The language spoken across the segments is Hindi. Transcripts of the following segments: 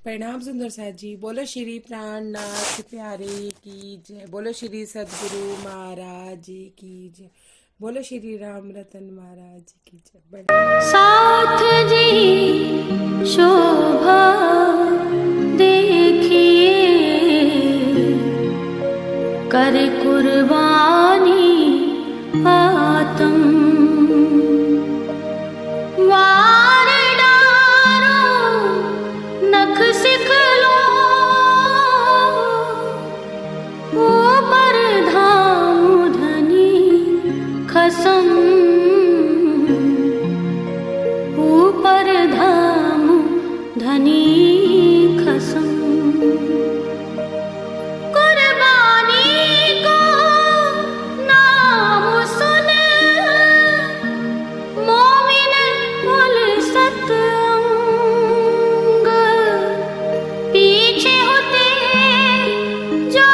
प्रणाम सुंदर साथ जी। बोलो श्री प्राणनाथ प्यारे की जय। बोलो श्री सदगुरु महाराज जी की जय। बोलो श्री राम रतन महाराज जी की जय। साथ जी शोभा देखिए, कर कुर्बानी आत्म वार डारो नख सिखलो, ऊपर धाम धनी खसम, ऊपर धाम धनी खसम। कुर्बानी को नाम सुन मोमिन उलसत अंग, पीछे होते जो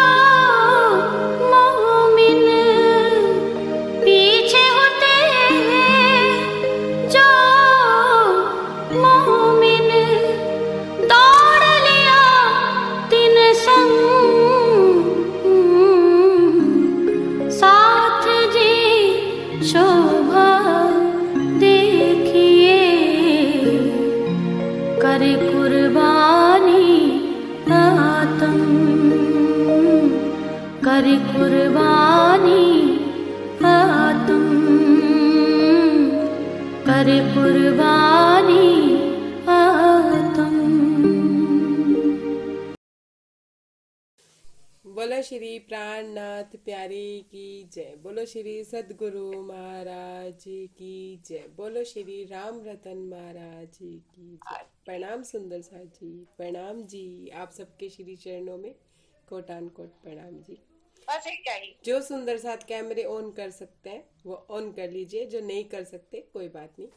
मोमिन, पीछे होते जो मोमिन, दौड़ लिया तिन संग, साथ जी शोभा देखिए, कर कुर्बानी आत्म, कर कुर्बानी आत्म, कर कुर्बानी आत्म। बोलो श्री प्राणनाथ प्यारे की जय। बोलो श्री सदगुरु महाराज जी की जय। बोलो श्री राम रतन महाराज जी की जय। प्रणाम सुंदर साथ जी। प्रणाम जी। आप सबके श्री चरणों में कोटान कोट प्रणाम जी। बस एक क्या ही। जो सुंदर साथ कैमरे ऑन कर सकते हैं वो ऑन कर लीजिए, जो नहीं कर सकते कोई बात नहीं,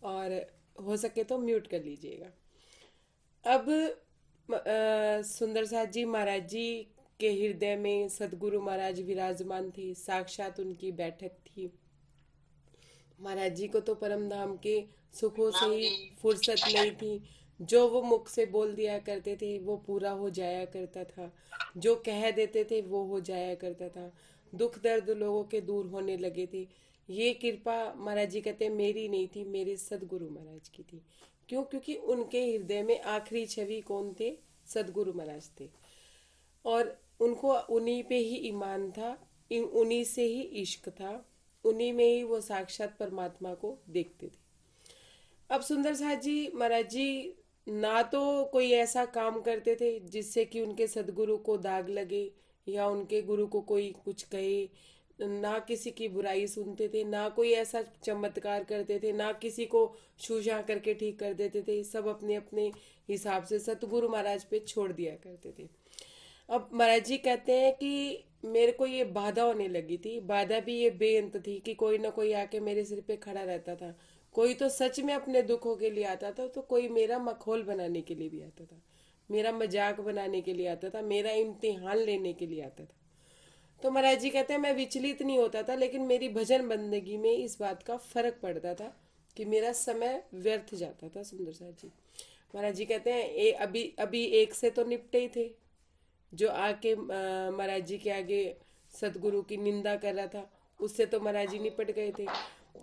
और हो सके तो म्यूट कर लीजिएगा। अब सुंदर साथ जी महाराज जी के हृदय में सदगुरु महाराज विराजमान थे, साक्षात उनकी बैठक थी। महाराज जी को तो परम धाम के सुखों से ही फुर्सत नहीं थी। जो वो मुख से बोल दिया करते थे वो पूरा हो जाया करता था, जो कह देते थे वो हो जाया करता था। दुख दर्द लोगों के दूर होने लगे थे। ये कृपा महाराज जी कहते हैं मेरी नहीं थी, मेरे सदगुरु महाराज की थी। क्यों? क्योंकि उनके हृदय में आखिरी छवि कौन थे? सदगुरु महाराज थे, और उनको उन्हीं पे ही ईमान था, उन्हीं से ही इश्क था, उन्हीं में ही वो साक्षात परमात्मा को देखते थे। अब सुंदर साथ जी महाराज जी ना तो कोई ऐसा काम करते थे जिससे कि उनके सदगुरु को दाग लगे या उनके गुरु को कोई कुछ कहे, ना किसी की बुराई सुनते थे, ना कोई ऐसा चमत्कार करते थे, ना किसी को छूछा करके ठीक कर देते थे। सब अपने अपने हिसाब से सतगुरु महाराज पे छोड़ दिया करते थे। अब महाराज जी कहते हैं कि मेरे को ये बाधा होने लगी थी। बाधा भी ये बेअंत थी कि कोई ना कोई आके मेरे सिर पे खड़ा रहता था। कोई तो सच में अपने दुखों के लिए आता था, तो कोई मेरा मखौल बनाने के लिए भी आता था, मेरा मजाक बनाने के लिए आता था, मेरा इम्तिहान लेने के लिए आता था। तो महाराज जी कहते हैं मैं विचलित नहीं होता था, लेकिन मेरी भजन बंदगी में इस बात का फर्क पड़ता था कि मेरा समय व्यर्थ जाता था। सुंदर साथ जी महाराज जी कहते हैं अभी अभी एक से तो निपटे ही थे, जो आके महाराज जी के आगे सदगुरु की निंदा कर रहा था, उससे तो महाराज जी निपट गए थे।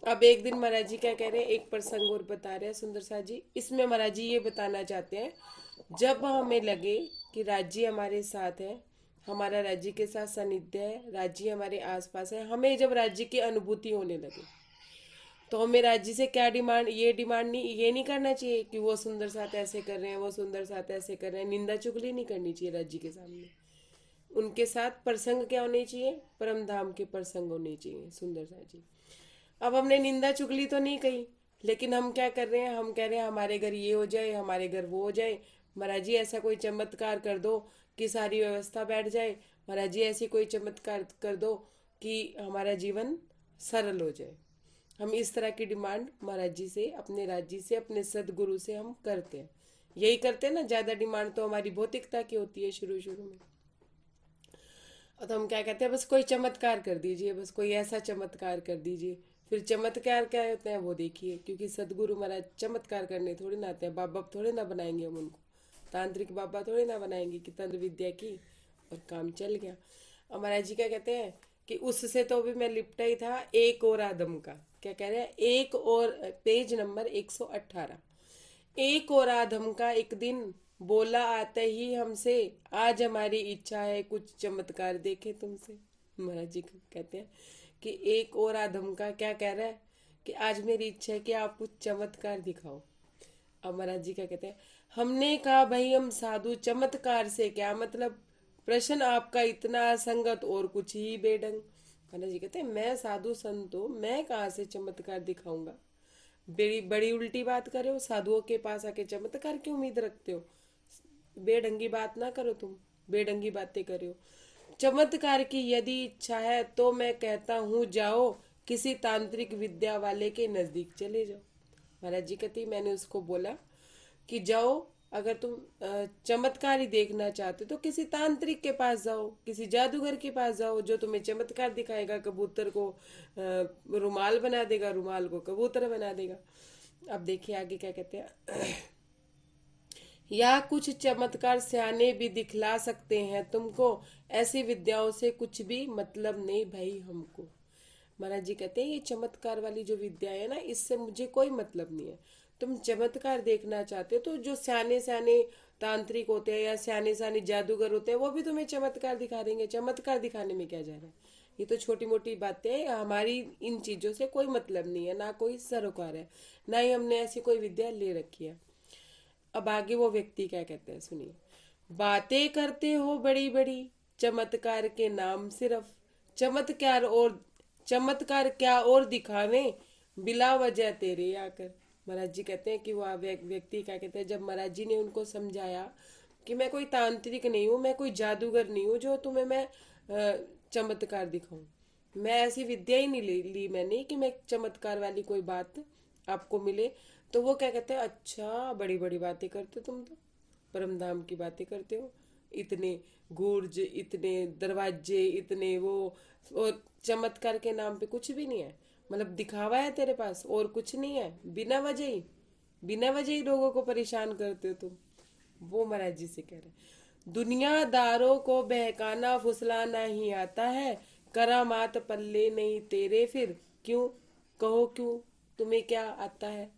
अब एक दिन महाराज जी क्या कह रहे हैं, एक प्रसंग और बता रहे हैं सुंदर साथ जी। इसमें महाराज जी ये बताना चाहते हैं, जब हमें लगे कि राज्य हमारे साथ है, हमारा राज्य के साथ सानिध्य है, राज्य हमारे आसपास है, हमें जब राज्य की अनुभूति होने लगे, तो हमें राज्य से क्या डिमांड, ये नहीं करना चाहिए कि वो सुंदर साथ ऐसे कर रहे हैं, वो सुंदर साथ ऐसे कर रहे हैं। निंदा चुगली नहीं करनी चाहिए राज्य के सामने। उनके साथ प्रसंग क्या होने चाहिए? परम धाम के प्रसंग होने चाहिए। सुंदर साथ जी अब हमने निंदा चुगली तो नहीं कही, लेकिन हम क्या कर रहे हैं? हम कह रहे हैं हमारे घर ये हो जाए, हमारे घर वो हो जाए। महाराज जी ऐसा कोई चमत्कार कर दो कि सारी व्यवस्था बैठ जाए। महाराज जी ऐसी कोई चमत्कार कर दो कि हमारा जीवन सरल हो जाए। हम इस तरह की डिमांड महाराज जी से, अपने राज्य से, अपने सदगुरु से हम करते हैं। यही करते हैं ना, ज्यादा डिमांड तो हमारी भौतिकता की होती है शुरू शुरू में। तो हम क्या कहते हैं, बस कोई चमत्कार कर दीजिए, बस कोई ऐसा चमत्कार कर दीजिए। फिर चमत्कार क्या होते हैं वो देखिए, क्योंकि सदगुरु महाराज चमत्कार करने थोड़ी ना आते हैं, बाप बाप थोड़े ना बनाएंगे हम उनको। तांत्रिक बाबा थोड़ी ना बनाएंगे कि तंत्र विद्या की और काम चल गया। और महाराज जी क्या कहते हैं कि उससे तो भी मैं लिपटा ही था एक और आदम का। क्या कह रहे हैं? एक और, पेज नंबर 118। एक और आदम का एक दिन बोला आते ही हमसे, आज हमारी इच्छा है कुछ चमत्कार देखे तुमसे। महाराज जी कहते हैं कि एक और आदम का क्या कह रहा है कि आज मेरी इच्छा है कि आप कुछ चमत्कार दिखाओ। अब महाराज जी क्या कहते हैं, हमने कहा भाई हम साधु चमत्कार से क्या मतलब, प्रश्न आपका इतना असंगत और कुछ ही बेढंग। महाराज जी कहते हैं मैं साधु संत हूं, मैं कहाँ से चमत्कार दिखाऊंगा? बड़ी बड़ी उल्टी बात करे हो, साधुओं के पास आके चमत्कार की उम्मीद रखते हो? बेढंगी बात ना करो तुम, बेढंगी बातें करे हो। चमत्कार की यदि इच्छा है तो मैं कहता हूँ जाओ किसी तांत्रिक विद्या वाले के नजदीक चले जाओ। महाराज जी कहती मैंने उसको बोला कि जाओ, अगर तुम चमत्कार ही देखना चाहते तो किसी तांत्रिक के पास जाओ, किसी जादूगर के पास जाओ जो तुम्हें चमत्कार दिखाएगा, कबूतर को रुमाल बना देगा, रुमाल को कबूतर बना देगा। अब देखिए आगे क्या कहते हैं, या कुछ चमत्कार सियाने भी दिखला सकते हैं तुमको, ऐसी विद्याओं से कुछ भी मतलब नहीं भाई हमको। महाराज जी कहते हैं ये चमत्कार वाली जो विद्या है ना, इससे मुझे कोई मतलब नहीं है। तुम चमत्कार देखना चाहते हो तो जो सियाने सियाने तांत्रिक होते हैं या सियाने सियाने जादूगर होते हैं वो भी तुम्हें चमत्कार दिखा देंगे। चमत्कार दिखाने में क्या जा रहा है? ये तो छोटी मोटी बातें हैं, हमारी इन चीजों से कोई मतलब नहीं है, ना कोई सरोकार है, ना ही हमने ऐसी कोई विद्या ले रखी है। अब आगे वो व्यक्ति क्या कहते हैं सुनिए, बातें करते हो बड़ी बड़ी, चमत्कार के नाम सिर्फ, चमत्कार क्या और दिखावे, बिला वजह तेरे आकर। महाराज जी कहते हैं कि वह व्यक्ति क्या कहते हैं, जब महाराज जी ने उनको समझाया कि मैं कोई तांत्रिक नहीं हूँ, मैं कोई जादूगर नहीं हूँ जो तुम्हें मैं चमत्कार दिखाऊं, मैं ऐसी विद्या ही नहीं ली मैंने कि मैं चमत्कार वाली कोई बात आपको मिले। तो वो क्या कहते हैं, अच्छा बड़ी बड़ी बातें करते हो तुम तो, परम धाम की बातें करते हो, इतने गुर्ज, इतने दरवाजे, इतने वो, और चमत्कार के नाम पे कुछ भी नहीं है, मतलब दिखावा है तेरे पास और कुछ नहीं है, बिना वजह ही लोगों को परेशान करते हो तुम। वो महाराज जी से कह रहे, दुनियादारों को बहकाना फुसलाना ही आता है, करामात पल्ले नहीं तेरे, फिर क्यों कहो क्यों, तुम्हें क्या आता है?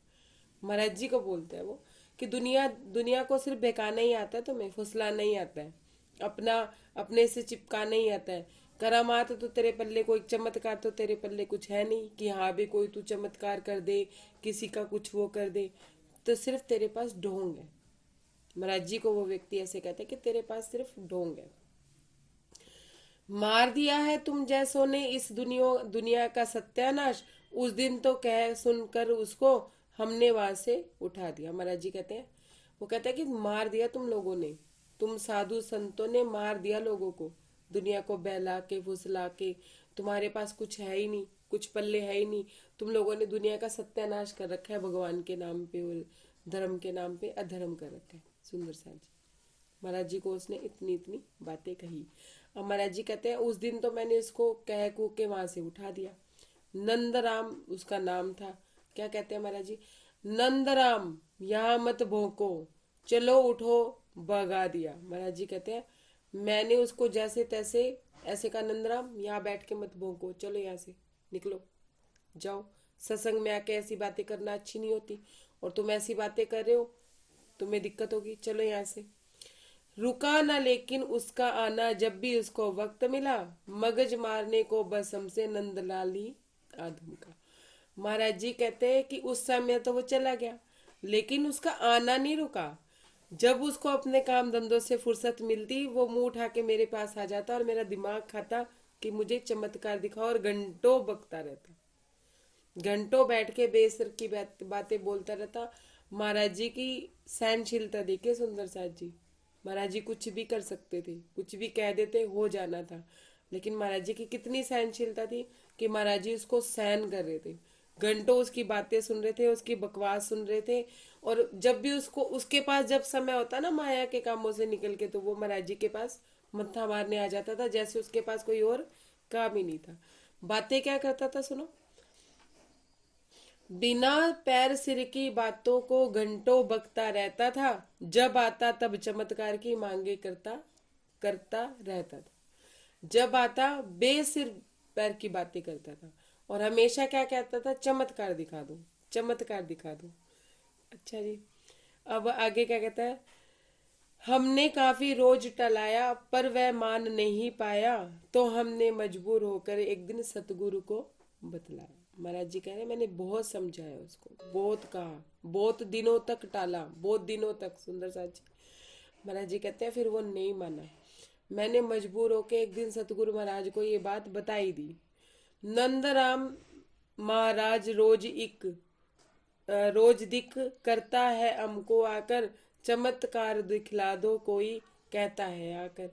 महाराज जी को बोलते हैं वो कि दुनिया को सिर्फ बहकाना ही आता है, तुम्हें फुसलाना ही आता है, अपना अपने से चिपकाना ही आता है। करामात तो तेरे पल्ले, कोई चमत्कार तो तेरे पल्ले कुछ है नहीं कि हाँ भी कोई तू चमत्कार कर दे, किसी का कुछ वो कर दे, तो सिर्फ तेरे पास ढोंग है। महाराज जी को वो व्यक्ति ऐसे कहते हैं कि तेरे पास सिर्फ ढोंग है। मार दिया है तुम जैसों ने इस दुनिया का सत्यानाश, उस दिन तो कह सुनकर उसको हमने वहां से उठा दिया। महाराज जी कहते हैं, वो कहते हैं कि मार दिया तुम लोगों ने, तुम साधु संतों ने मार दिया लोगों को, दुनिया को बहला के फुसला के, तुम्हारे पास कुछ है ही नहीं, कुछ पल्ले है ही नहीं, तुम लोगों ने दुनिया का सत्यानाश कर रखा है, भगवान के नाम पे और धर्म के नाम पे अधर्म कर रखा है। सुंदर सा जी महाराज जी को उसने इतनी इतनी बातें कही। अब महाराज जी कहते हैं उस दिन तो मैंने इसको कह कू के वहां से उठा दिया। नंदराम उसका नाम था। क्या कहते हैं महाराज जी, नंदराम यहाँ मत भोंको, चलो उठो, भगा दिया। महाराज जी कहते हैं मैंने उसको जैसे तैसे ऐसे कहा, नंदराम यहाँ बैठ के मत भोंको, चलो यहाँ से निकलो, जाओ, सत्संग में आके ऐसी बातें करना अच्छी नहीं होती, और तुम ऐसी बातें कर रहे हो तुम्हें दिक्कत होगी, चलो यहाँ से। रुका ना लेकिन उसका आना, जब भी उसको वक्त मिला मगज मारने को बस हमसे नंदलाल ही आदम का। महाराज जी कहते हैं कि उस समय तो वो चला गया, लेकिन उसका आना नहीं रुका। जब उसको अपने काम धंधों से फुर्सत मिलती वो मुंह उठा के मेरे पास आ जाता और मेरा दिमाग खाता कि मुझे चमत्कार दिखाओ, और घंटों बकता रहता, घंटों बैठ के बेसर की बातें बोलता रहता। महाराज जी की सहनशीलता देखिए सुंदर साथ जी, महाराज जी कुछ भी कर सकते थे, कुछ भी कह देते हो जाना था, लेकिन महाराज जी की कितनी सहनशीलता थी कि महाराज जी उसको सहन कर रहे थे, घंटों उसकी बातें सुन रहे थे, उसकी बकवास सुन रहे थे। और जब भी उसको उसके पास जब समय होता ना माया के कामों से निकल के, तो वो महाराज जी के पास मत्था मारने आ जाता था, जैसे उसके पास कोई और काम ही नहीं था। बातें क्या करता था सुनो, बिना पैर सिर की बातों को घंटों बकता रहता था, जब आता तब चमत्कार की मांगे करता करता रहता था। जब आता बेसिर पैर की बातें करता था और हमेशा क्या कहता था, चमत्कार दिखा दो, चमत्कार दिखा दो। अच्छा जी, अब आगे क्या कहता है, हमने काफी रोज टलाया पर वह मान नहीं पाया, तो हमने मजबूर होकर एक दिन सतगुरु को बतलाया। महाराज जी कह रहे मैंने बहुत समझाया उसको, बहुत कहा, बहुत दिनों तक टाला, बहुत दिनों तक। सुंदर साथ जी महाराज जी कहते हैं फिर वो नहीं माना। मैंने मजबूर होकर एक दिन सतगुरु महाराज को ये बात बताई दी। नंदराम महाराज रोज दिख करता है हमको आकर, चमत्कार दिखला दो कोई कहता है आकर।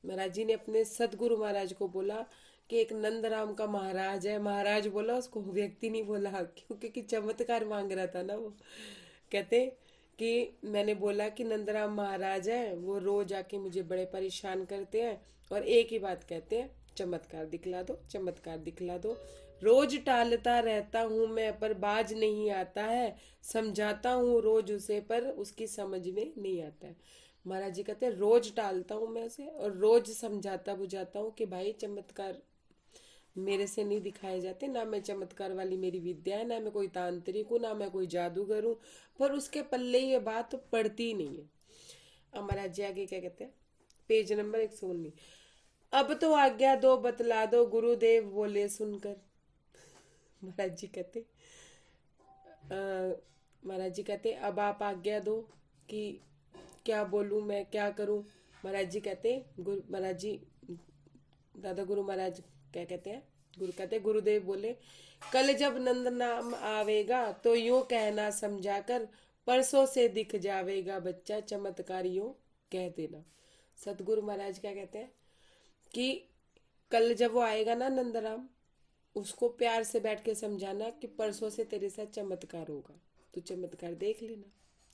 महाराज जी ने अपने सतगुरु महाराज को बोला कि एक नंदराम का महाराज है। महाराज बोला, उसको व्यक्ति नहीं बोला, क्योंकि चमत्कार मांग रहा था ना वो। कहते कि मैंने बोला कि नंदराम महाराज है, वो रोज आके मुझे बड़े परेशान करते हैं और एक ही बात कहते हैं, चमत्कार दिखला दो, चमत्कार दिखला दो। रोज टालता रहता हूँ मैं पर बाज नहीं आता है, समझाता हूँ रोज उसे पर उसकी समझ में नहीं आता है। महाराज जी कहते हैं रोज टालता हूँ मैं उसे और रोज समझाता बुझाता हूँ कि भाई चमत्कार मेरे से नहीं दिखाए जाते, ना मैं चमत्कार वाली मेरी विद्या है, ना मैं कोई तांत्रिक हूँ, ना मैं कोई जादूगर हूँ, पर उसके पल्ले ये बात पड़ती नहीं है। अब महाराज जी आगे क्या कहते हैं, पेज नंबर 119। अब तो आज्ञा दो बतला दो गुरुदेव बोले सुनकर। महाराज जी कहते महाराज जी कहते अब आप आज्ञा दो कि क्या बोलूं मैं, क्या करूं। महाराज जी कहते महाराज जी दादा गुरु महाराज क्या कहते हैं, गुरु कहते गुरुदेव बोले, कल जब नंद नाम आवेगा तो यूं कहना समझा कर, परसों से दिख जावेगा बच्चा चमत्कार यूं कह देना। सतगुरु महाराज क्या कहते हैं कि कल जब वो आएगा ना नंदराम, उसको प्यार से बैठ के समझाना कि परसों से तेरे साथ चमत्कार होगा, तो चमत्कार देख लेना,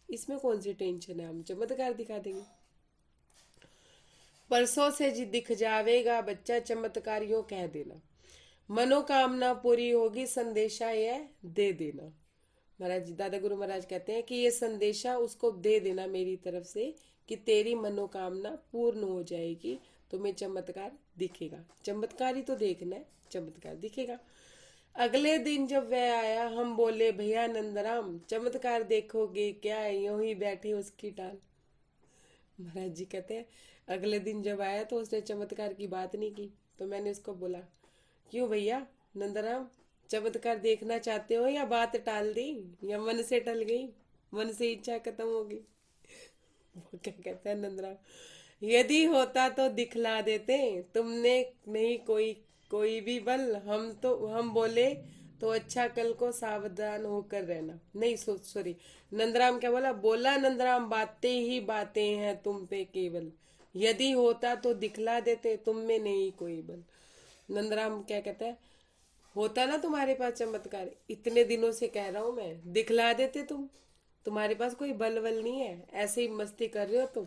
इसमें कौन सी टेंशन है, हम चमत्कार दिखा देंगे। परसों से जी दिख जावेगा बच्चा चमत्कार यूं कह देना, मनोकामना पूरी होगी संदेशा यह दे देना। महाराज जी दादा गुरु महाराज कहते हैं कि ये संदेशा उसको दे देना मेरी तरफ से कि तेरी मनोकामना पूर्ण हो जाएगी, तुम्हें चमत्कार दिखेगा। चमत्कार ही तो देखना है, चमत्कार दिखेगा। अगले दिन जब वह आया हम बोले, भैया नंदराम चमत्कार देखोगे क्या, यूं ही बैठे उसकी टाल। महाराज जी कहते हैं अगले दिन जब आया तो उसने चमत्कार की बात नहीं की, तो मैंने उसको बोला, क्यों भैया नंदराम चमत्कार देखना चाहते हो या बात टाल दी, या मन से टल गई, मन से इच्छा खत्म हो गई। वो क्या कहता है नंदराम, यदि होता तो दिखला देते, तुमने नहीं कोई भी बल, हम बोले तो अच्छा कल को सावधान होकर रहना। नहीं सॉरी, नंदराम क्या बोला, बोला नंदराम बातें ही बातें हैं तुम पे केवल, यदि होता तो दिखला देते, तुम में नहीं कोई बल। नंदराम क्या कहता है, होता ना तुम्हारे पास चमत्कार, इतने दिनों से कह रहा हूं मैं, दिखला देते तुम, तुम्हारे पास कोई बल वल नहीं है, ऐसे ही मस्ती कर रहे हो तुम,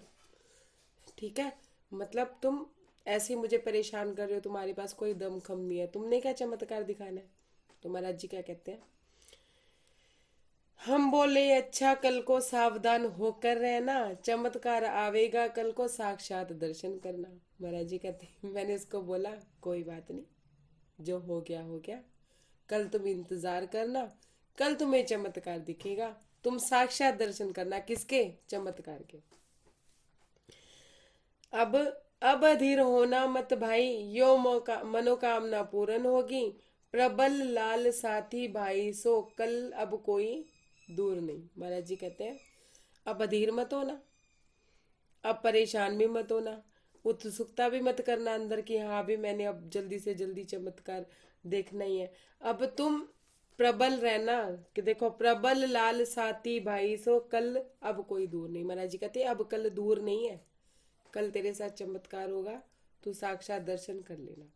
ठीक है, मतलब तुम ऐसे ही मुझे परेशान कर रहे हो, तुम्हारे पास कोई दम खम नहीं है, तुमने क्या चमत्कार दिखाना है। तो महाराज जी क्या कहते हैं, हम बोले अच्छा कल को सावधान होकर रहना, चमत्कार आवेगा कल को साक्षात दर्शन करना। महाराज जी कहते हैं मैंने उसको बोला कोई बात नहीं, जो हो गया हो गया, कल तुम इंतजार करना, कल तुम्हें चमत्कार दिखेगा, तुम साक्षात दर्शन करना, किसके, चमत्कार के। अब अधीर होना मत भाई, यो मनोकामना पूर्ण होगी, प्रबल लाल साथी भाई सो कल अब कोई दूर नहीं। महाराज जी कहते हैं अब अधीर मत होना, अब परेशान भी मत होना, उत्सुकता भी मत करना अंदर की, हाँ भी मैंने अब जल्दी से जल्दी चमत्कार देखना ही है। अब तुम प्रबल रहना कि देखो, प्रबल लाल साथी भाई सो कल अब कोई दूर नहीं। महाराज जी कहते हैं अब कल दूर नहीं है, कल तेरे साथ चमत्कार होगा, तू साक्षात दर्शन कर लेना।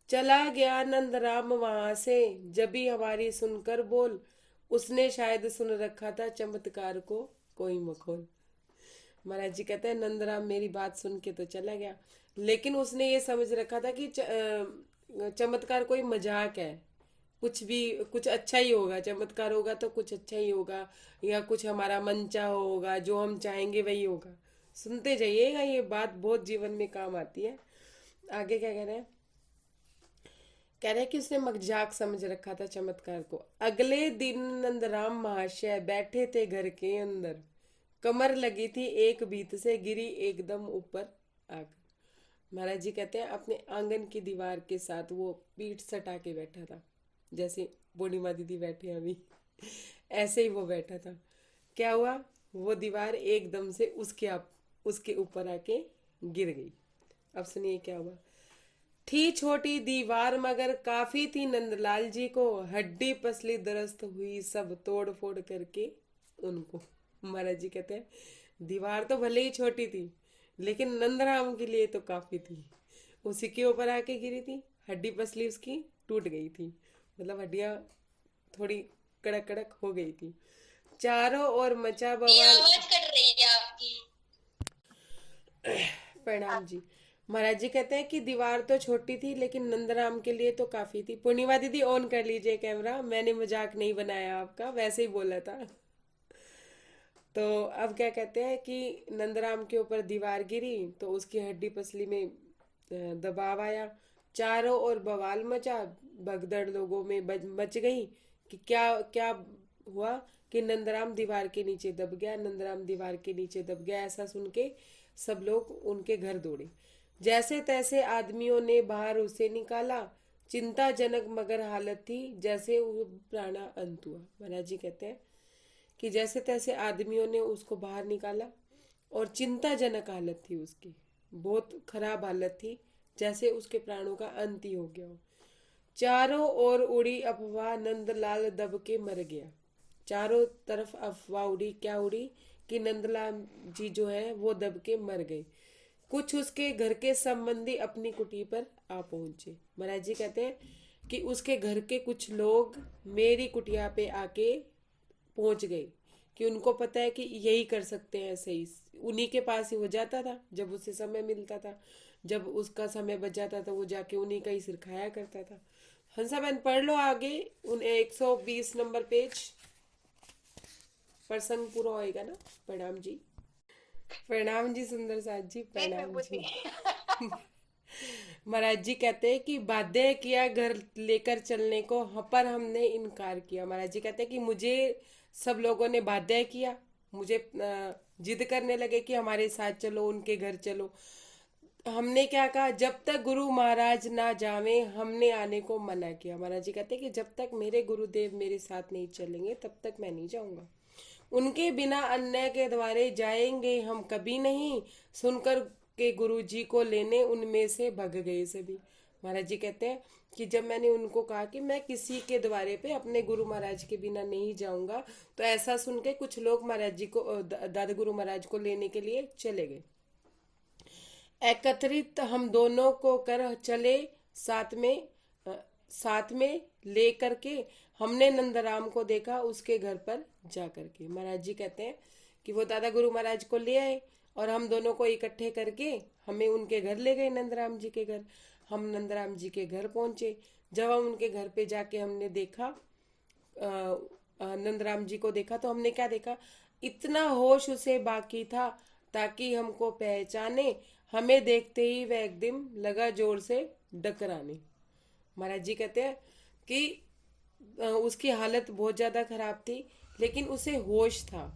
चला गया नंदराम वहां से, जबी हमारी सुनकर बोल, उसने शायद सुन रखा था चमत्कार को कोई मखौल। महाराज जी कहते हैं नंदराम मेरी बात सुन के तो चला गया, लेकिन उसने ये समझ रखा था कि चमत्कार कोई मजाक है, कुछ भी, कुछ अच्छा ही होगा, चमत्कार होगा तो कुछ अच्छा ही होगा, या कुछ हमारा मन चाह होगा, जो हम चाहेंगे वही होगा। सुनते जाइएगा, ये बात बहुत जीवन में काम आती है। आगे क्या कह रहे हैं? कह रहे हैं कि उसने मजाक समझ रखा था चमत्कार को। अगले दिन नंदराम महाशय बैठे थे घर के अंदर, कमर लगी थी एक बीत से, गिरी एकदम ऊपर आकर। महाराज जी कहते हैं अपने आंगन की दीवार के साथ वो पीठ सटा के बैठा था, जैसे पूर्णिमा दीदी बैठे हैं अभी, ऐसे ही वो बैठा था। क्या हुआ? वो दीवार एकदम से उसके ऊपर आके गिर गई। अब सुनिए क्या हुआ। थी छोटी दीवार मगर काफी थी नंदलाल जी को, हड्डी पसली दरस्त हुई सब तोड़ फोड़ करके उनको। महाराज जी कहते हैं दीवार तो भले ही छोटी थी, लेकिन नंदराम के लिए तो काफी थी। उसी के ऊपर आके गिरी थी, हड्डी पसली उसकी टूट गई थी, मतलब हड्डियां थोड़ी कड़क कड़क हो गई थी। चारों ओर मचा ये बवाल। आवाज कट रही है आपकी। प्रणाम जी। महाराज जी कहते हैं कि दीवार तो छोटी थी लेकिन नंदराम के लिए तो काफी थी। पूर्णिमा दीदी ऑन कर लीजिए कैमरा, मैंने मजाक नहीं बनाया आपका, वैसे ही बोला था। तो अब क्या कहते हैं कि नंदराम के ऊपर दीवार गिरी तो उसकी हड्डी पसली में दबाव आया, चारों ओर बवाल मचा, भगदड़ लोगों में मच गई कि क्या क्या हुआ कि नंदराम दीवार के नीचे दब गया, नंदराम दीवार के नीचे दब गया। ऐसा सुन के सब लोग उनके घर दौड़े। जैसे तैसे आदमियों ने बाहर उसे निकाला, चिंताजनक मगर हालत थी, जैसे वो प्राणा अंत हुआ। महाराज जी कहते हैं कि जैसे तैसे आदमियों ने उसको बाहर निकाला और चिंताजनक हालत थी उसकी, बहुत खराब हालत थी, जैसे उसके प्राणों का अंत ही हो गया हो। चारों ओर उड़ी अफवाह, नंदलाल दब के मर गया। चारों तरफ अफवाह उड़ी, क्या उड़ी? कि नंदलाल जी जो है वो दब के मर गए। कुछ उसके घर के संबंधी अपनी कुटी पर आ पहुंचे। महाराज जी कहते हैं कि उसके घर के कुछ लोग मेरी कुटिया पे आके पहुंच गए, कि उनको पता है कि यही कर सकते हैं सही, उन्हीं के पास ही हो जाता था जब उसे समय मिलता था, जब उसका समय बच जाता था वो जाके उन्हीं का ही सिर खाया करता था। हंसा बहन पढ़ लो आगे, उन 120 नंबर पेज, प्रसंग पूरा होएगा ना। प्रणाम जी। प्रणाम जी सुंदर साथ जी, प्रणाम जी। महाराज जी कहते हैं कि बाध्य किया घर लेकर चलने को, पर हमने इनकार किया। महाराज जी कहते हैं कि मुझे सब लोगों ने बाध्य किया, मुझे जिद करने लगे कि हमारे साथ चलो, उनके घर चलो। हमने क्या कहा? जब तक गुरु महाराज ना जावे हमने आने को मना किया। महाराज जी कहते हैं कि जब तक मेरे गुरुदेव मेरे साथ नहीं चलेंगे तब तक मैं नहीं जाऊंगा, उनके बिना अन्य के द्वारे जाएंगे हम कभी नहीं। सुनकर के गुरु जी को लेने उनमें से भग गए सभी। महाराज जी कहते हैं कि जब मैंने उनको कहा कि मैं किसी के द्वारे पे अपने गुरु महाराज के बिना नहीं जाऊंगा, तो ऐसा सुन के कुछ लोग महाराज जी को दादा गुरु महाराज को लेने के लिए चले गए। एकत्रित हम दोनों को कर चले साथ में ले करके हमने नंदराम को देखा उसके घर पर जा करके। महाराज जी कहते हैं कि वो दादा गुरु महाराज को ले आए और हम दोनों को इकट्ठे करके हमें उनके घर ले गए, नंदराम जी के घर। हम नंदराम जी के घर पहुंचे। जब हम उनके घर पे जाके हमने देखा, नंदराम जी को देखा, तो हमने क्या देखा? इतना होश उसे बाकी था ताकि हमको पहचाने, हमें देखते ही वह एकदम लगा जोर से डकराने। महाराज जी कहते हैं कि उसकी हालत बहुत ज़्यादा खराब थी, लेकिन उसे होश था,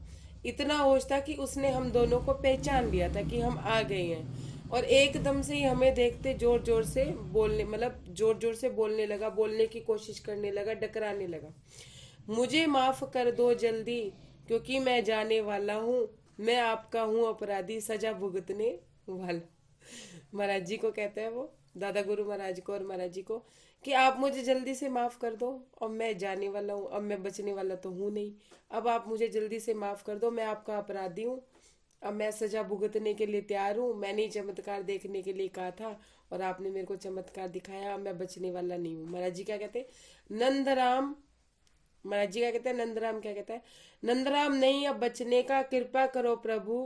इतना होश था कि उसने हम दोनों को पहचान लिया था कि हम आ गए हैं, और एकदम से ही हमें देखते जोर जोर से बोलने, मतलब जोर जोर से बोलने लगा, बोलने की कोशिश करने लगा, डकराने लगा। मुझे माफ कर दो जल्दी, क्योंकि मैं जाने वाला हूँ, मैं आपका हूँ अपराधी, सजा भुगतने वाला। महाराज जी को कहते हैं वो, दादा गुरु महाराज को और महाराज जी को, कि आप मुझे जल्दी से माफ कर दो, और मैं जाने वाला हूँ, अब मैं बचने वाला तो हूँ नहीं, अब आप मुझे जल्दी से माफ कर दो, मैं आपका अपराधी हूँ, अब मैं सजा भुगतने के लिए तैयार हूँ। मैंने चमत्कार देखने के लिए कहा था और आपने मेरे को चमत्कार दिखाया, अब मैं बचने वाला नहीं हूँ। महाराज जी क्या कहते हैं? नंदराम, महाराज जी क्या कहते हैं? नंदराम क्या कहता है? नंदराम नहीं, अब बचने का कृपा करो प्रभु,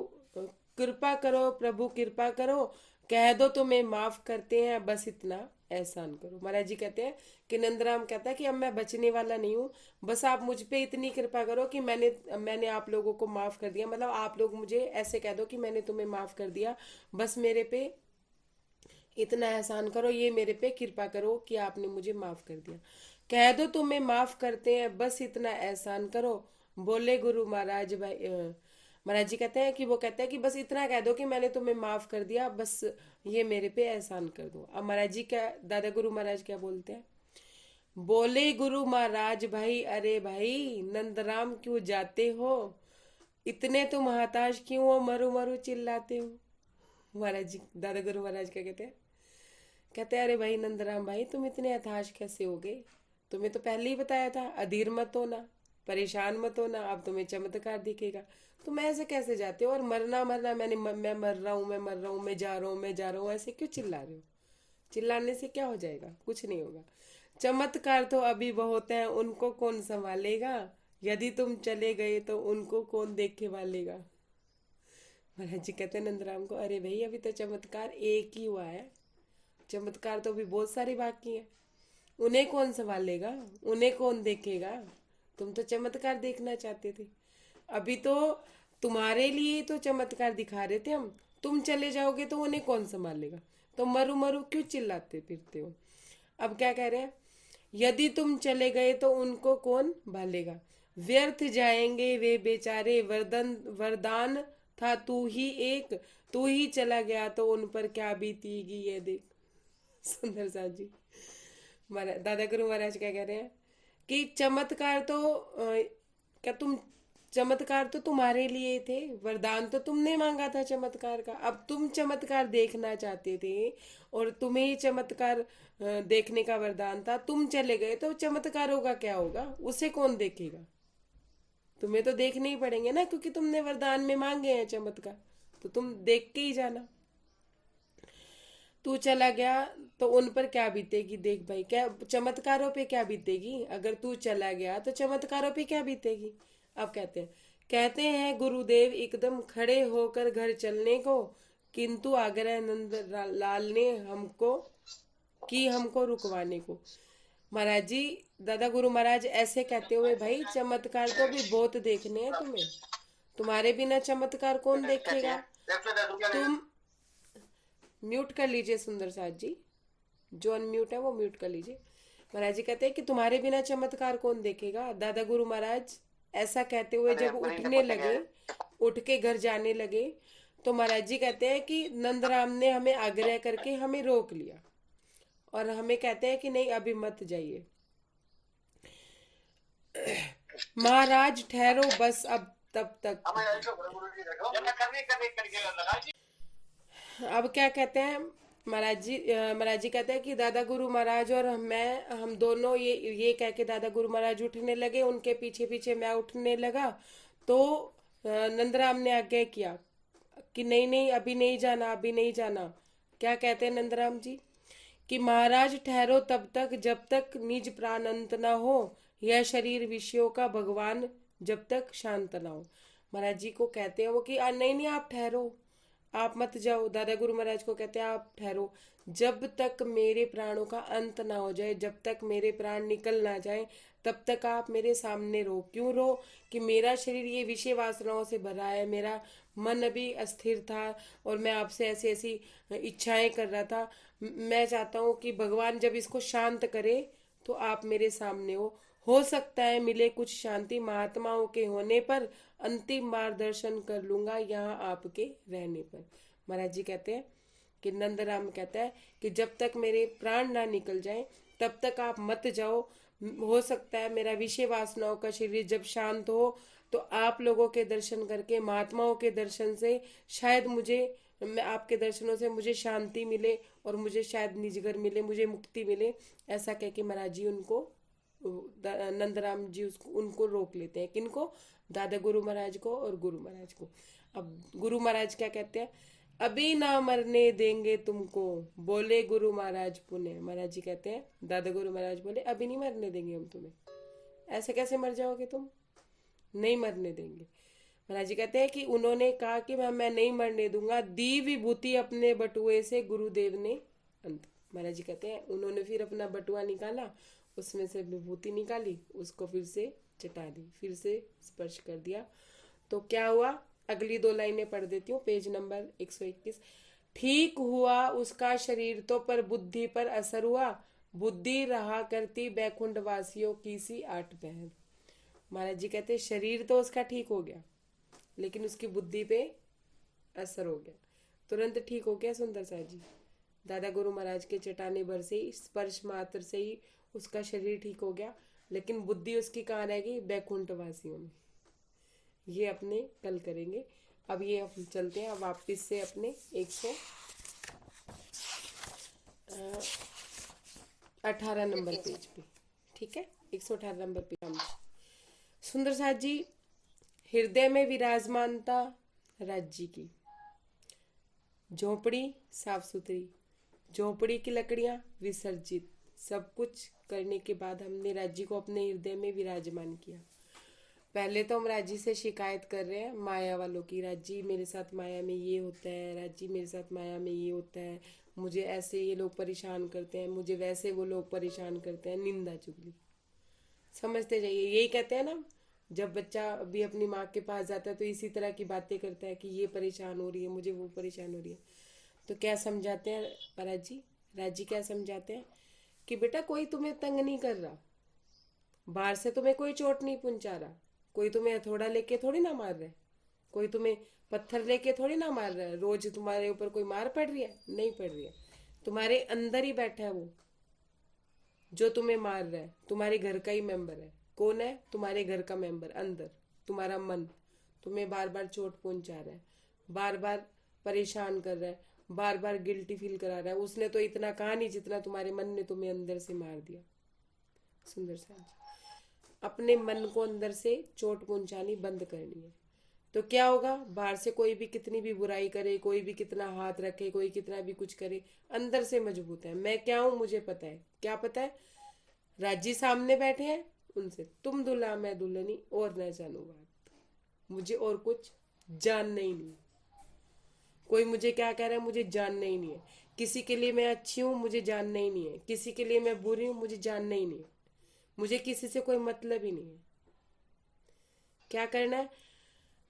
कृपा करो प्रभु कृपा करो, कह दो तो मैं माफ करते हैं, बस इतना एहसान करो। महाराज जी कहते हैं कि नंदराम कहता है कि अब मैं बचने वाला नहीं हूँ, बस आप मुझ पे इतनी कृपा करो कि मैंने मैंने आप लोगों को माफ कर दिया, मतलब आप लोग मुझे ऐसे कह दो कि मैंने तुम्हें माफ कर दिया, बस मेरे पे इतना एहसान करो, ये मेरे पे कृपा करो कि आपने मुझे माफ कर दिया। कह दो तुम्हें माफ करते हैं, बस इतना एहसान करो, बोले गुरु महाराज भाई। महाराज जी कहते हैं कि वो कहते हैं कि बस इतना कह दो कि मैंने तुम्हें माफ कर दिया, बस ये मेरे पे एहसान कर दो। अब महाराज जी क्या, दादा गुरु महाराज क्या बोलते हैं, बोले गुरु महाराज भाई, अरे भाई नंदराम क्यों जाते हो, इतने तुम हताश क्यों हो, मरु मरु चिल्लाते हो। महाराज जी, दादा गुरु महाराज क्या कहते हैं, कहते हैं अरे भाई नंदराम भाई तुम इतने हताश कैसे हो गए, तुम्हें तो पहले ही बताया था अधीर मत होना, परेशान मत होना, अब तुम्हें चमत्कार दिखेगा, तुम ऐसे कैसे जाते हो, और मरना मरना मैं मर रहा हूँ, मैं मर रहा हूँ, मैं जा रहा हूँ, मैं जा रहा हूँ, ऐसे क्यों चिल्ला रहे हो, चिल्लाने से क्या हो जाएगा, कुछ नहीं होगा, चमत्कार तो अभी बहुत है, उनको कौन संभालेगा, यदि तुम चले गए तो उनको कौन देखे वालेगा। महाराज जी कहते हैं नंदराम को, अरे भाई अभी तो चमत्कार एक ही हुआ है, चमत्कार तो अभी बहुत सारे बाकी हैं, उन्हें कौन संभालेगा, उन्हें कौन देखेगा, तुम तो चमत्कार देखना चाहते थे, अभी तो तुम्हारे लिए तो चमत्कार दिखा रहे थे हम, तुम चले जाओगे तो उन्हें कौन संभालेगा, तो मरु मरु क्यों चिल्लाते फिरते हो। अब क्या कह रहे हैं, यदि तुम चले गए तो उनको कौन भालेगा, व्यर्थ जाएंगे वे बेचारे, वरदान था तू ही एक, तू ही चला गया तो उन पर क्या बीतीगी ये देख। सुंदर सा जी, दादा गुरु महाराज क्या कह रहे हैं कि चमत्कार तो क्या तुम, चमत्कार तो तुम्हारे लिए थे, वरदान तो तुमने मांगा था चमत्कार का, अब तुम चमत्कार देखना चाहते थे और तुम्हें ही चमत्कार देखने का वरदान था, तुम चले गए तो चमत्कारों का क्या होगा, उसे कौन देखेगा, तुम्हें तो देखने ही पड़ेंगे ना, क्योंकि तुमने वरदान में मांगे हैं चमत्कार, तो तुम देख के ही जाना। तू चला गया तो उन पर क्या बीतेगी, देख भाई क्या चमत्कारों पे क्या बीतेगी, अगर तू चला गया तो चमत्कारों पे क्या बीतेगी। अब कहते हैं गुरुदेव एकदम खड़े होकर घर चलने को, किंतु आग्रह नंद लाल ने हमको की हमको रुकवाने को। महाराज जी, दादा गुरु महाराज ऐसे कहते हुए, भाई चमत्कार तो भी बहुत देखने हैं तुम्हें, तुम्हारे बिना चमत्कार कौन देखेगा। तुम म्यूट कर लीजिए सुंदर साथ जी, जो अनम्यूट है वो म्यूट कर लीजिए। महाराज जी कहते हैं कि तुम्हारे बिना चमत्कार कौन देखेगा। दादा गुरु महाराज ऐसा कहते हुए जब उठने लगे, उठ के घर जाने लगे, तो महाराज जी कहते हैं कि नंदराम ने हमें आग्रह करके हमें रोक लिया और हमें कहते हैं कि नहीं अभी मत जाइए, महाराज ठहरो बस अब तब तक। अब क्या कहते हैं महाराज जी कहते हैं कि दादा गुरु महाराज और हम दोनों ये कह के दादा गुरु महाराज उठने लगे, उनके पीछे पीछे मैं उठने लगा, तो नंदराम ने आज्ञा किया कि नहीं नहीं अभी नहीं जाना, अभी नहीं जाना। क्या कहते हैं नंदराम जी कि महाराज ठहरो तब तक जब तक निज प्राण अंत ना हो, यह शरीर विषयों का भगवान जब तक शांत ना हो। महाराज जी को कहते हैं वो कि नहीं नहीं आप ठहरो, आप मत जाओ। दादा गुरु महाराज को कहते हैं आप ठहरो, जब तक मेरे प्राणों का अंत ना हो जाए, जब तक मेरे प्राण निकल ना जाए, तब तक आप मेरे सामने रो। क्यों रो कि मेरा शरीर ये विषय वासनाओं से भरा है, मेरा मन अभी अस्थिर था और मैं आपसे ऐसी ऐसी इच्छाएं कर रहा था। मैं चाहता हूँ कि भगवान जब इसको शांत करे तो आप मेरे सामने हो सकता है मिले कुछ शांति, महात्माओं के होने पर अंतिम बार दर्शन कर लूंगा यहाँ आपके रहने पर। महाराज जी कहते हैं कि नंदराम कहता है कि जब तक मेरे प्राण ना निकल जाए तब तक आप मत जाओ, हो सकता है मेरा विषय वासनाओं का शरीर जब शांत हो तो आप लोगों के दर्शन करके, महात्माओं के दर्शन से शायद मैं आपके दर्शनों से मुझे शांति मिले और मुझे शायद निजगर मिले, मुझे मुक्ति मिले। ऐसा कह के महाराज जी उनको, नंदराम जी उनको रोक लेते हैं। किनको? दादा गुरु महाराज को और गुरु महाराज को। अब गुरु महाराज क्या कहते हैं, अभी ना मरने देंगे तुमको, बोले गुरु महाराज पुण्य। महाराज जी कहते हैं, दादा गुरु महाराज बोले अभी नहीं मरने देंगे हम तुम्हें, ऐसे कैसे मर जाओगे तुम, नहीं मरने देंगे। महाराज जी कहते हैं कि उन्होंने कहा कि मैं नहीं मरने दूंगा, दी विभूति अपने बटुए से गुरुदेव ने अंत। महाराज जी कहते हैं उन्होंने फिर अपना बटुआ निकाला, उसमें से विभूति निकाली, उसको फिर से चटा दी, फिर से स्पर्श कर दिया। तो क्या हुआ, अगली 2 लाइनें पढ़ देती हूँ, पेज नंबर 121। ठीक हुआ उसका शरीर तो पर बुद्धि पर असर हुआ, बुद्धि रहा करती बैकुंठ वासियों की सी 8 पहर। महाराज जी कहते शरीर तो उसका ठीक हो गया, लेकिन उसकी बुद्धि पे असर हो गया। तुरंत ठीक हो गया सुंदर सा जी, दादा गुरु महाराज के चटाने भर से ही, स्पर्श मात्र से ही उसका शरीर ठीक हो गया, लेकिन बुद्धि उसकी कहाँ रह गई, बैकुंठ वासियों में। ये अपने कल करेंगे। अब ये हम चलते हैं वापस से अपने 118 नंबर पेज पे। ठीक है, 118 नंबर पेज। सुंदर साथ जी, हृदय में विराजमानता राज्य की, झोपड़ी साफ सुथरी, झोपड़ी की लकड़ियां विसर्जित, सब कुछ करने के बाद हमने राज्य को अपने हृदय में विराजमान किया। पहले तो हम राज्य से शिकायत कर रहे हैं माया वालों की, राज्य मेरे साथ माया में ये होता है, राज्य मेरे साथ माया में ये होता है, मुझे ऐसे ये लोग परेशान करते हैं, मुझे वैसे वो लोग परेशान करते हैं। निंदा चुगली समझते जाइए। यही कहते हैं ना, जब बच्चा अभी अपनी माँ के पास जाता है तो इसी तरह की बातें करता है कि ये परेशान हो रही है, मुझे वो परेशान हो रही है। तो क्या समझाते हैं राज्य क्या समझाते हैं कि बेटा कोई तुम्हें तंग नहीं कर रहा, बाहर से तुम्हें कोई चोट नहीं पहुंचा रहा, कोई तुम्हें हथौड़ा लेके थोड़ी ना मार रहा है, कोई तुम्हें पत्थर लेके थोड़ी ना मार रहा है, रोज तुम्हारे ऊपर कोई मार पड़ रही है, नहीं पड़ रही है। तुम्हारे अंदर ही बैठा है वो जो तुम्हें मार रहा है, तुम्हारे घर का ही मेंबर है। कौन है, तुम्हारे घर का मेंबर, अंदर तुम्हारा मन तुम्हें बार बार चोट पहुंचा रहा है, बार बार परेशान कर रहा है, बार बार गिल्टी फील करा रहा है। उसने तो इतना कहा नहीं जितना तुम्हारे मन ने तुम्हें अंदर से मार दिया। सुंदर सा अपने मन को अंदर से चोट पहुंचानी बंद करनी है। तो क्या होगा, बाहर से कोई भी कितनी भी बुराई करे, कोई भी कितना हाथ रखे, कोई कितना भी कुछ करे, अंदर से मजबूत है। मैं क्या हूं मुझे पता है। क्या पता है, राजी सामने बैठे हैं, उनसे तुम दुल्हा मैं दुल्हनी और न जानो बात, मुझे और कुछ जानना ही नहीं। कोई मुझे क्या कह रहा है मुझे जानना ही नहीं है। किसी के लिए मैं अच्छी हूं मुझे जानना ही नहीं है, किसी के लिए मैं बुरी हूं मुझे जानना ही नहीं है। मुझे किसी से कोई मतलब ही नहीं है। क्या करना है,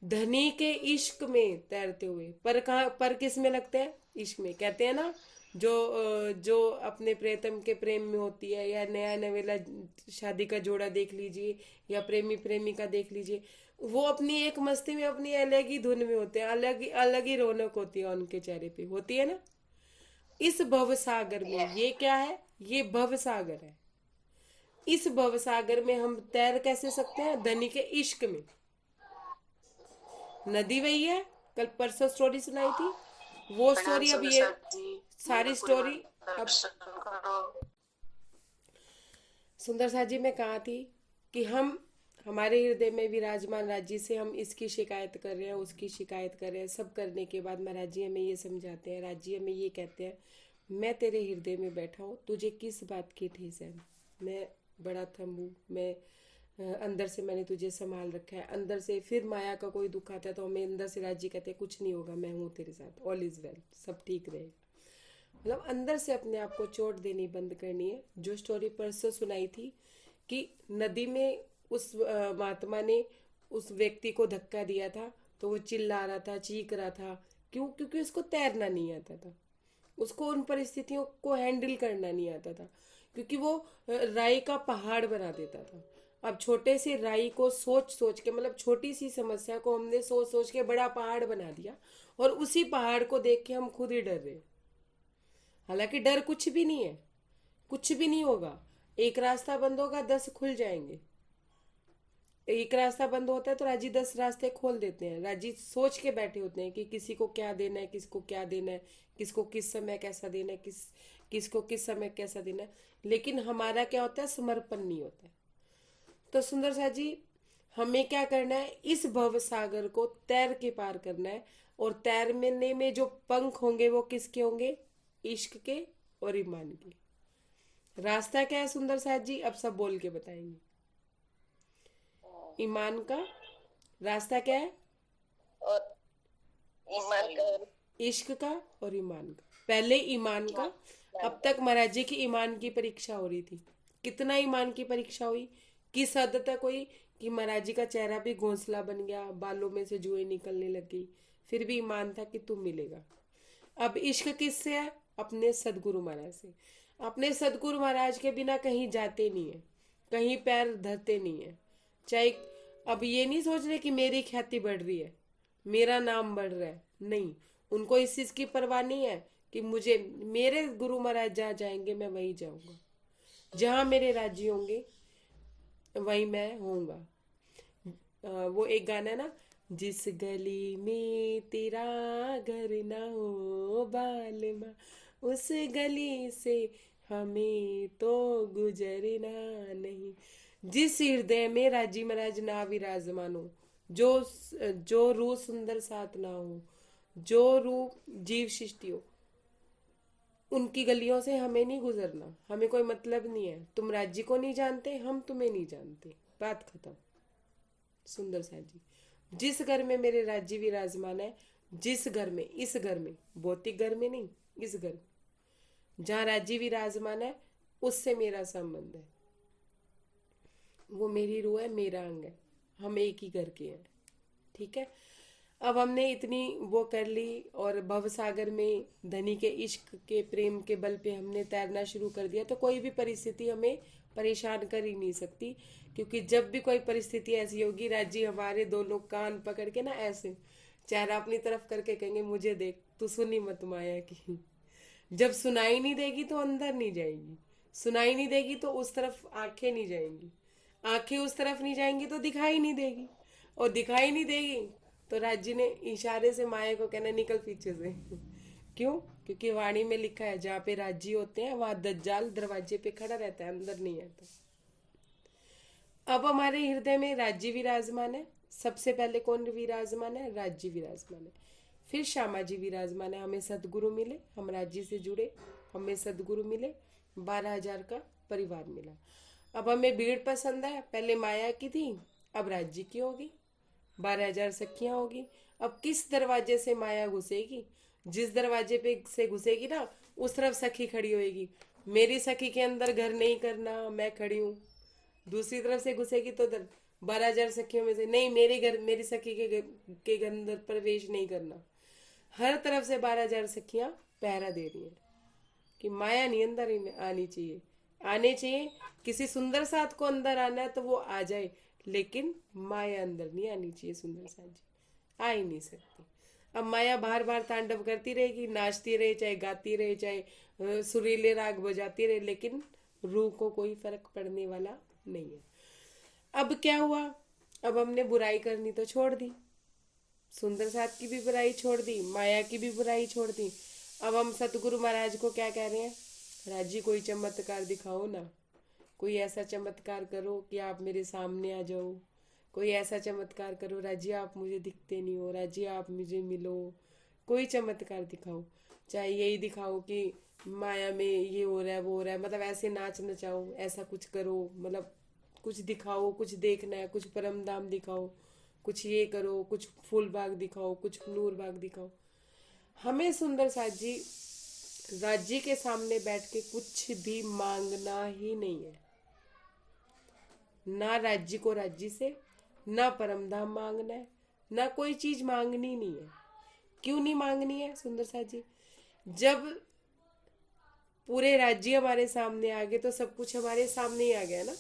धनी के इश्क में तैरते हुए, पर कहाँ, पर किस में लगते हैं, इश्क में। कहते हैं ना, जो अपने प्रेतम के प्रेम में होती है, या नया नवेला शादी का जोड़ा देख लीजिए, या प्रेमी प्रेमिका देख लीजिए, वो अपनी एक मस्ती में अपनी अलग ही धुन में होते हैं, अलग ही रौनक होती है उनके चेहरे पे, होती है ना। इस भव सागर में ये क्या है, ये भव सागर है। इस भव सागर में हम तैर कैसे सकते हैं, धनी के इश्क में। नदी वही है, कल परसों स्टोरी सुनाई थी, वो स्टोरी अब ये सारी स्टोरी अब सुंदर सा जी मैं कहा थी कि हम हमारे हृदय में विराजमान राज्य से हम इसकी शिकायत कर रहे हैं, उसकी शिकायत कर रहे हैं। सब करने के बाद महाराज जी हमें ये समझाते हैं, राज्य हमें ये कहते हैं, मैं तेरे हृदय में बैठा हूँ, तुझे किस बात की ठेस है। मैं बड़ा थम्बू, मैं अंदर से मैंने तुझे संभाल रखा है। अंदर से फिर माया का कोई दुख आता है तो हमें अंदर से राज्य कहते हैं कुछ नहीं होगा, मैं हूँ तेरे साथ, ऑल इज वेल, सब ठीक रहेगा। मतलब अंदर से अपने आप को चोट देनी बंद करनी है। जो स्टोरी परसों सुनाई थी कि नदी में उस महात्मा ने उस व्यक्ति को धक्का दिया था, तो वो चिल्ला रहा था, चीख रहा था, क्यों, क्योंकि उसको तैरना नहीं आता था, उसको उन परिस्थितियों को हैंडल करना नहीं आता था, क्योंकि वो राई का पहाड़ बना देता था। अब छोटे से राई को सोच सोच के, मतलब छोटी सी समस्या को हमने सोच सोच के बड़ा पहाड़ बना दिया, और उसी पहाड़ को देख के हम खुद ही डर रहे। हालांकि डर कुछ भी नहीं है, कुछ भी नहीं होगा। एक रास्ता बंद होगा 10 खुल जाएंगे। एक रास्ता बंद होता है तो राजी 10 रास्ते खोल देते हैं। राजी सोच के बैठे होते हैं कि किसी को क्या देना है, किसको क्या देना है, किसको किस समय कैसा देना है, किसको किस समय कैसा देना है। लेकिन हमारा क्या होता है, समर्पण नहीं होता है। तो सुंदर सा जी हमें क्या करना है, इस भव सागर को तैर के पार करना है। और तैरने में जो पंख होंगे वो किसके होंगे, इश्क के और ईमान के। रास्ता क्या है सुंदर साथ जी, अब सब बोल के बताएंगे। ईमान का रास्ता क्या है, और ईमान का और इश्क का और ईमान का। पहले ईमान का। अब तक महाराज जी की ईमान की परीक्षा हो रही थी। कितना ईमान की परीक्षा हुई, किस हद तक हुई कि महाराज जी का चेहरा भी घोंसला बन गया, बालों में से जुएं निकलने लगी, फिर भी ईमान था कि तुम मिलेगा। अब इश्क किससे है? अपने सदगुरु महाराज से। अपने सदगुरु महाराज के बिना कहीं जाते नहीं है, कहीं पैर धरते नहीं है। चाहे अब ये नहीं सोच रहे कि मेरी ख्याति बढ़ रही है, मेरा नाम बढ़ रहा है, नहीं, उनको इस चीज की परवाह नहीं है कि मुझे मेरे गुरु महाराज जहाँ जाएंगे मैं वहीं जाऊंगा, जहाँ मेरे राज्य होंगे वहीं मैं होऊंगा। वो एक गाना है ना, जिस गली में तेरा घर ना हो बालमा, उस गली से हमें तो गुजरना नहीं। जिस हृदय में राजी महाराज ना विराजमान हो, जो जो रूह सुंदर साथ ना हो, जो रूह जीव सृष्टि हो, उनकी गलियों से हमें नहीं गुजरना, हमें कोई मतलब नहीं है। तुम राज्य को नहीं जानते, हम तुम्हें नहीं जानते, बात खत्म। सुंदर सा जी, जिस घर में मेरे राज्य विराजमान है, जिस घर में, इस घर में, भौतिक घर में नहीं, इस घर में जहाँ राज्य विराजमान है, उससे मेरा संबंध है। वो मेरी रूह है, मेरा अंग है, हम एक ही घर के हैं। ठीक है। अब हमने इतनी वो कर ली और भवसागर में धनी के इश्क के प्रेम के बल पे हमने तैरना शुरू कर दिया, तो कोई भी परिस्थिति हमें परेशान कर ही नहीं सकती। क्योंकि जब भी कोई परिस्थिति ऐसी होगी, राजी हमारे दोनों कान पकड़ के ना ऐसे चेहरा अपनी तरफ करके कहेंगे, मुझे देख, तू सुनी मत माया की। जब सुनाई नहीं देगी तो अंदर नहीं जाएगी, सुनाई नहीं देगी तो उस तरफ आंखें नहीं जाएंगी, आंखें उस तरफ नहीं जाएंगी तो दिखाई नहीं देगी, और दिखाई नहीं देगी तो राज्य ने इशारे से माया को कहना, निकल पीछे से। क्यों? क्योंकि वाणी में लिखा है, जहाँ पे राज्य होते हैं वहां दज्जाल दरवाजे पे खड़ा रहता है, अंदर नहीं आता। अब हमारे हृदय में राज्य विराजमान है। सबसे पहले कौन विराजमान है? राज्य विराजमान है। फिर श्यामा जी विराजमान है। हमें सदगुरु मिले, हम राज्य से जुड़े, हमें सदगुरु मिले, 12,000 का परिवार मिला। अब हमें भीड़ पसंद है, पहले माया की थी, अब राज्य की होगी, 12,000 सखियां होगी। अब किस दरवाजे से माया घुसेगी? जिस दरवाजे पे से घुसेगी ना, उस तरफ सखी खड़ी होएगी। मेरी सखी के अंदर घर नहीं करना, मैं खड़ी हूँ। दूसरी तरफ से घुसेगी तो 12,000 सखियों में से, नहीं, मेरे घर, मेरी सखी के घर अंदर प्रवेश नहीं करना। हर तरफ से 12,000 सखियां पहरा दे रही हैं कि माया नहीं अंदर ही आनी चाहिए, आने चाहिए। किसी सुंदर साथ को अंदर आना है तो वो आ जाए, लेकिन माया अंदर नहीं आनी चाहिए। सुंदर साथ जी आ ही नहीं सकती। अब माया बार बार तांडव करती रहेगी, नाचती रहे, चाहे गाती रहे, चाहे सुरीले राग बजाती रहे, लेकिन रूह को कोई फर्क पड़ने वाला नहीं है। अब क्या हुआ? अब हमने बुराई करनी तो छोड़ दी, सुंदर साथ की भी बुराई छोड़ दी, माया की भी बुराई छोड़ दी। अब हम सतगुरु महाराज को क्या कह रहे हैं? महाराज जी कोई चमत्कार दिखाओ ना, कोई ऐसा चमत्कार करो कि आप मेरे सामने आ जाओ, कोई ऐसा चमत्कार करो राजी, आप मुझे दिखते नहीं हो, राजी आप मुझे मिलो, कोई चमत्कार दिखाओ। चाहे यही दिखाओ कि माया में ये हो रहा है, वो हो रहा है, मतलब ऐसे नाच नचाओ, ऐसा कुछ करो, मतलब कुछ दिखाओ, कुछ देखना है, कुछ परम धाम दिखाओ, कुछ ये करो, कुछ फूल बाग दिखाओ, कुछ नूर बाग दिखाओ। हमें सुंदर साथ जी राज्य के सामने बैठ के कुछ भी मांगना ही नहीं है। ना राज्य को राज्य से, ना परमधाम मांगना है, ना कोई चीज मांगनी नहीं है। क्यों नहीं मांगनी है सुंदर साथ जी? जब पूरे राज्य हमारे सामने आ गए तो सब कुछ हमारे सामने ही आ गया ना।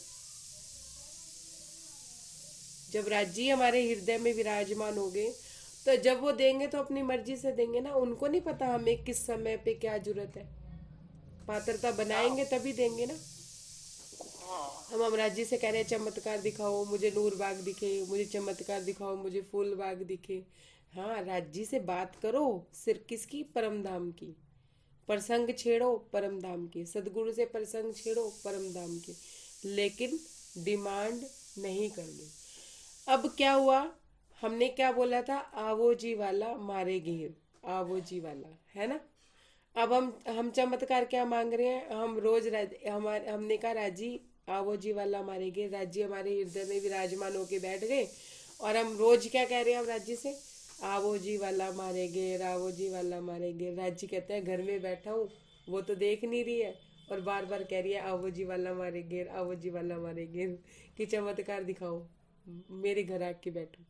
जब राज्य हमारे हृदय में विराजमान हो गए तो जब वो देंगे तो अपनी मर्जी से देंगे ना। उनको नहीं पता हमें किस समय पे क्या जरूरत है, पात्रता बनाएंगे तभी देंगे ना। हम राज्य से कह रहे हैं चमत्कार दिखाओ, मुझे नूर बाग दिखे, मुझे चमत्कार दिखाओ, मुझे फूल बाग दिखे। हाँ, राज्य से बात करो, सिर्फ किसकी? परम धाम की। प्रसंग छेड़ो परम धाम की, सदगुरु से प्रसंग छेड़ो परम धाम की, लेकिन डिमांड नहीं करनी। अब क्या हुआ? हमने क्या बोला था? आवो जी वाला मारे घेर, आवो जी वाला, है ना। अब हम चमत्कार क्या मांग रहे हैं? हम रोज हमारे हमने कहा राजी आवो जी वाला हमारे घेर, राज्य हमारे हृदय में विराजमान होके बैठ गए। और हम रोज क्या कह रहे हैं? हम राज्य से आवो जी वाला मारेंगे, रावो जी वाला मारेंगे। राज्य कहते हैं घर में बैठा हूँ, वो तो देख नहीं रही है और बार बार कह रही है आवो जी वाला मारेंगे, आवो जी वाला मारेंगे, कि चमत्कार दिखाओ, मेरे घर आके बैठो।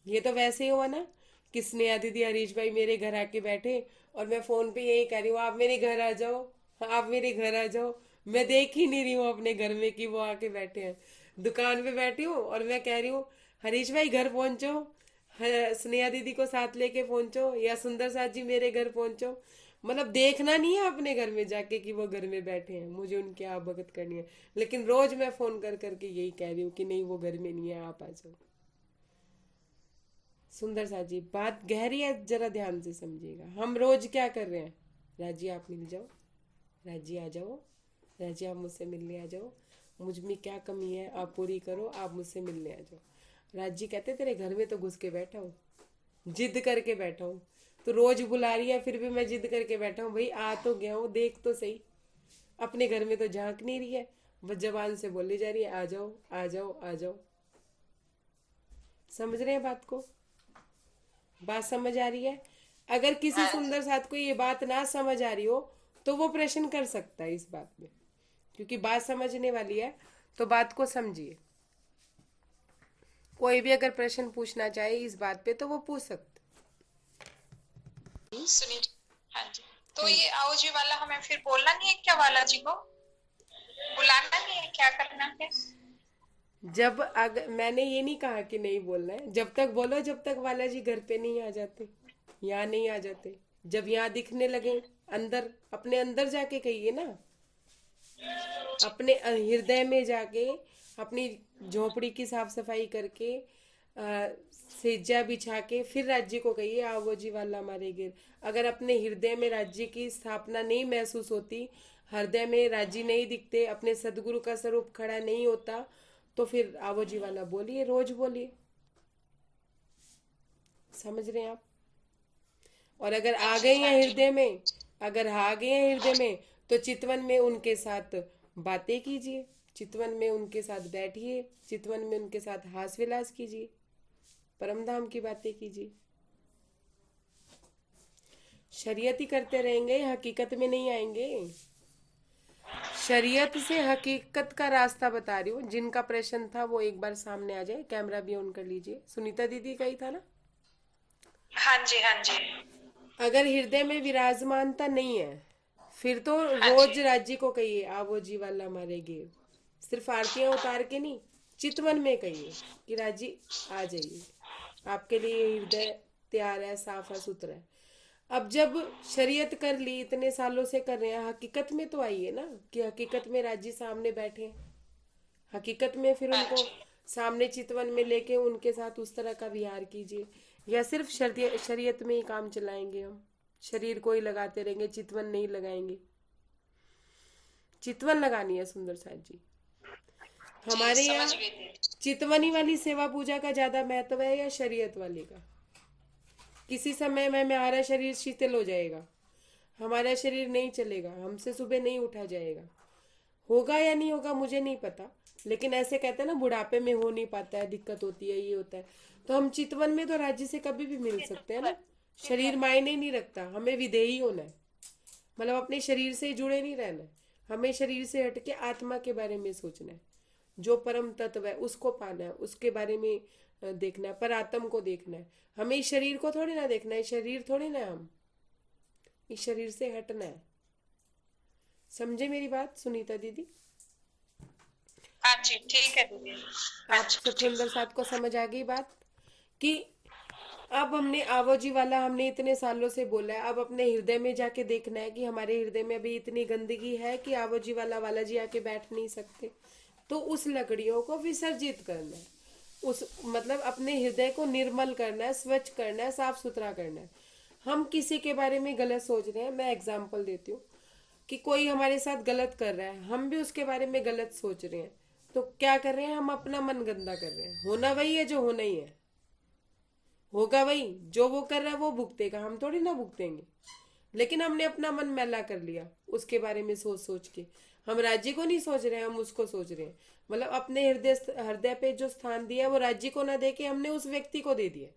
ये तो वैसे ही हुआ ना कि स्नेहा दीदी, हरीश भाई मेरे घर आके बैठे और मैं फोन पे यही कह रही हूँ आप मेरे घर आ जाओ, आप मेरे घर आ जाओ। मैं देख ही नहीं रही हूँ अपने घर में कि वो आके बैठे हैं। दुकान पे बैठी हूँ और मैं कह रही हूँ हरीश भाई घर पहुंचो, स्नेहा दीदी को साथ लेके पहुंचो, या सुंदर साथ जी मेरे घर पहुंचो। मतलब देखना नहीं है अपने घर में जाके कि वो घर में बैठे हैं, मुझे उनकी आवभगत करनी है। लेकिन रोज मैं फोन कर करके यही कह रही हूँ कि नहीं वो घर में नहीं है, आप आ जाओ। सुंदर सा जी, बात गहरी है, जरा ध्यान से समझिएगा। हम रोज क्या कर रहे हैं, राजी आप मिल जाओ, राजी आ जाओ, राजी आप मुझसे मिलने आ जाओ, मुझ में क्या कमी है आप पूरी करो, आप मुझसे मिलने आ जाओ। राजी कहते तेरे घर में तो घुस के बैठा हूँ, जिद करके बैठा हूँ, तो रोज बुला रही है फिर भी मैं जिद करके बैठा हूँ। भाई आ तो गया हूँ, देख तो सही, अपने घर में तो झांक नहीं रही है, बस जबान से बोली जा रही है आ जाओ आ जाओ आ जाओ। समझ रहे हैं बात को? बात समझ आ रही है? अगर किसी हाँ जी। सुंदर साथ को ये बात ना समझ आ रही हो तो वो प्रश्न कर सकता है इस बात में, क्योंकि बात समझने वाली है, तो बात को समझिए। कोई भी अगर प्रश्न पूछना चाहे इस बात पे तो वो पूछ सकते। सुनील। हाँ जी। तो हाँ ये जी। आओ जी वाला हमें फिर बोलना नहीं है क्या, वाला जी को बुलाना नहीं है, क्या करना है? जब अगर मैंने ये नहीं कहा कि नहीं बोलना है, जब तक बोलो जब तक वाला जी घर पे नहीं आ जाते, यहाँ नहीं आ जाते। जब यहाँ दिखने लगे, अंदर अपने अंदर जाके कहिए ना, अपने हृदय में जाके, अपनी झोपड़ी की साफ सफाई करके, सेजा बिछा के फिर राज्य को कहिए आवो जी वाला हमारे गिर। अगर अपने हृदय में राज्य की स्थापना नहीं महसूस होती, हृदय में राज्य नहीं दिखते, अपने सदगुरु का स्वरूप खड़ा नहीं होता, तो फिर आवो जी वाला बोलिए, रोज बोलिए। समझ रहे हैं आप? और अगर हाँ आ जी, गए हाँ हैं जी। हृदय में, अगर आ गए हैं हृदय में, तो चितवन में उनके साथ बातें कीजिए, चितवन में उनके साथ बैठिए, चितवन में उनके साथ हास विलास कीजिए, परम धाम की बातें कीजिए। शरीयत ही करते रहेंगे, हकीकत में नहीं आएंगे। शरीयत से हकीकत का रास्ता बता रही हूँ। जिनका प्रश्न था वो एक बार सामने आ जाए, कैमरा भी ऑन कर लीजिए। सुनीता दीदी का ही था ना? हाँ जी, हाँ जी। अगर हृदय में विराजमानता नहीं है, फिर तो हाँ रोज जी। राज्य को कहिए आवो जी वाला मारेगे। सिर्फ आरतियां उतार के नहीं, चितवन में कहिए कि राजी आ जाइए, आपके लिए हृदय तैयार है, साफ है, सुथरा है। अब जब शरीयत कर ली, इतने सालों से कर रहे हैं, हकीकत में तो आइए ना, कि हकीकत में राजी सामने बैठे हैं। हकीकत में फिर हाँ उनको जी। सामने चितवन में लेके उनके साथ उस तरह का विहार कीजिए। या सिर्फ शरीयत में ही काम चलाएंगे हम, शरीर को ही लगाते रहेंगे, चितवन नहीं लगाएंगे? चितवन लगानी है सुंदर साथ जी। जी हमारे समझ यहाँ गई दीदी। चितवनी वाली सेवा पूजा का ज्यादा महत्व है या शरीयत वाली का? किसी समय में हमारा शरीर शीतल हो जाएगा, हमारा शरीर नहीं चलेगा, हमसे सुबह नहीं उठा जाएगा। होगा या नहीं होगा मुझे नहीं पता, लेकिन ऐसे कहते हैं ना बुढ़ापे में हो नहीं पाता है, दिक्कत होती है, ये होता है। तो हम चितवन में तो राज्य से कभी भी मिल सकते हैं ना। शरीर मायने नहीं रखता, हमें विधेयी होना है। मतलब अपने शरीर से जुड़े नहीं रहना है, हमें शरीर से हटके आत्मा के बारे में सोचना है। जो परम तत्व है उसको पाना है, उसके बारे में देखना है, पर आत्म को देखना है। हमें इस शरीर को थोड़ी ना देखना है, शरीर थोड़ी ना, हम इस शरीर से हटना है। समझे मेरी बात सुनीता दीदी? हाँ जी ठीक है दीदी। हाँ आप जी ठीक। सतविंदर साथ को समझ आ गई बात कि अब हमने आवोजी वाला हमने इतने सालों से बोला है, अब अपने हृदय में जाके देखना है कि हमारे हृदय में अभी इतनी गंदगी है कि आवोजी वाला जी आके बैठ नहीं सकते। तो उस लकड़ियों को विसर्जित करना है, उस मतलब अपने हृदय को निर्मल करना है, स्वच्छ करना है, साफ सुथरा करना है। हम किसी के बारे में गलत सोच रहे हैं, मैं एग्जाम्पल देती हूँ कि कोई हमारे साथ गलत कर रहा है, हम भी उसके बारे में गलत सोच रहे हैं, तो क्या कर रहे हैं, हम अपना मन गंदा कर रहे हैं। होना वही है जो होना ही है, होगा वही, जो वो कर रहा है वो भुगतेगा, हम थोड़ी ना भुगतेंगे। लेकिन हमने अपना मन मैला कर लिया उसके बारे में सोच सोच के। हम राज्य को नहीं सोच रहे हैं, हम उसको सोच रहे हैं। मतलब अपने हृदय हृदय पे जो स्थान दिया है वो राज्य को ना दे के हमने उस व्यक्ति को दे दिया।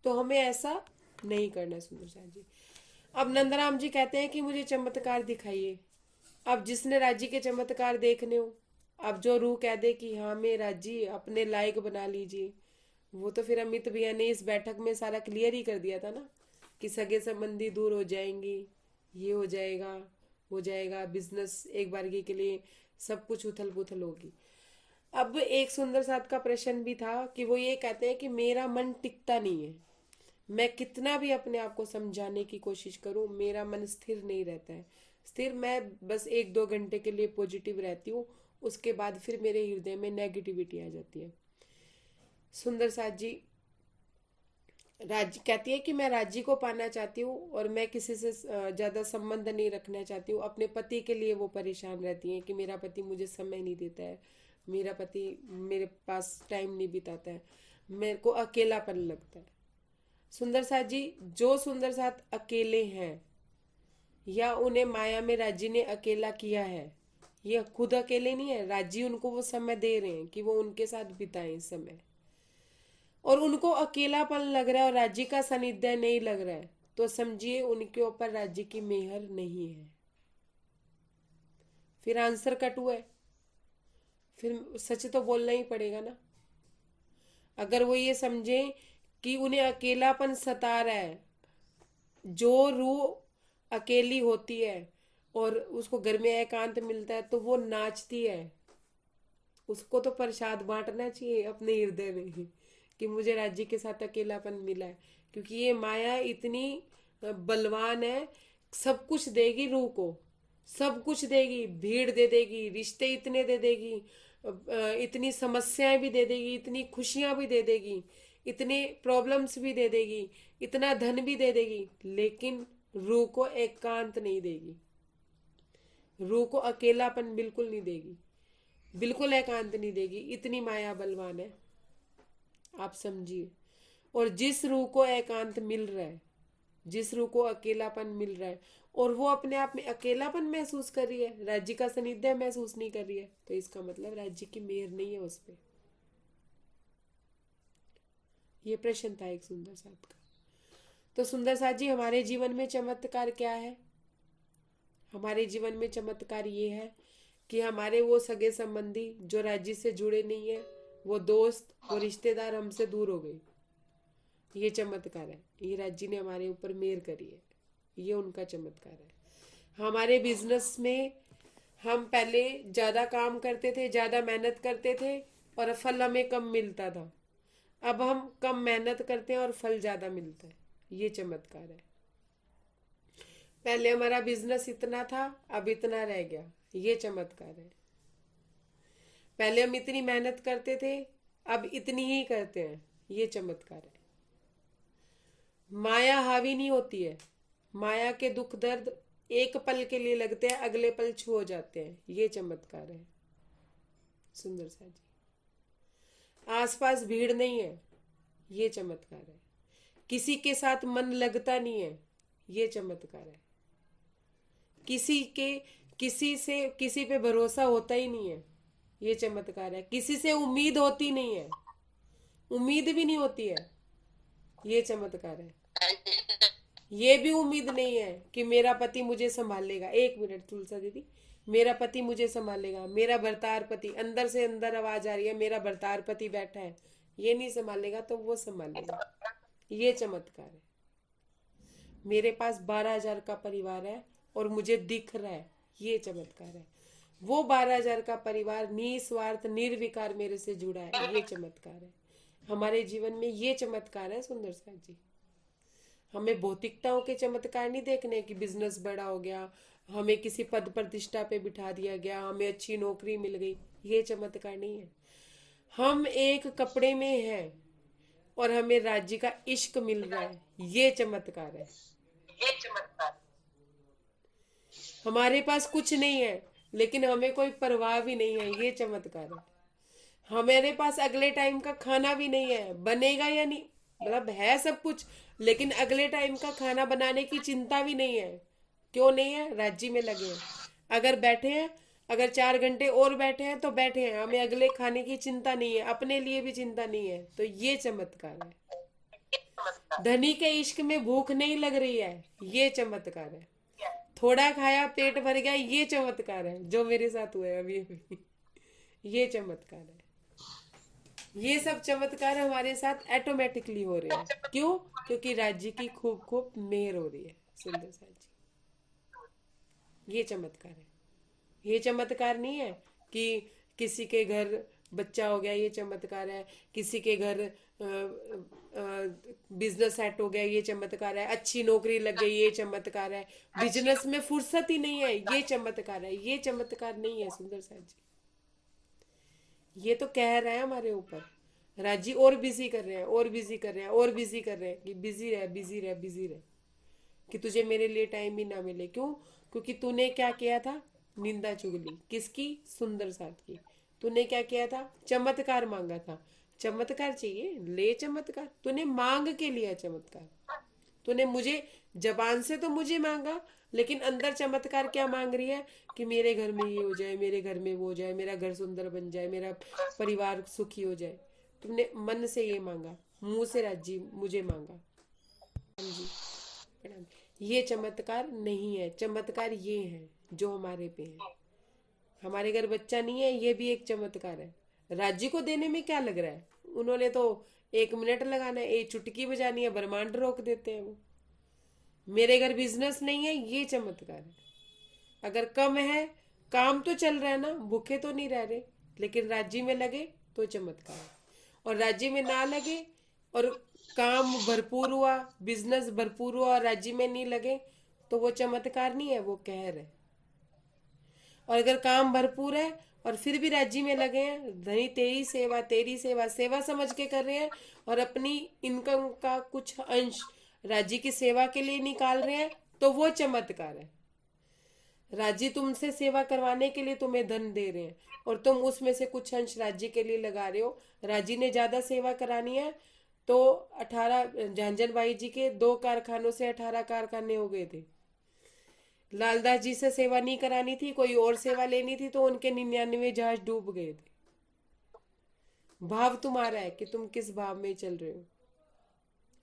तो हमें ऐसा नहीं करना सुंदर साथ जी। अब नंदराम जी कहते हैं कि मुझे चमत्कार दिखाइए। अब जिसने राजी के चमत्कार देखने हो, अब जो रूह कह दे कि हाँ मैं राजी अपने लायक बना लीजिए, वो तो फिर अमित भैया ने इस बैठक में सारा क्लियर ही कर दिया था ना कि सगे संबंधी दूर हो जाएंगे, ये हो जाएगा बिजनेस एक बारगी के लिए सब कुछ उथल पुथल होगी। अब एक सुंदर साथ का प्रश्न भी था कि वो ये कहते हैं कि मेरा मन टिकता नहीं है, मैं कितना भी अपने आप को समझाने की कोशिश करूं मेरा मन स्थिर नहीं रहता है। स्थिर मैं बस 1-2 घंटे के लिए पॉजिटिव रहती हूँ, उसके बाद फिर मेरे हृदय में नेगेटिविटी आ जाती है। सुंदर साथ जी राजी कहती है कि मैं राजी को पाना चाहती हूँ और मैं किसी से ज़्यादा संबंध नहीं रखना चाहती हूँ। अपने पति के लिए वो परेशान रहती हैं कि मेरा पति मुझे समय नहीं देता है, मेरा पति मेरे पास टाइम नहीं बिताता है, मेरे को अकेलापन लगता है। सुंदर साथ जी जो सुंदर साथ अकेले हैं या उन्हें माया में राजी ने अकेला किया है, ये खुद अकेले नहीं है, राजी उनको वो समय दे रहे हैं कि वो उनके साथ बिताएं समय, और उनको अकेलापन लग रहा है और राजी का सानिध्य नहीं लग रहा है, तो समझिए उनके ऊपर राजी की मेहर नहीं है। फिर आंसर कटु है, फिर सच तो बोलना ही पड़ेगा ना। अगर वो ये समझे कि उन्हें अकेलापन सता रहा है, जो रूह अकेली होती है और उसको घर में एकांत मिलता है तो वो नाचती है, उसको तो प्रसाद बांटना चाहिए अपने हृदय में कि मुझे राज्य के साथ अकेलापन मिला है, क्योंकि ये माया इतनी बलवान है, सब कुछ देगी रूह को, सब कुछ देगी, भीड़ दे देगी, रिश्ते इतने दे देगी, इतनी समस्याएं भी दे देगी, इतनी खुशियां भी दे देगी, इतने प्रॉब्लम्स भी दे देगी, इतना धन भी दे देगी, लेकिन रूह को एकांत नहीं देगी, रूह को अकेलापन बिल्कुल नहीं देगी, बिल्कुल एकांत नहीं देगी। इतनी माया बलवान है, आप समझिए। और जिस रूह को एकांत मिल रहा है, जिस रूह को अकेलापन मिल रहा है और वो अपने आप में अकेलापन महसूस कर रही है, राज्य का सानिध्य महसूस नहीं कर रही है, तो इसका मतलब राज्य की मेहर नहीं है उस पर। ये प्रश्न था एक सुंदर साथ का। तो सुंदर साथ जी हमारे जीवन में चमत्कार क्या है? हमारे जीवन में चमत्कार ये है कि हमारे वो सगे संबंधी जो राज्य से जुड़े नहीं है, वो दोस्त वो रिश्तेदार हमसे दूर हो गए, ये चमत्कार है। ये राज्य ने हमारे ऊपर मेहर करी है, ये उनका चमत्कार है। हमारे बिजनेस में हम पहले ज्यादा काम करते थे, ज्यादा मेहनत करते थे और फल हमें कम मिलता था, अब हम कम मेहनत करते हैं और फल ज्यादा मिलता है, ये चमत्कार है। पहले हमारा बिजनेस इतना था, अब इतना रह गया, ये चमत्कार है। पहले हम इतनी मेहनत करते थे, अब इतनी ही करते हैं, ये चमत्कार है। माया हावी नहीं होती है, माया के दुख दर्द एक पल के लिए लगते हैं, अगले पल छू हो जाते हैं, ये चमत्कार है। सुंदर सा जी आसपास भीड़ नहीं है, ये चमत्कार है। किसी के साथ मन लगता नहीं है, ये चमत्कार है। किसी पे भरोसा होता ही नहीं है, ये चमत्कार है। किसी से उम्मीद होती नहीं है, उम्मीद भी नहीं होती है, ये चमत्कार है। ये भी उम्मीद नहीं है कि मेरा पति मुझे संभालेगा, एक मिनट तुलसा दीदी, मेरा पति मुझे संभालेगा, मेरा भरतार पति, अंदर से अंदर आवाज आ रही है मेरा भरतार पति बैठा है, ये नहीं संभालेगा तो वो संभालेगा, ये चमत्कार है। मेरे पास 12,000 का परिवार है और मुझे दिख रहा है, ये चमत्कार है। वो 12,000 का परिवार निस्वार्थ निर्विकार मेरे से जुड़ा है, ये चमत्कार है। हमारे जीवन में ये चमत्कार है सुंदर साथ जी। हमें भौतिकताओं के चमत्कार नहीं देखने कि बिजनेस बड़ा हो गया, हमें किसी पद प्रतिष्ठा पे बिठा दिया गया, हमें अच्छी नौकरी मिल गई, ये चमत्कार नहीं है। हम एक कपड़े में हैं और हमें राज्य का इश्क मिल रहा है, ये चमत्कार है। ये चमत्कार। हमारे पास कुछ नहीं है लेकिन हमें कोई परवाह भी नहीं है, ये चमत्कार है। हमारे पास अगले टाइम का खाना भी नहीं है, बनेगा या नहीं, मतलब है सब कुछ, लेकिन अगले टाइम का खाना बनाने की चिंता भी नहीं है। क्यों नहीं है? राज्य में लगे हैं। अगर बैठे हैं, अगर 4 घंटे और बैठे हैं तो बैठे हैं, हमें अगले खाने की चिंता नहीं है, अपने लिए भी चिंता नहीं है, तो ये चमत्कार है। धनी के इश्क में भूख नहीं लग रही है, ये चमत्कार है। थोड़ा खाया पेट भर गया, ये चमत्कार है जो मेरे साथ हुआ है अभी अभी। ये चमत्कार है। ये सब चमत्कार हमारे साथ ऑटोमेटिकली हो रहे हैं। क्यों? क्योंकि राज्य की खूब खूब मेहर हो रही है। सुंदर साथ जी, ये चमत्कार है। ये चमत्कार नहीं है कि किसी के घर बच्चा हो गया, ये चमत्कार है। किसी के घर बिजनेस सेट हो गया, ये चमत्कार है। अच्छी नौकरी लग गई, ये चमत्कार है। बिजनेस में फुर्सत ही नहीं है, ये चमत्कार है। ये चमत्कार नहीं है सुंदर साथ जी। ये तो कह रहे हैं हमारे ऊपर, राजी और बिजी कर रहे हैं, और बिजी कर रहे हैं, और बिजी कर रहे हैं कि बिजी रह, बिजी रह, बिजी रह, कि तुझे मेरे लिए टाइम ही ना मिले। क्यों? क्योंकि तूने क्या किया था? निंदा चुगली किसकी? सुंदर साथ की। तूने क्या किया था? चमत्कार मांगा था। चमत्कार चाहिए, ले चमत्कार। तूने मांग के लिया चमत्कार। तूने मुझे जबान से तो मुझे मांगा, लेकिन अंदर चमत्कार क्या मांग रही है? कि मेरे घर में ये हो जाए, मेरे घर में वो हो जाए, मेरा घर सुंदर बन जाए, मेरा परिवार सुखी हो जाए। तुमने मन से ये मांगा, मुंह से राजी मुझे मांगा। हाँ जी, प्रणाम। ये चमत्कार नहीं है। चमत्कार ये है जो हमारे पे है। हमारे घर बच्चा नहीं है, ये भी एक चमत्कार है। राज्य को देने में क्या लग रहा है? उन्होंने तो 1 मिनट लगाना है, एक चुटकी बजानी है, ब्रह्मांड रोक देते हैं वो। मेरे घर बिजनेस नहीं है, ये चमत्कार है। अगर कम है, काम तो चल रहा है ना, भूखे तो नहीं रह रहे, लेकिन राज्य में लगे तो चमत्कार है। और राज्य में ना लगे और काम भरपूर हुआ, बिजनेस भरपूर हुआ और राज्य में नहीं लगे, तो वो चमत्कार नहीं है, वो कहर है। और अगर काम भरपूर है और फिर भी राज्य में लगे हैं, धनी तेरी सेवा, तेरी सेवा, सेवा समझ के कर रहे हैं, और अपनी इनकम का कुछ अंश राज्य की सेवा के लिए निकाल रहे हैं, तो वो चमत्कार है। राज्य तुमसे सेवा करवाने के लिए तुम्हें धन दे रहे हैं और तुम उसमें से कुछ अंश राज्य के लिए लगा रहे हो। राज्य ने ज्यादा सेवा करानी है तो 18 झांझन भाई जी के 2 कारखानों से 18 कारखाने हो गए थे। लालदास जी से सेवा नहीं करानी थी, कोई और सेवा लेनी थी, तो उनके 99 जहाज डूब गए थे। भाव तुम्हारा है कि तुम किस भाव में चल रहे हो,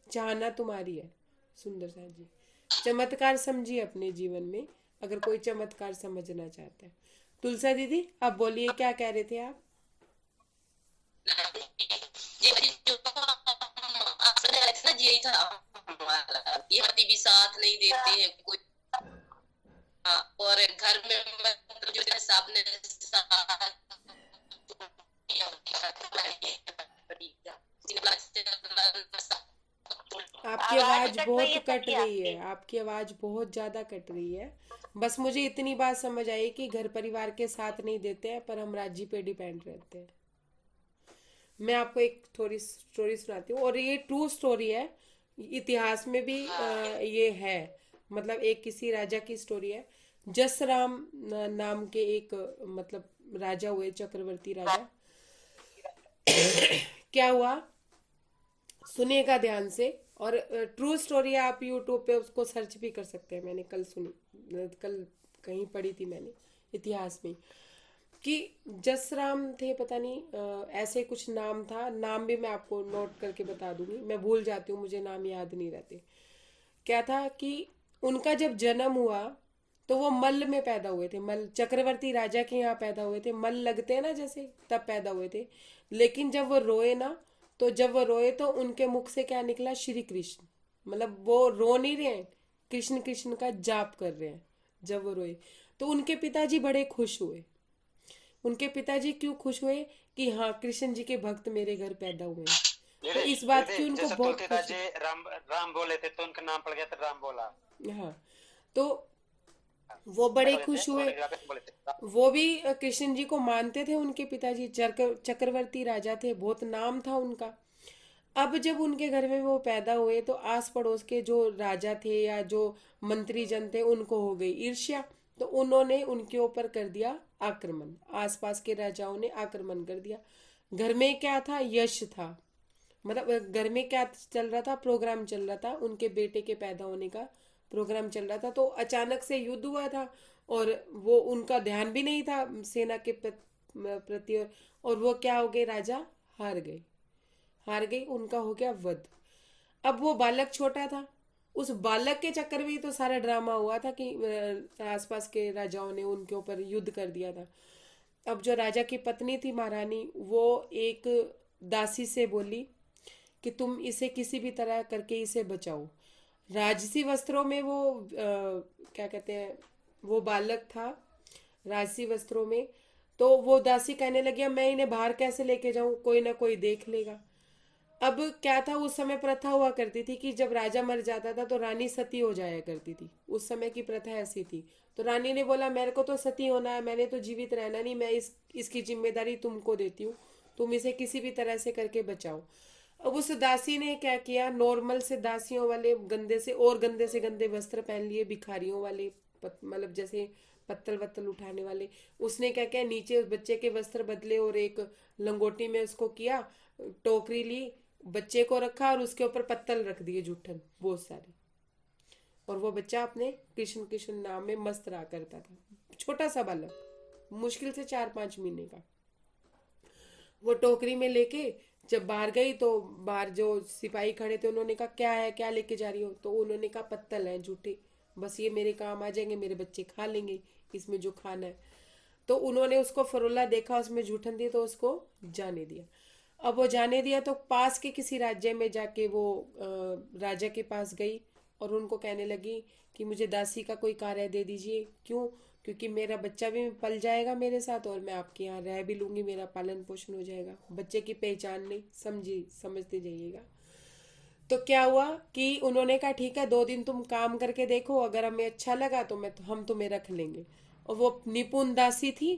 चाहना तुम्हारी है। सुंदर सा जी, चमत्कार समझिए अपने जीवन में, अगर कोई चमत्कार समझना चाहता है। तुलसा दीदी, आप बोलिए, क्या कह रहे थे आप? ये वाली जो आप समझ रहे थे ना, यही था हमारा। ये पति भी साथ नहीं देते हैं कोई। हाँ, और घर में मतलब जो है साहब ने आपकी आवाज बहुत कट रही है, आपकी आवाज बहुत ज्यादा कट रही है। बस मुझे इतनी बात समझ आई कि घर परिवार के साथ नहीं देते हैं, पर हम राज्य पे डिपेंड रहते हैं। मैं आपको एक थोड़ी स्टोरी सुनाती हूँ, और ये ट्रू स्टोरी है, इतिहास में भी ये है। मतलब एक किसी राजा की स्टोरी है। जसराम नाम के एक मतलब राजा हुए, चक्रवर्ती राजा। क्या हुआ सुनिएगा ध्यान से, और ट्रू स्टोरी है, आप यूट्यूब पे उसको सर्च भी कर सकते हैं। मैंने कल कहीं पढ़ी थी मैंने इतिहास में कि जसराम थे, पता नहीं ऐसे कुछ नाम था। नाम भी मैं आपको नोट करके बता दूंगी, मैं भूल जाती हूँ, मुझे नाम याद नहीं रहते। क्या था कि उनका जब जन्म हुआ तो वो मल्ल में पैदा हुए थे। मल्ल चक्रवर्ती राजा के यहाँ पैदा हुए थे। मल्ल लगते हैं ना जैसे, तब पैदा हुए थे। लेकिन जब वो रोए ना, तो उनके मुख से क्या निकला? श्री कृष्ण। मतलब वो रो नहीं रहे हैं, कृष्ण कृष्ण का जाप कर रहे हैं। जब वो रोए तो उनके पिताजी बड़े खुश हुए। उनके पिताजी क्यों खुश हुए? कि हाँ, कृष्ण जी के भक्त मेरे घर पैदा हुए हैं। तो इस बात की उनको बहुत खुशी। राम बोले थे तो उनका नाम पड़ गया था राम बोला। हाँ, तो वो बड़े खुश हुए। वो भी कृष्ण जी को मानते थे। उनके पिताजी चक्रवर्ती राजा थे, बहुत नाम था उनका। अब जब उनके घर में वो पैदा हुए तो आस पड़ोस के जो राजा थे या जो मंत्री जन थे, उनको हो गई ईर्ष्या। तो उन्होंने उनके ऊपर कर दिया आक्रमण। आसपास के राजाओं ने आक्रमण कर दिया। घर में क्या था? यश था। मतलब घर में क्या चल रहा था? प्रोग्राम चल रहा था, उनके बेटे के पैदा होने का प्रोग्राम चल रहा था। तो अचानक से युद्ध हुआ था और वो उनका ध्यान भी नहीं था सेना के प्रति, और वो क्या हो गए? राजा हार गए, उनका हो गया वध। अब वो बालक छोटा था, उस बालक के चक्कर में ही तो सारा ड्रामा हुआ था कि आसपास के राजाओं ने उनके ऊपर युद्ध कर दिया था। अब जो राजा की पत्नी थी महारानी, वो एक दासी से बोली कि तुम इसे किसी भी तरह करके इसे बचाओ। राजसी वस्त्रों में वो क्या कहते हैं, वो बालक था राजसी वस्त्रों में। तो वो दासी कहने लगी अब मैं इन्हें बाहर कैसे लेके जाऊं, कोई ना कोई देख लेगा। अब क्या था, उस समय प्रथा हुआ करती थी कि जब राजा मर जाता था तो रानी सती हो जाया करती थी। उस समय की प्रथा ऐसी थी। तो रानी ने बोला मेरे को तो सती होना है, मैंने तो जीवित रहना नहीं, मैं इसकी जिम्मेदारी तुमको देती हूँ, तुम इसे किसी भी तरह से करके बचाओ। अब उस दासी ने क्या किया, नॉर्मल से दासियों वाले गंदे से और गंदे से गंदे वस्त्र पहन लिए, भिखारियों वाले, मतलब जैसे पत्तल वत्तल उठाने वाले। उसने क्या किया, नीचे उस बच्चे के वस्त्र बदले और एक लंगोटी में उसको किया, टोकरी ली, बच्चे को रखा और उसके ऊपर पत्तल रख दिए जूठन बहुत सारे। और वो बच्चा अपने कृष्ण कृष्ण नाम में मस्त रहा करता था, छोटा सा बालक, मुश्किल से 4-5 महीने का। वो टोकरी में लेके जब बाहर गई तो बाहर जो सिपाही खड़े थे उन्होंने कहा क्या है, क्या लेके जा रही हो? तो उन्होंने कहा पत्तल है झूठे, बस ये मेरे काम आ जाएंगे, मेरे बच्चे खा लेंगे इसमें जो खाना है। तो उन्होंने उसको फरोला, देखा उसमें जूठन थी तो उसको जाने दिया। अब वो जाने दिया तो पास के किसी राज्य में जाके वो राजा के पास गई और उनको कहने लगी कि मुझे दासी का कोई कार्य दे दीजिए। क्यों? क्योंकि मेरा बच्चा भी पल जाएगा मेरे साथ और मैं आपके यहाँ रह भी लूंगी, मेरा पालन पोषण हो जाएगा। बच्चे की पहचान नहीं, समझते जाइएगा। तो क्या हुआ कि उन्होंने कहा ठीक है 2 दिन तुम काम करके देखो, अगर हमें अच्छा लगा तो हम तुम्हें रख लेंगे। और वो निपुण दासी थी,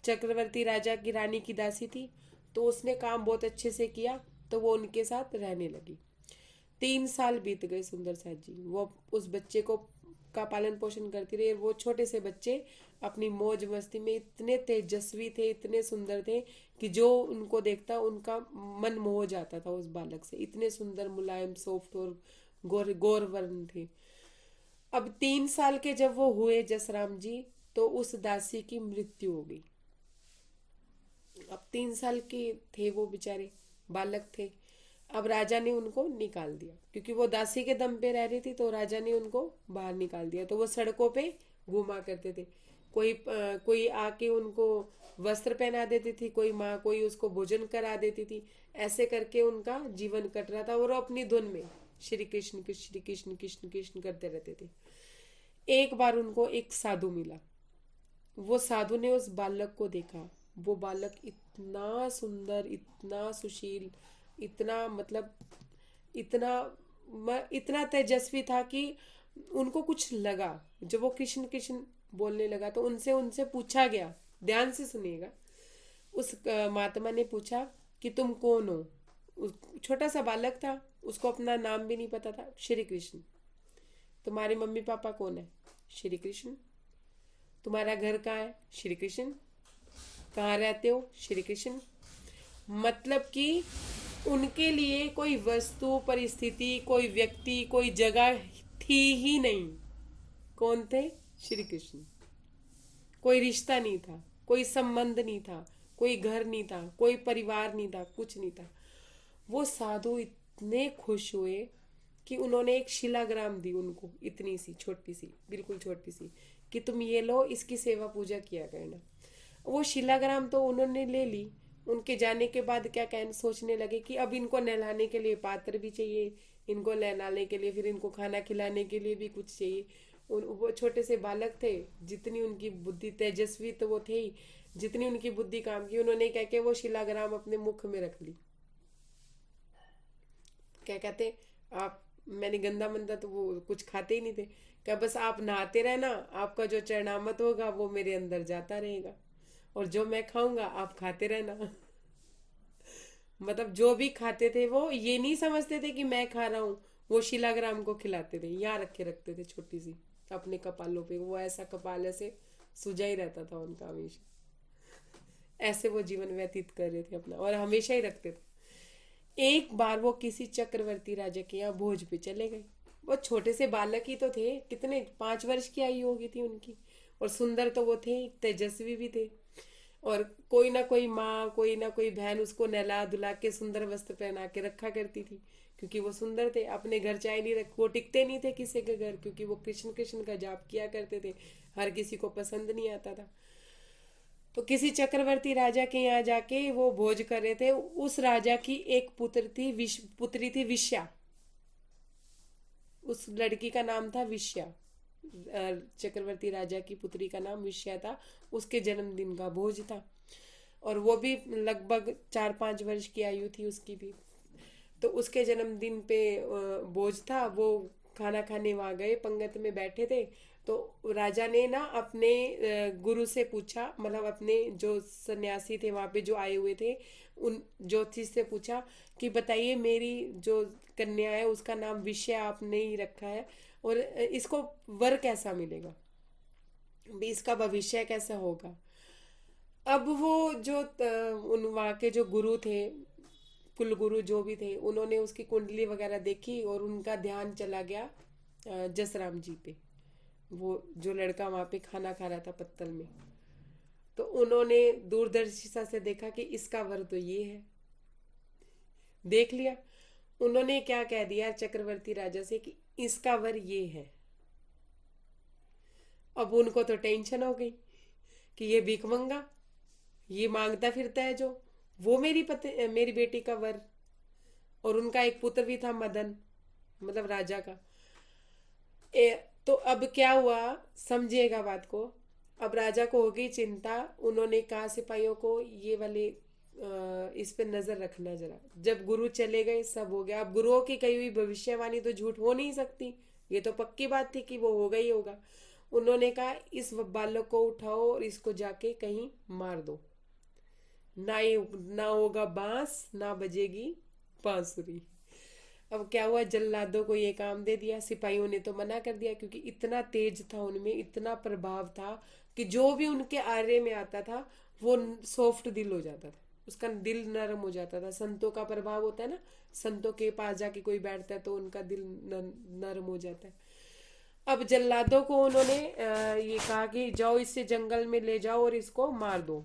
चक्रवर्ती राजा की रानी की दासी थी, तो उसने काम बहुत अच्छे से किया, तो वो उनके साथ रहने लगी। 3 साल बीत गए सुंदर साथ जी, वो उस बच्चे को का पालन पोषण करती रही। वो छोटे से बच्चे अपनी मौज मस्ती में इतने तेजस्वी थे, इतने सुंदर थे कि जो उनको देखता उनका मन मोह जाता था उस बालक से। इतने सुंदर, मुलायम, सॉफ्ट और गौर वर्ण थे। अब 3 साल के जब वो हुए जसराम जी, तो उस दासी की मृत्यु हो गई। अब 3 साल के थे वो बेचारे, बालक थे। अब राजा ने उनको निकाल दिया, क्योंकि वो दासी के दम पे रह रही थी, तो राजा ने उनको बाहर निकाल दिया। तो वो सड़कों पे घूमा करते थे, कोई आके उनको वस्त्र पहना देती थी, कोई माँ कोई उसको भोजन करा देती थी। ऐसे करके उनका जीवन कट रहा था और वो अपनी धुन में श्री कृष्ण श्री कृष्ण कृष्ण कृष्ण करते रहते थे। एक बार उनको एक साधु मिला। वो साधु ने उस बालक को देखा। वो बालक इतना सुंदर, इतना सुशील, इतना मतलब इतना तेजस्वी था कि उनको कुछ लगा। जब वो कृष्ण कृष्ण बोलने लगा तो उनसे पूछा गया, ध्यान से सुनिएगा। उस महात्मा ने पूछा कि तुम कौन हो? छोटा सा बालक था, उसको अपना नाम भी नहीं पता था। श्री कृष्ण। तुम्हारे मम्मी पापा कौन है? श्री कृष्ण। तुम्हारा घर कहाँ है? श्री कृष्ण। कहाँ रहते हो? श्री कृष्ण। मतलब कि उनके लिए कोई वस्तु, परिस्थिति, कोई व्यक्ति, कोई जगह थी ही नहीं। कौन थे? श्री कृष्ण। कोई रिश्ता नहीं था, कोई संबंध नहीं था, कोई घर नहीं था, कोई परिवार नहीं था, कुछ नहीं था। वो साधु इतने खुश हुए कि उन्होंने एक शिलाग्राम दी उनको, इतनी सी छोटी सी, बिल्कुल छोटी सी, कि तुम ये लो, इसकी सेवा पूजा किया करना। वो शिलाग्राम तो उन्होंने ले ली। उनके जाने के बाद क्या कहने सोचने लगे कि अब इनको नहलाने के लिए पात्र भी चाहिए, इनको नहलाने के लिए, फिर इनको खाना खिलाने के लिए भी कुछ चाहिए। वो छोटे से बालक थे, जितनी उनकी बुद्धि, तेजस्वी तो वो थे ही, जितनी उनकी बुद्धि काम की, उन्होंने क्या किया, वो शिलाग्राम अपने मुख में रख ली। क्या कहते आप, मैंने गंदा मंदा तो वो कुछ खाते ही नहीं थे। क्या बस आप नहाते रहना, आपका जो चरणामत होगा वो मेरे अंदर जाता रहेगा, और जो मैं खाऊंगा आप खाते रहना। मतलब जो भी खाते थे वो ये नहीं समझते थे कि मैं खा रहा हूँ, वो शिलाग्राम को खिलाते थे, यहाँ रखते थे छोटी सी अपने कपालों पे। वो ऐसा कपाल ऐसे सुजा ही रहता था उनका हमेशा। ऐसे वो जीवन व्यतीत कर रहे थे अपना, और हमेशा ही रखते थे। एक बार वो किसी चक्रवर्ती राजा के यहाँ भोज पे चले गए। वो छोटे से बालक ही तो थे, कितने 5 वर्ष की आयु होगी थी उनकी, और सुंदर तो वो थे, तेजस्वी भी थे। और कोई ना कोई माँ, कोई ना कोई बहन उसको नहला धुला के सुंदर वस्त्र पहना के रखा करती थी, क्योंकि वो सुंदर थे, अपने घर चाय नहीं रख, वो टिकते नहीं थे किसी के घर, क्योंकि वो कृष्ण कृष्ण का जाप किया करते थे, हर किसी को पसंद नहीं आता था। तो किसी चक्रवर्ती राजा के यहाँ जाके वो भोज कर रहे थे। उस राजा की एक पुत्री थी विश्या। उस लड़की का नाम था विश्या। चक्रवर्ती राजा की पुत्री का नाम विश्या था। उसके जन्मदिन का भोज था, और वो भी लगभग 4-5 वर्ष की आयु थी उसकी भी। तो उसके जन्मदिन पे भोज था, वो खाना खाने वहां गए, पंगत में बैठे थे। तो राजा ने ना अपने गुरु से पूछा, मतलब अपने जो सन्यासी थे वहां पे जो आए हुए थे, उन ज्योतिष से पूछा कि बताइए, मेरी जो कन्या है उसका नाम विषय आपने ही रखा है, और इसको वर कैसा मिलेगा, भी इसका भविष्य कैसा होगा। अब वो जो उन वहाँ के जो गुरु थे, कुल गुरु जो भी थे, उन्होंने उसकी कुंडली वगैरह देखी, और उनका ध्यान चला गया जसराम जी पे, वो जो लड़का वहां पे खाना खा रहा था पत्तल में। तो उन्होंने दूरदर्शिता से देखा कि इसका वर तो ये है, देख लिया। उन्होंने क्या कह दिया चक्रवर्ती राजा से कि इसका वर ये है। अब उनको तो टेंशन हो गई कि ये भिखमंगा, ये मांगता फिरता है जो, वो मेरी बेटी का वर। और उनका एक पुत्र भी था मदन, मतलब राजा का। तो अब क्या हुआ, समझिएगा बात को। अब राजा को हो गई चिंता। उन्होंने कहा सिपाहियों को, ये वाले इस पे नजर रखना जरा। जब गुरु चले गए, सब हो गया। अब गुरुओं की कही हुई भविष्यवाणी तो झूठ हो नहीं सकती, ये तो पक्की बात थी कि वो होगा ही होगा। उन्होंने कहा इस बालक को उठाओ और इसको जाके कहीं मार दो, ना होगा बांस, ना बजेगी बांसुरी। अब क्या हुआ, जल्लादों को ये काम दे दिया। सिपाहियों ने तो मना कर दिया, क्योंकि इतना तेज था उनमें, इतना प्रभाव था कि जो भी उनके आरे में आता था वो सॉफ्ट दिल हो जाता था, उसका दिल नरम हो जाता था। संतों का प्रभाव होता है ना, संतों के पास जाके कोई बैठता है तो उनका दिल नरम हो जाता है। अब जल्लादों को उन्होंने ये कहा कि जाओ इसे जंगल में ले जाओ और इसको मार दो।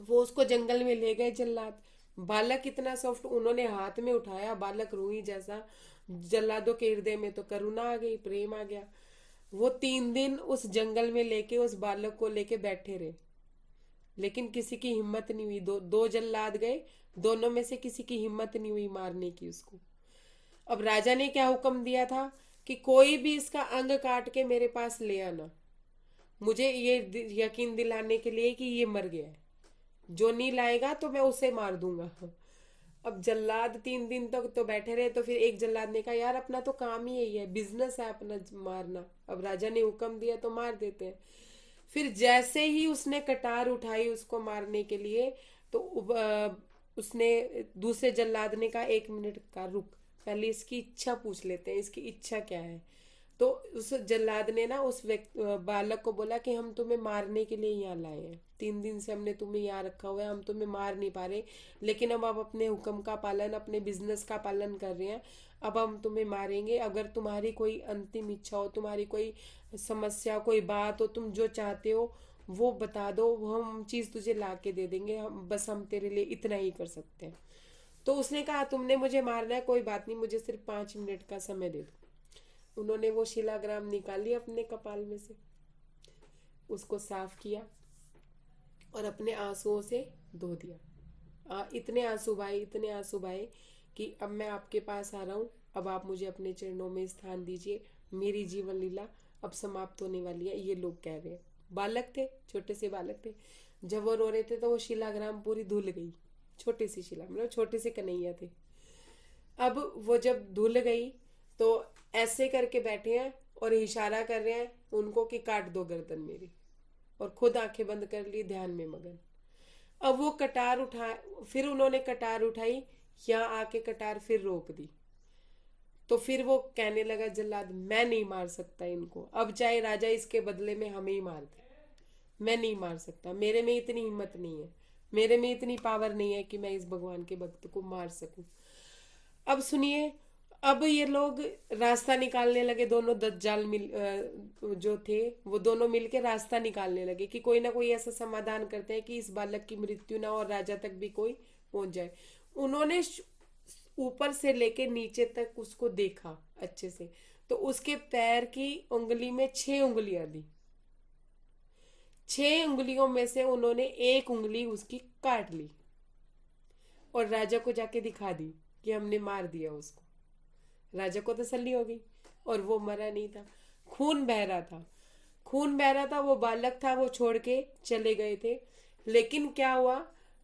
वो उसको जंगल में ले गए जल्लाद। बालक इतना सॉफ्ट, उन्होंने हाथ में उठाया, बालक रूही जैसा। जल्लादों के हृदय में तो करुणा आ गई, प्रेम आ गया। वो 3 दिन उस जंगल में लेके उस बालक को लेके बैठे रहे, लेकिन किसी की हिम्मत नहीं हुई। दो जल्लाद गए, दोनों में से किसी की हिम्मत नहीं हुई मारने की उसको। अब राजा ने क्या हुक्म दिया था कि कोई भी इसका अंग काट के मेरे पास ले आना, मुझे ये यकीन दिलाने के लिए कि ये मर गया है। जो नहीं लाएगा तो मैं उसे मार दूंगा। अब जल्लाद 3 दिन तक तो बैठे रहे। तो फिर एक जल्लाद ने कहा, यार अपना तो काम ही यही है, बिजनेस है अपना मारना। अब राजा ने हुक्म दिया तो मार देते हैं। फिर जैसे ही उसने कटार उठाई उसको मारने के लिए, तो उसने दूसरे जल्लाद ने कहा, 1 मिनट का रुक, पहले इसकी इच्छा पूछ लेते हैं, इसकी इच्छा क्या है। तो उस जल्लाद ने ना उस बालक को बोला कि हम तुम्हें मारने के लिए यहाँ लाए हैं, 3 दिन से हमने तुम्हें यहाँ रखा हुआ है, हम तुम्हें मार नहीं पा रहे, लेकिन अब आप अपने हुक्म का पालन, अपने बिजनेस का पालन कर रहे हैं, अब हम तुम्हें मारेंगे। अगर तुम्हारी कोई अंतिम इच्छा हो, तुम्हारी कोई समस्या, कोई बात हो, तुम जो चाहते हो वो बता दो, वो हम चीज तुझे ला के दे देंगे, हम तेरे लिए इतना ही कर सकते हैं। तो उसने कहा, तुमने मुझे मारना है, कोई बात नहीं, मुझे सिर्फ 5 मिनट का समय दे दो। उन्होंने वो शिलाग्राम निकाली अपने कपाल में से, उसको साफ किया और अपने आंसुओं से धो दिया। इतने आंसू भाई कि अब मैं आपके पास आ रहा हूँ, अब आप मुझे अपने चरणों में स्थान दीजिए, मेरी जीवन लीला अब समाप्त होने वाली है, ये लोग कह रहे हैं। बालक थे, छोटे से बालक थे। जब वो रो रहे थे तो वो शिलाग्राम पूरी धुल गई, छोटी सी शिला, मतलब छोटे से कन्हैया थे। अब वो जब धुल गई तो ऐसे करके बैठे हैं और इशारा कर रहे हैं उनको कि काट दो गर्दन मेरी, और खुद आंखें बंद कर ली, ध्यान में मगन। अब वो कटार फिर उन्होंने कटार उठाई, यहाँ आके कटार फिर रोक दी। तो फिर वो कहने लगा जल्लाद, मैं नहीं मार सकता इनको, अब चाहे राजा इसके बदले में हमें ही मार दे, मैं नहीं मार सकता, मेरे में इतनी हिम्मत नहीं है, मेरे में इतनी पावर नहीं है कि मैं इस भगवान के भक्त को मार सकूं। अब सुनिए, अब ये लोग रास्ता निकालने लगे, दोनों दज्जाल जो थे वो दोनों मिलके रास्ता निकालने लगे कि कोई ना कोई ऐसा समाधान करते हैं कि इस बालक की मृत्यु ना हो और राजा तक भी कोई पहुंच जाए। उन्होंने ऊपर से लेके नीचे तक उसको देखा अच्छे से, तो उसके पैर की उंगली में 6 उंगलियां दी। 6 उंगलियों में से उन्होंने एक उंगली उसकी काट ली और राजा को जाके दिखा दी कि हमने मार दिया उसको। राजा को तसल्ली हो गई और वो मरा नहीं था, खून बह रहा था, खून बह रहा था। वो बालक था, वो छोड़ के चले गए थे। लेकिन क्या हुआ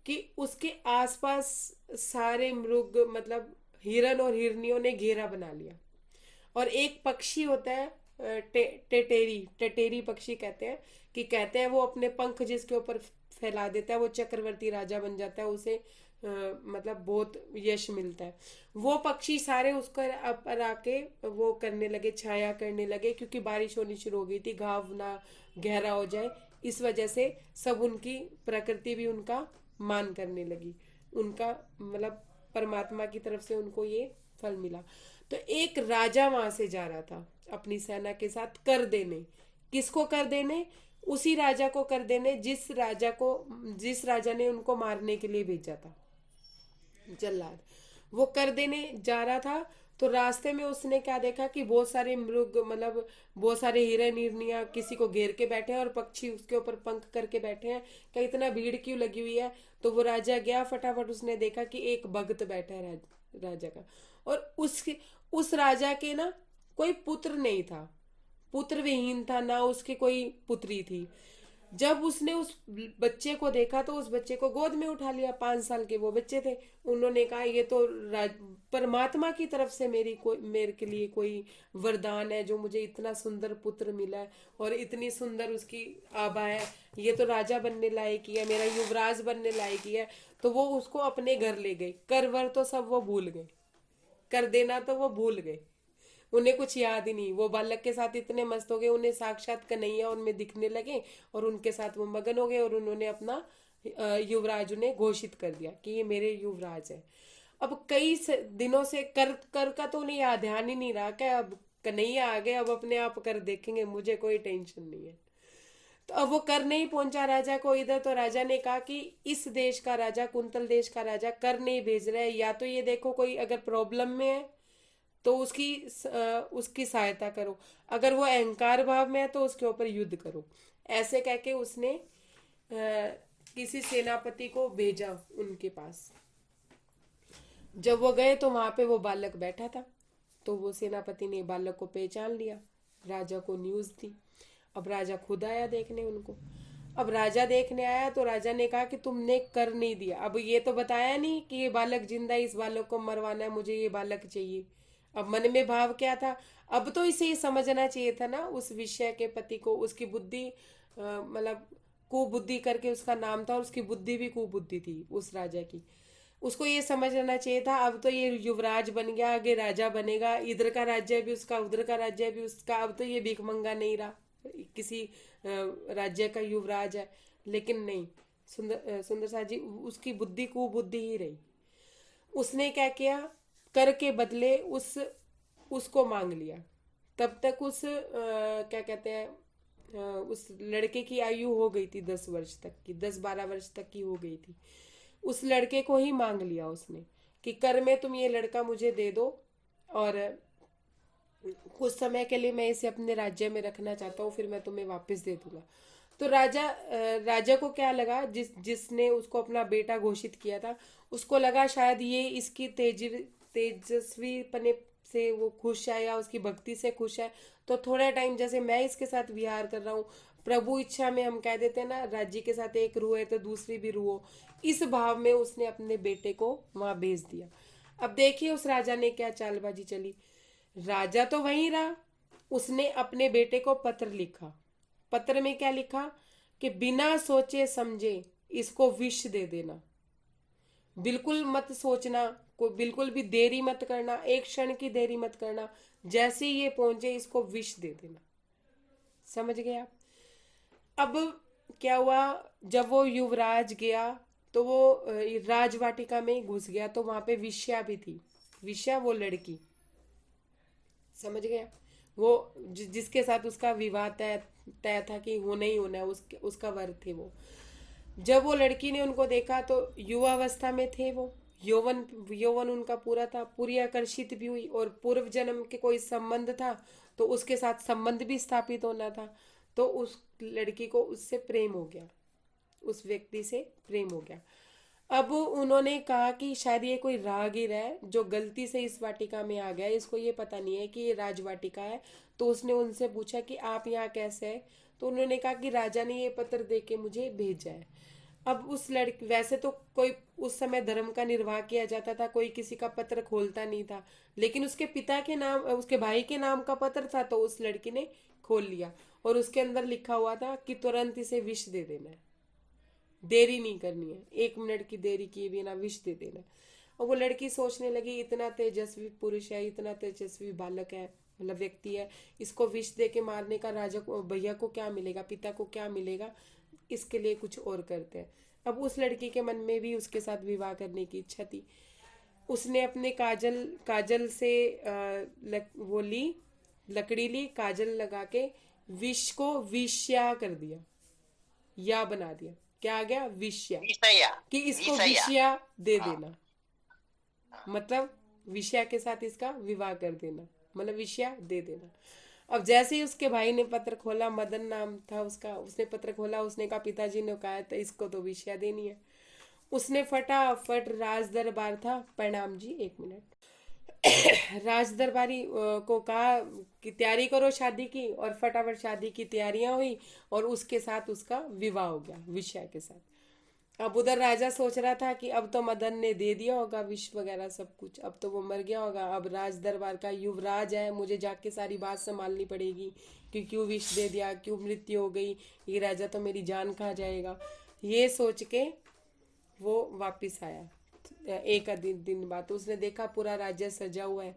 कि उसके आसपास सारे मृग मतलब हिरन और हिरनियों ने घेरा बना लिया। और एक पक्षी होता है टेटेरी पक्षी कहते हैं, कि कहते हैं वो अपने पंख जिसके ऊपर फैला देता है वो चक्रवर्ती राजा बन जाता है, उसे मतलब बहुत यश मिलता है। वो पक्षी सारे उसको पर आके वो करने लगे, छाया करने लगे, क्योंकि बारिश होनी शुरू हो गई थी, घाव ना गहरा हो जाए, इस वजह से सब उनकी प्रकृति भी उनका मान करने लगी, उनका मतलब परमात्मा की तरफ से उनको ये फल मिला। तो एक राजा वहां से जा रहा था अपनी सेना के साथ कर देने। किसको कर देने? उसी राजा को कर देने जिस राजा ने उनको मारने के लिए भेजा था, जल्लाद। वो कर देने जा रहा था, तो रास्ते में उसने क्या देखा कि बहुत सारे मृग मतलब बहुत सारे हिरन हिरनियां किसी को घेर के बैठे हैं और पक्षी उसके ऊपर पंख करके बैठे हैं। क्या इतना भीड़ क्यों लगी हुई है? तो वो राजा गया, फटाफट उसने देखा कि एक भक्त बैठा है राजा का, और उस राजा के ना कोई पुत्र नहीं था, पुत्र विहीन था, ना उसकी कोई पुत्री थी। जब उसने उस बच्चे को देखा तो उस बच्चे को गोद में उठा लिया। 5 साल के वो बच्चे थे। उन्होंने कहा ये तो परमात्मा की तरफ से मेरे के लिए कोई वरदान है, जो मुझे इतना सुंदर पुत्र मिला है और इतनी सुंदर उसकी आभा है, ये तो राजा बनने लायक ही है, मेरा युवराज बनने लायक ही है। तो वो उसको अपने घर ले गए। कर वर तो सब वो भूल गए, कर देना तो वो भूल गए, उन्हें कुछ याद ही नहीं। वो बालक के साथ इतने मस्त हो गए, उन्हें साक्षात कन्हैया उनमें दिखने लगे और उनके साथ वो मगन हो गए, और उन्होंने अपना युवराज उन्हें घोषित कर दिया कि ये मेरे युवराज है। अब कई दिनों से कर का तो उन्हें याद ध्यान ही नहीं रहा, क्या अब कन्हैया आ गए, अब अपने आप कर देखेंगे, मुझे कोई टेंशन नहीं है। तो अब वो कर नहीं पहुंचा राजा को इधर। तो राजा ने कहा कि इस देश का राजा, कुंतल देश का राजा कर नहीं भेज रहा है, या तो ये देखो कोई अगर प्रॉब्लम में है तो उसकी सहायता करो, अगर वो अहंकार भाव में है तो उसके ऊपर युद्ध करो। ऐसे कह के उसने किसी सेनापति को भेजा उनके पास। जब वो गए तो वहां पे वो बालक बैठा था, तो वो सेनापति ने बालक को पहचान लिया, राजा को न्यूज दी। अब राजा खुद आया देखने उनको। अब राजा देखने आया तो राजा ने कहा कि तुमने कर नहीं दिया। अब ये तो बताया नहीं कि ये बालक जिंदा है, इस बालक को मरवाना है, मुझे ये बालक चाहिए। अब मन में भाव क्या था? अब तो इसे ही समझना चाहिए था ना उस विषय के पति को। उसकी बुद्धि मतलब कुबुद्धि करके उसका नाम था, और उसकी बुद्धि भी कुबुद्धि थी उस राजा की। उसको ये समझना चाहिए था अब तो ये युवराज बन गया, आगे राजा बनेगा, इधर का राज्य भी उसका, उधर का राज्य भी उसका। अब तो ये भिखमंगा नहीं रहा, किसी राज्य का युवराज है। लेकिन नहीं, सुंदर सा जी उसकी बुद्धि कुबुद्धि ही रही। उसने क्या किया? कर के बदले उसको मांग लिया। तब तक क्या कहते हैं, उस लड़के की आयु हो गई थी 10 वर्ष तक की, 10-12 वर्ष तक की हो गई थी। उस लड़के को ही मांग लिया उसने कि कर में तुम ये लड़का मुझे दे दो, और कुछ समय के लिए मैं इसे अपने राज्य में रखना चाहता हूँ, फिर मैं तुम्हें वापस दे दूंगा। तो राजा को क्या लगा, जिसने उसको अपना बेटा घोषित किया था, उसको लगा शायद ये इसकी तेजस्वी पने से वो खुश है, या उसकी भक्ति से खुश है। तो थोड़ा टाइम जैसे मैं इसके साथ विहार कर रहा हूँ, प्रभु इच्छा में हम कह देते हैं ना, राज्य के साथ एक रूह है तो दूसरी भी रूह हो, इस भाव में उसने अपने बेटे को वहां भेज दिया। अब देखिए उस राजा ने क्या चालबाजी चली। राजा तो वहीं रहा, उसने अपने बेटे को पत्र लिखा। पत्र में क्या लिखा कि बिना सोचे समझे इसको विष दे देना, बिल्कुल मत सोचना, कोई बिल्कुल भी देरी मत करना, एक क्षण की देरी मत करना, जैसे ही ये पहुंचे इसको विष दे देना। समझ गए आप? अब क्या हुआ, जब वो युवराज गया तो वो राजवाटिका में घुस गया, तो वहां पे विष्या भी थी। विष्या वो लड़की, समझ गया, वो जिसके साथ उसका विवाह तय था कि होना ही होना है, उसका वर थे वो। जब वो लड़की ने उनको देखा तो युवावस्था में थे वो, यौवन यौवन उनका पूरा था, पूरी आकर्षित भी हुई और पूर्व जन्म के कोई संबंध था तो उसके साथ संबंध भी स्थापित होना था। तो उस लड़की को उससे प्रेम हो गया, उस व्यक्ति से प्रेम हो गया। अब उन्होंने कहा कि शायद ये कोई राहगीर है जो गलती से इस वाटिका में आ गया, इसको ये पता नहीं है कि ये राजवाटिका है। तो उसने उनसे पूछा कि आप यहाँ कैसे है। तो उन्होंने कहा कि राजा ने ये पत्र दे के मुझे भेजा है। अब उस लड़की, वैसे तो कोई उस समय धर्म का निर्वाह किया जाता था, कोई किसी का पत्र खोलता नहीं था, लेकिन उसके पिता के नाम, उसके भाई के नाम का पत्र था, तो उस लड़की ने खोल लिया और उसके अंदर लिखा हुआ था कि तुरंत इसे विष दे देना है, देरी नहीं करनी है, 1 मिनट की देरी किए बिना विष दे देना। और वो लड़की सोचने लगी, इतना तेजस्वी पुरुष है, इतना तेजस्वी बालक है, मतलब व्यक्ति है, इसको विष दे के मारने का राजा को, भैया को क्या मिलेगा, पिता को क्या मिलेगा, इसके लिए कुछ और करते हैं। अब उस लड़की के मन में भी उसके साथ विवाह करने की इच्छा थी। उसने अपने काजल से वो ली, लकड़ी ली, काजल लगा के विष को विष्या कर दिया, या बना दिया। क्या आ गया? विष्या, विषया कि इसको विषया विषया दे हाँ देना, मतलब विषया के साथ इसका विवाह कर देना, मतलब विषया दे देना। अब जैसे ही उसके भाई ने पत्र खोला, मदन नाम था उसका, उसने पत्र खोला, उसने कहा पिताजी ने कहा था इसको तो विषया देनी है। उसने फटाफट राज दरबार था, प्रणाम जी 1 मिनट, राज दरबारी को कहा कि तैयारी करो शादी की, और फटाफट शादी की तैयारियां हुई और उसके साथ उसका विवाह हो गया विषया के साथ। अब उधर राजा सोच रहा था कि अब तो मदन ने दे दिया होगा विष वगैरह सब कुछ, अब तो वो मर गया होगा, अब राज दरबार का युवराज है, मुझे जाके सारी बात संभालनी पड़ेगी कि क्यों विष दे दिया, क्यों मृत्यु हो गई, ये राजा तो मेरी जान खा जाएगा। ये सोच के वो वापिस आया। एक दिन बाद तो उसने देखा पूरा राज्य सजा हुआ है,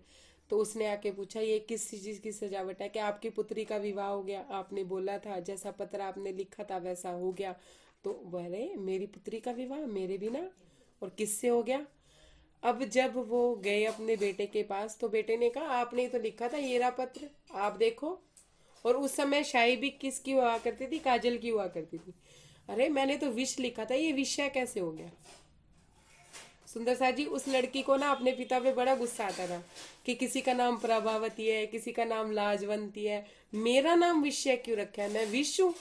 तो उसने आके पूछा ये किस चीज की सजावट है? कि आपकी पुत्री का विवाह हो गया, आपने बोला था, जैसा पत्र आपने लिखा था वैसा हो गया। तो बोले मेरी पुत्री का विवाह? मेरे बिना? और किससे हो गया? अब जब वो गए अपने बेटे के पास, तो बेटे ने कहा आपने ही तो लिखा था, ये रहा पत्र, आप देखो। और उस समय शाही भी किसकी हुआ करती थी? काजल की हुआ करती थी। अरे मैंने तो विष लिखा था, ये विषय कैसे हो गया? सुंदर सा जी, उस लड़की को ना अपने पिता पे बड़ा गुस्सा आता था कि किसी का नाम प्रभावती है, किसी का नाम लाजवंती है, मेरा नाम विषय क्यों रखा है, मैं विष हूँ?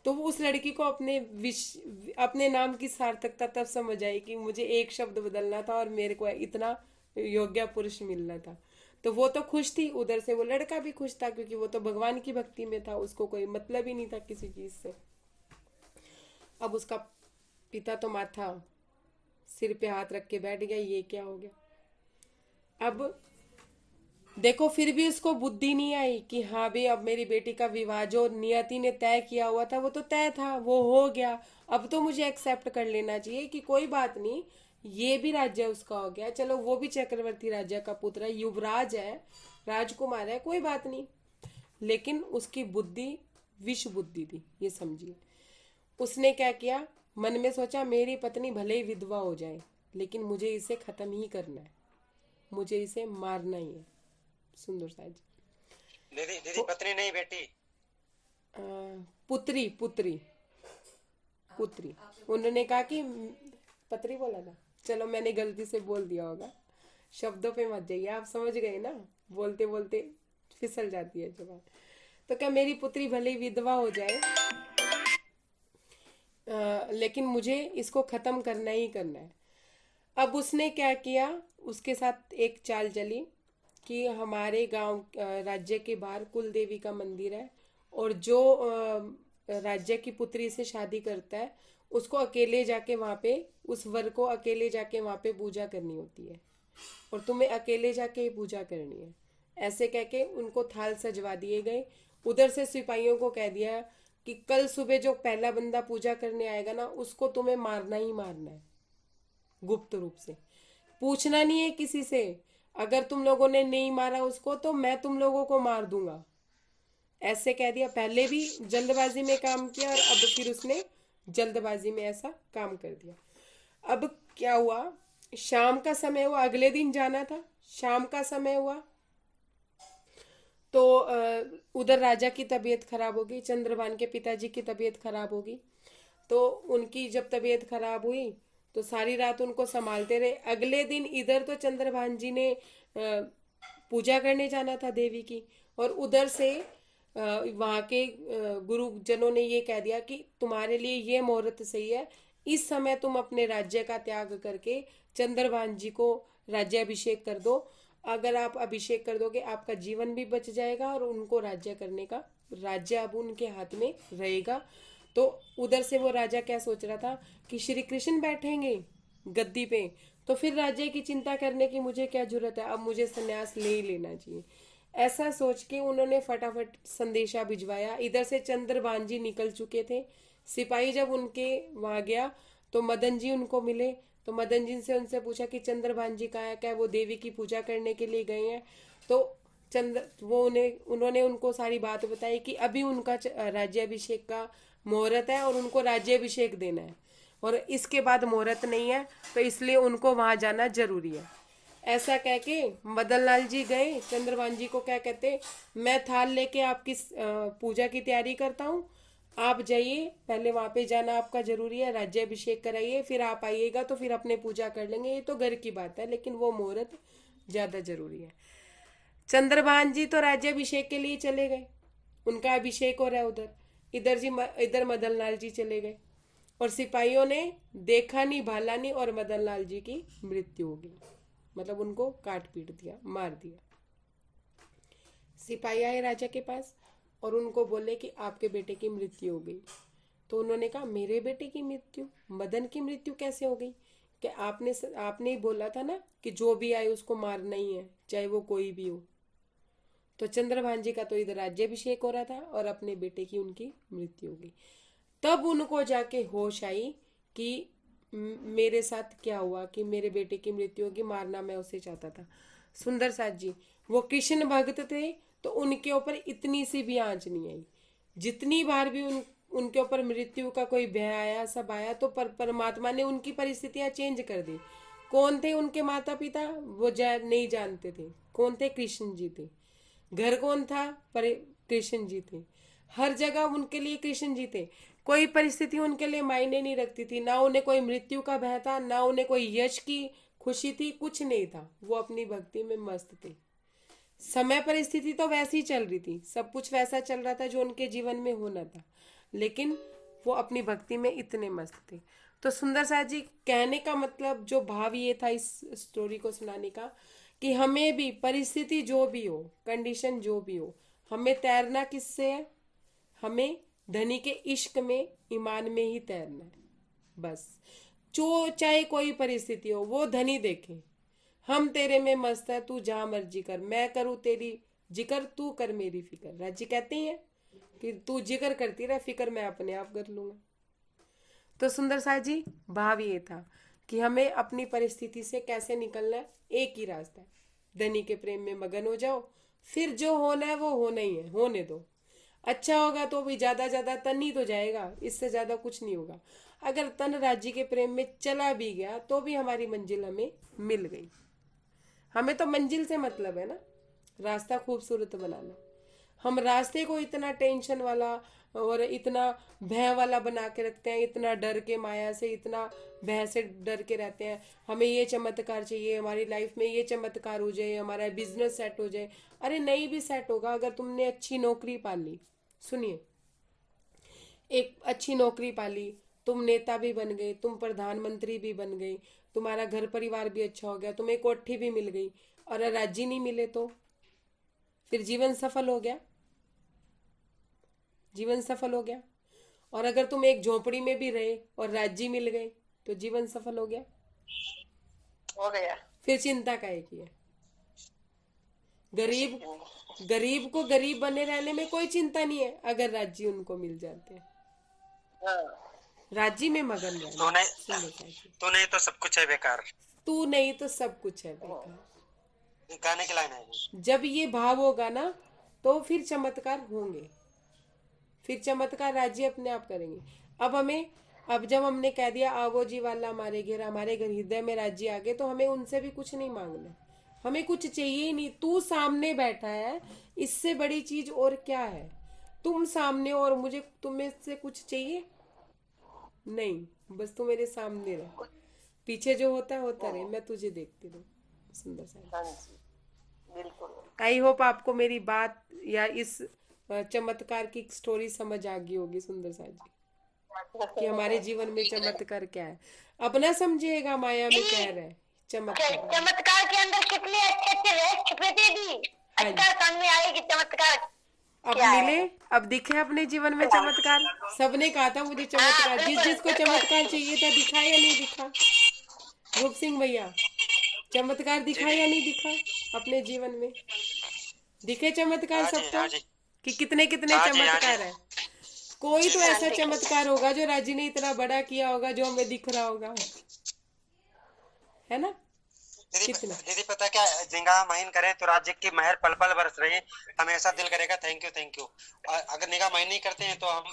तो वो उस लड़की को अपने नाम की सार्थकता तब समझ आई कि मुझे एक शब्द बदलना था और मेरे को इतना योग्य पुरुष मिलना था। तो वो तो खुश थी, उधर से वो लड़का भी खुश था, क्योंकि वो तो भगवान की भक्ति में था, उसको कोई मतलब ही नहीं था किसी चीज से। अब उसका पिता तो माथा सिर पे हाथ रख के बैठ गया, ये क्या हो गया? अब देखो फिर भी उसको बुद्धि नहीं आई कि हाँ भाई अब मेरी बेटी का विवाह जो नियति ने तय किया हुआ था वो तो तय था, वो हो गया, अब तो मुझे एक्सेप्ट कर लेना चाहिए कि कोई बात नहीं, ये भी राज्य उसका हो गया, चलो वो भी चक्रवर्ती राज्य का पुत्र है, युवराज है, राजकुमार है, कोई बात नहीं। लेकिन उसकी बुद्धि विष बुद्धि थी, ये समझिए। उसने क्या किया, मन में सोचा मेरी पत्नी भले ही विधवा हो जाए, लेकिन मुझे इसे खत्म ही करना है, मुझे इसे मारना ही है। सुंदर सा जी, दीदी दीदी पत्नी नहीं बेटी, पुत्री पुत्री पुत्री। उन्होंने कहा कि पत्री बोला ना, चलो मैंने गलती से बोल दिया होगा, शब्दों पे मत जाइए, आप समझ गए ना, बोलते बोलते फिसल जाती है जबान। तो क्या मेरी पुत्री भले ही विधवा हो जाए, लेकिन मुझे इसको खत्म करना ही करना है। अब उसने क्या किया, उसके साथ एक चाल चली कि हमारे गांव राज्य के बाहर कुल देवी का मंदिर है, और जो राज्य की पुत्री से शादी करता है उसको अकेले जाके वहां पे, उस वर को अकेले जाके वहां पे पूजा करनी होती है, और तुम्हें अकेले जाके ही पूजा करनी है। ऐसे कह के उनको थाल सजवा दिए गए। उधर से सिपाहियों को कह दिया कि कल सुबह जो पहला बंदा पूजा करने आएगा ना, उसको तुम्हें मारना ही मारना है, गुप्त रूप से, पूछना नहीं है किसी से। अगर तुम लोगों ने नहीं मारा उसको तो मैं तुम लोगों को मार दूंगा, ऐसे कह दिया। पहले भी जल्दबाजी में काम किया और अब फिर उसने जल्दबाजी में ऐसा काम कर दिया। अब क्या हुआ, शाम का समय हुआ, अगले दिन जाना था, शाम का समय हुआ तो उधर राजा की तबीयत खराब होगी, चंद्रभान के पिताजी की तबीयत खराब होगी। तो उनकी जब तबीयत खराब हुई तो सारी रात उनको संभालते रहे। अगले दिन इधर तो चंद्रभान जी ने पूजा करने जाना था देवी की, और उधर से वहाँ के गुरुजनों ने ये कह दिया कि तुम्हारे लिए ये मुहूर्त सही है, इस समय तुम अपने राज्य का त्याग करके चंद्रभान जी को राज्याभिषेक कर दो। अगर आप अभिषेक कर दोगे आपका जीवन भी बच जाएगा और उनको राज्य करने का, राज्य अब उनके हाथ में रहेगा। तो उधर से वो राजा क्या सोच रहा था कि श्री कृष्ण बैठेंगे गद्दी पे, तो फिर राज्य की चिंता करने की मुझे क्या जरूरत है, अब मुझे संन्यास ले ही लेना चाहिए। ऐसा सोच के उन्होंने फटाफट संदेशा भिजवाया। इधर से चंद्रभान जी निकल चुके थे। सिपाही जब उनके वहां गया तो मदन जी उनको मिले। तो मदन जी से उनसे पूछा कि चंद्रभान जी कहाँ है, क्या वो देवी की पूजा करने के लिए गए हैं? तो उन्होंने उनको सारी बात बताई कि अभी उनका राज्याभिषेक का मुहूर्त है और उनको राज्याभिषेक देना है, और इसके बाद मुहूर्त नहीं है, तो इसलिए उनको वहां जाना जरूरी है। ऐसा कह के मदन लाल जी गए। चंद्रभान जी को क्या कहते, मैं थाल लेके आपकी पूजा की तैयारी करता हूँ, आप जाइए, पहले वहां पे जाना आपका जरूरी है, राज्याभिषेक कराइए, फिर आप आइएगा तो फिर अपने पूजा कर लेंगे, ये तो घर की बात है, लेकिन वो मुहूर्त ज्यादा जरूरी है। चंद्रभान जी तो राज्याभिषेक के लिए चले गए, उनका अभिषेक हो रहा है उधर। इधर मदन लाल जी चले गए, और सिपाहियों ने देखा नहीं भाला नहीं, और मदन लाल जी की मृत्यु हो गई, मतलब उनको काट पीट दिया, मार दिया। सिपाही आए राजा के पास और उनको बोले कि आपके बेटे की मृत्यु हो गई। तो उन्होंने कहा मेरे बेटे की मृत्यु, मदन की मृत्यु कैसे हो गई? कि आपने ही बोला था ना कि जो भी आए उसको मारना ही है, चाहे वो कोई भी हो। तो चंद्रभान जी का तो इधर राज्याभिषेक हो रहा था और अपने बेटे की उनकी मृत्यु हो गई। तब उनको जाके होश आई कि मेरे साथ क्या हुआ, कि मेरे बेटे की मृत्यु होगी, मारना मैं उसे चाहता था। सुंदर साथ जी वो कृष्ण भक्त थे, तो उनके ऊपर इतनी सी भी आंच नहीं आई। जितनी बार भी उनके ऊपर मृत्यु का कोई भय आया, सब आया, तो परमात्मा ने उनकी परिस्थितियां चेंज कर दी। कौन थे उनके माता पिता, वो नहीं जानते थे। कौन थे? कृष्ण जी थे। घर कौन था? पर कृष्ण जी थे। हर जगह उनके लिए कृष्ण जी थे। कोई परिस्थिति उनके लिए मायने नहीं रखती थी, ना उन्हें कोई मृत्यु का भय था, ना उन्हें कोई यश की खुशी थी, कुछ नहीं था। वो अपनी भक्ति में मस्त थे। समय परिस्थिति तो वैसी चल रही थी, सब कुछ वैसा चल रहा था जो उनके जीवन में होना था, लेकिन वो अपनी भक्ति में इतने मस्त थे। तो सुंदर साथ जी कहने का मतलब, जो भाव ये था इस स्टोरी को सुनाने का, कि हमें भी परिस्थिति जो भी हो, कंडीशन जो भी हो, हमें तैरना किससे है? हमें धनी के इश्क में, ईमान में ही तैरना है। बस जो चाहे कोई परिस्थिति हो, वो धनी देखे हम तेरे में मस्त है, तू जहां मर्जी कर, मैं करूँ तेरी जिक्र, तू कर मेरी फिक्र। राजी कहती हैं कि तू जिक्र करती रह, फिक्र मैं अपने आप कर लूंगा। तो सुंदर साथ जी भाव ये था कि हमें अपनी परिस्थिति से कैसे निकलना है। एक ही रास्ता है, धनी के प्रेम में मगन हो जाओ, फिर जो होना है वो होना ही है, होने दो। अच्छा होगा तो भी ज्यादा तन ही तो जाएगा, इससे ज्यादा कुछ नहीं होगा। अगर तन राज्य के प्रेम में चला भी गया तो भी हमारी मंजिल हमें मिल गई। हमें तो मंजिल से मतलब है ना, रास्ता खूबसूरत बनाना। हम रास्ते को इतना टेंशन वाला और इतना भय वाला बना के रखते हैं, इतना डर के माया से, इतना भय से डर के रहते हैं। हमें ये चमत्कार चाहिए, हमारी लाइफ में ये चमत्कार हो जाए, हमारा बिजनेस सेट हो जाए। अरे नहीं भी सेट होगा अगर तुमने अच्छी नौकरी पाली। सुनिए, एक अच्छी नौकरी पाली, तुम नेता भी बन गए, तुम प्रधानमंत्री भी बन गए, तुम्हारा घर परिवार भी अच्छा हो गया, तुम्हें कोठी भी मिल गई, और राज्य नहीं मिले तो फिर जीवन सफल हो गया? जीवन सफल हो गया। और अगर तुम एक झोपड़ी में भी रहे और राज्य मिल गए तो जीवन सफल हो गया? हो गया। फिर चिंता काहे की है? गरीब को गरीब बने रहने में कोई चिंता नहीं है अगर राज्य उनको मिल जाते हैं। राज्य में मगन रहना। तू नहीं तो सब कुछ है बेकार, तू नहीं तो सब कुछ है बेकार। गाने की लाइन है। जब ये भाव होगा ना तो फिर चमत्कार होंगे, फिर चमत्कार राज्य अपने आप करेंगे। अब जब हमने कह दिया आवो जी वाला हमारे घर हृदय में राज्य आ गए, तो हमें उनसे भी कुछ नहीं मांगना, हमें कुछ चाहिए ही नहीं। तू सामने बैठा है, इससे बड़ी चीज और क्या है? तुम सामने और मुझे तुम्हें से कुछ चाहिए नहीं, बस तू मेरे सामने रह, पीछे जो होता रहे, मैं तुझे देखती रहूं। सुंदर सा। हाँ जी, बिल्कुल। आई होप आपको मेरी बात या इस चमत्कार की स्टोरी समझ आ गई होगी सुंदर सा जी, कि हमारे जीवन में चमत्कार क्या है। अपना समझिएगा माया में कह रहे हैं चमत्कार है। चमत्कार के अंदर कितने अच्छे अच्छे रहस्य छुपे थे दी। हाँ जी। अच्छा सामने आए कि चमत्कार अब क्या है? मिले, अब दिखे अपने जीवन में चमत्कार। सबने कहा था मुझे चमत्कार, जिस जिसको चमत्कार चाहिए था दिखा या नहीं दिखा? रूप सिंह भैया, चमत्कार दिखा या नहीं दिखा अपने जीवन में? दिखे चमत्कार हाँ जी, सबको हाँ जी। कि कितने कितने हाँ जी, हाँ चमत्कार जी। है। कोई तो ऐसा चमत्कार होगा जो राजी ने इतना बड़ा किया होगा जो हमें दिख रहा होगा, है ना? कितना दीदी पता क्या, निगाह महीन करें तो राज्य की महर पल पल बरस रही है। हमेशा दिल करेगा थैंक यू थैंक यू। अगर निगाह महीन नहीं करते हैं तो हम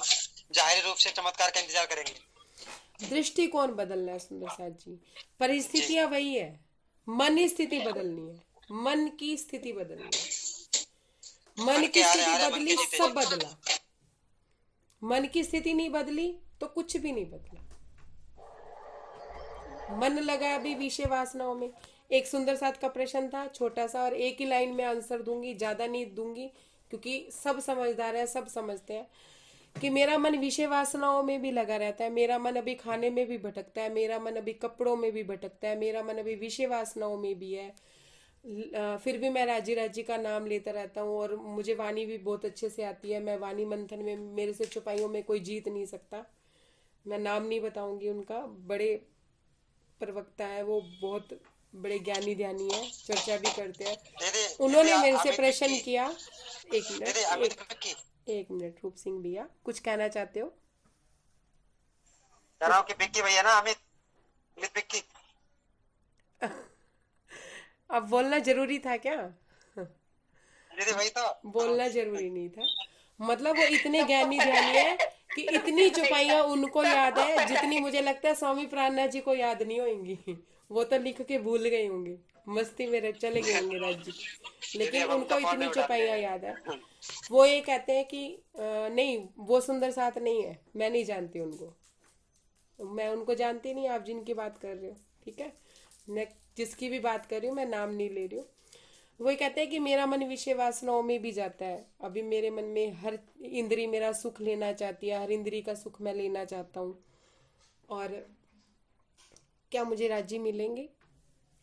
जाहिर रूप से चमत्कार का इंतजार करेंगे। दृष्टिकोण बदलना है सुंदर साथ जी। परिस्थितियां वही है, मन स्थिति बदलनी है, मन की स्थिति बदलनी है। मन की स्थिति बदली सब बदला, मन की स्थिति नहीं बदली तो कुछ भी नहीं बदला। मन लगा अभी विषय वासनाओं में। एक सुंदर साथ का प्रश्न था छोटा सा, और एक ही लाइन में आंसर दूंगी, ज्यादा नहीं दूंगी क्योंकि सब समझदार है, सब समझते हैं कि मेरा मन विषय वासनाओं में भी लगा रहता है, मेरा मन अभी खाने में भी भटकता है, मेरा मन अभी कपड़ों में भी भटकता है, मेरा मन अभी विषय वासनाओं में भी है। फिर भी मैं राजी राजी का नाम लेता रहता हूँ, और मुझे वाणी भी बहुत अच्छे से आती है। मैं वाणी मंथन में, मेरे से छुपाइयों में कोई जीत नहीं सकता। मैं नाम नहीं बताऊंगी उनका, बड़े प्रवक्ता है वो, बहुत बड़े ज्ञानी ध्यानी है, चर्चा भी करते हैं। उन्होंने मेरे से प्रश्न किया। एक मिनट रूप सिंह भैया, कुछ कहना चाहते हो? कि बिक्की भैया ना, अमित बिक्की। अब बोलना जरूरी था क्या? दीदी वही तो बोलना जरूरी नहीं था। मतलब वो इतने ज्ञानी ध्यानी है कि इतनी चौपाइयां उनको याद है जितनी मुझे लगता है स्वामी प्राणनाथ जी को याद नहीं होंगी। वो तो लिख के भूल गए होंगे, मस्ती में चले गए होंगे राज्य, लेकिन उनको इतनी चौपाइयां याद है। वो ये कहते हैं कि नहीं वो सुंदर साथ नहीं है, मैं नहीं जानती उनको, मैं उनको जानती नहीं, आप जिनकी बात कर रहे हो, ठीक है, मैं जिसकी भी बात कर रही हूँ मैं नाम नहीं ले रही हूँ। वो कहते हैं कि मेरा मन विषय वासनाओं में भी जाता है। अभी मेरे मन में हर इंद्री मेरा सुख लेना चाहती है, हर इंद्री का सुख मैं लेना चाहता हूँ। और क्या मुझे राज्य मिलेंगे?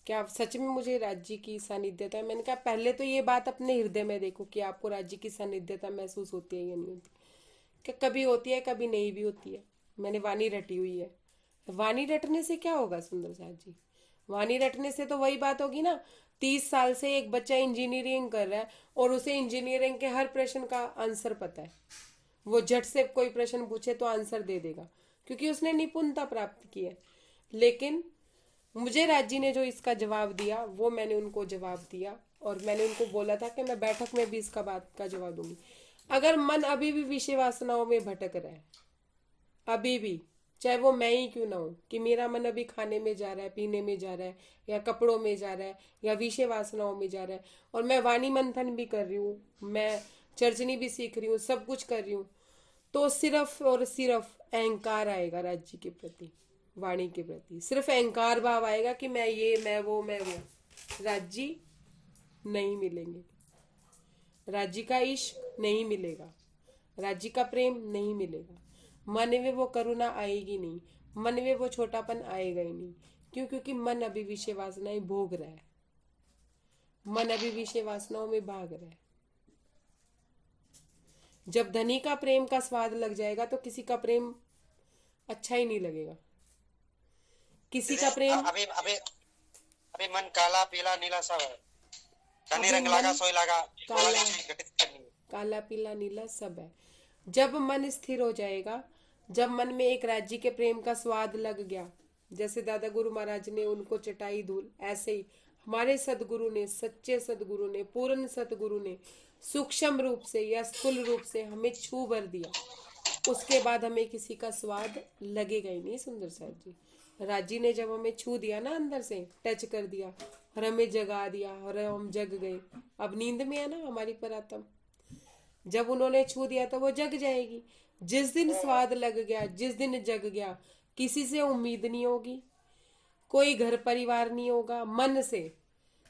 क्या सच में मुझे राज्य की सानिध्यता है? मैंने कहा पहले तो ये बात अपने हृदय में देखो कि आपको राज्य की सानिध्यता महसूस होती है या नहीं होती। क्या कभी होती है, कभी नहीं भी होती है। मैंने वाणी रटी हुई है। वाणी रटने से क्या होगा सुंदर साथ जी? वाणी रटने से तो वही बात होगी ना, 30 साल से एक बच्चा इंजीनियरिंग कर रहा है और उसे इंजीनियरिंग के हर प्रश्न का आंसर पता है। वो झट से कोई प्रश्न पूछे तो आंसर दे देगा क्योंकि उसने निपुणता प्राप्त की है। लेकिन मुझे राज्य ने जो इसका जवाब दिया वो मैंने उनको जवाब दिया, और मैंने उनको बोला था कि मैं बैठक में भी इसका बात का जवाब दूंगी। अगर मन अभी भी विषय वासनाओं में भटक रहा है, अभी भी, चाहे वो मैं ही क्यों ना हूं, कि मेरा मन अभी खाने में जा रहा है, पीने में जा रहा है, या कपड़ों में जा रहा है, या विषय वासनाओं में जा रहा है, और मैं वाणी मंथन भी कर रही हूँ, मैं चर्चनी भी सीख रही हूँ, सब कुछ कर रही हूँ, तो सिर्फ और सिर्फ अहंकार आएगा राज्य के प्रति, वाणी के प्रति। सिर्फ अहंकार भाव आएगा कि मैं ये, मैं वो, मैं वो। राज्य नहीं मिलेंगे, राज्य का इश्क नहीं मिलेगा, राज्य का प्रेम नहीं मिलेगा, मन में वो करुणा आएगी नहीं, मन में वो छोटापन आएगा ही नहीं। क्यों? क्योंकि मन अभी विषय वासनाएं भोग रहा है, मन अभी विषय वासनाओं में भाग रहा है। जब धनी का प्रेम का स्वाद लग जाएगा तो किसी का प्रेम अच्छा ही नहीं लगेगा। किसी का प्रेम अभी मन काला पीला नीला सब है, धनी रंग लगा सोई लगा, काला पीला नीला सब है। जब मन स्थिर हो जाएगा, जब मन में एक राज्य के प्रेम का स्वाद लग गया, जैसे दादा गुरु महाराज ने उनको चटाई धूल, ऐसे ही हमारे सदगुरु ने, सच्चे सदगुरु ने, पूर्ण सदगुरु ने सूक्ष्म रूप से या स्थूल रूप से हमें छू भर दिया। उसके बाद हमें किसी का स्वाद लगेगा ही नहीं सुंदर साहब जी। राजी ने जब हमें छू दिया ना, अंदर से टच कर दिया और हमें जगा दिया और हम जग गए। अब नींद में है ना हमारी परात्म, जब उन्होंने छू दिया तो वो जग जाएगी। जिस दिन स्वाद लग गया, जिस दिन जग गया, किसी से उम्मीद नहीं होगी, कोई घर परिवार नहीं होगा, मन से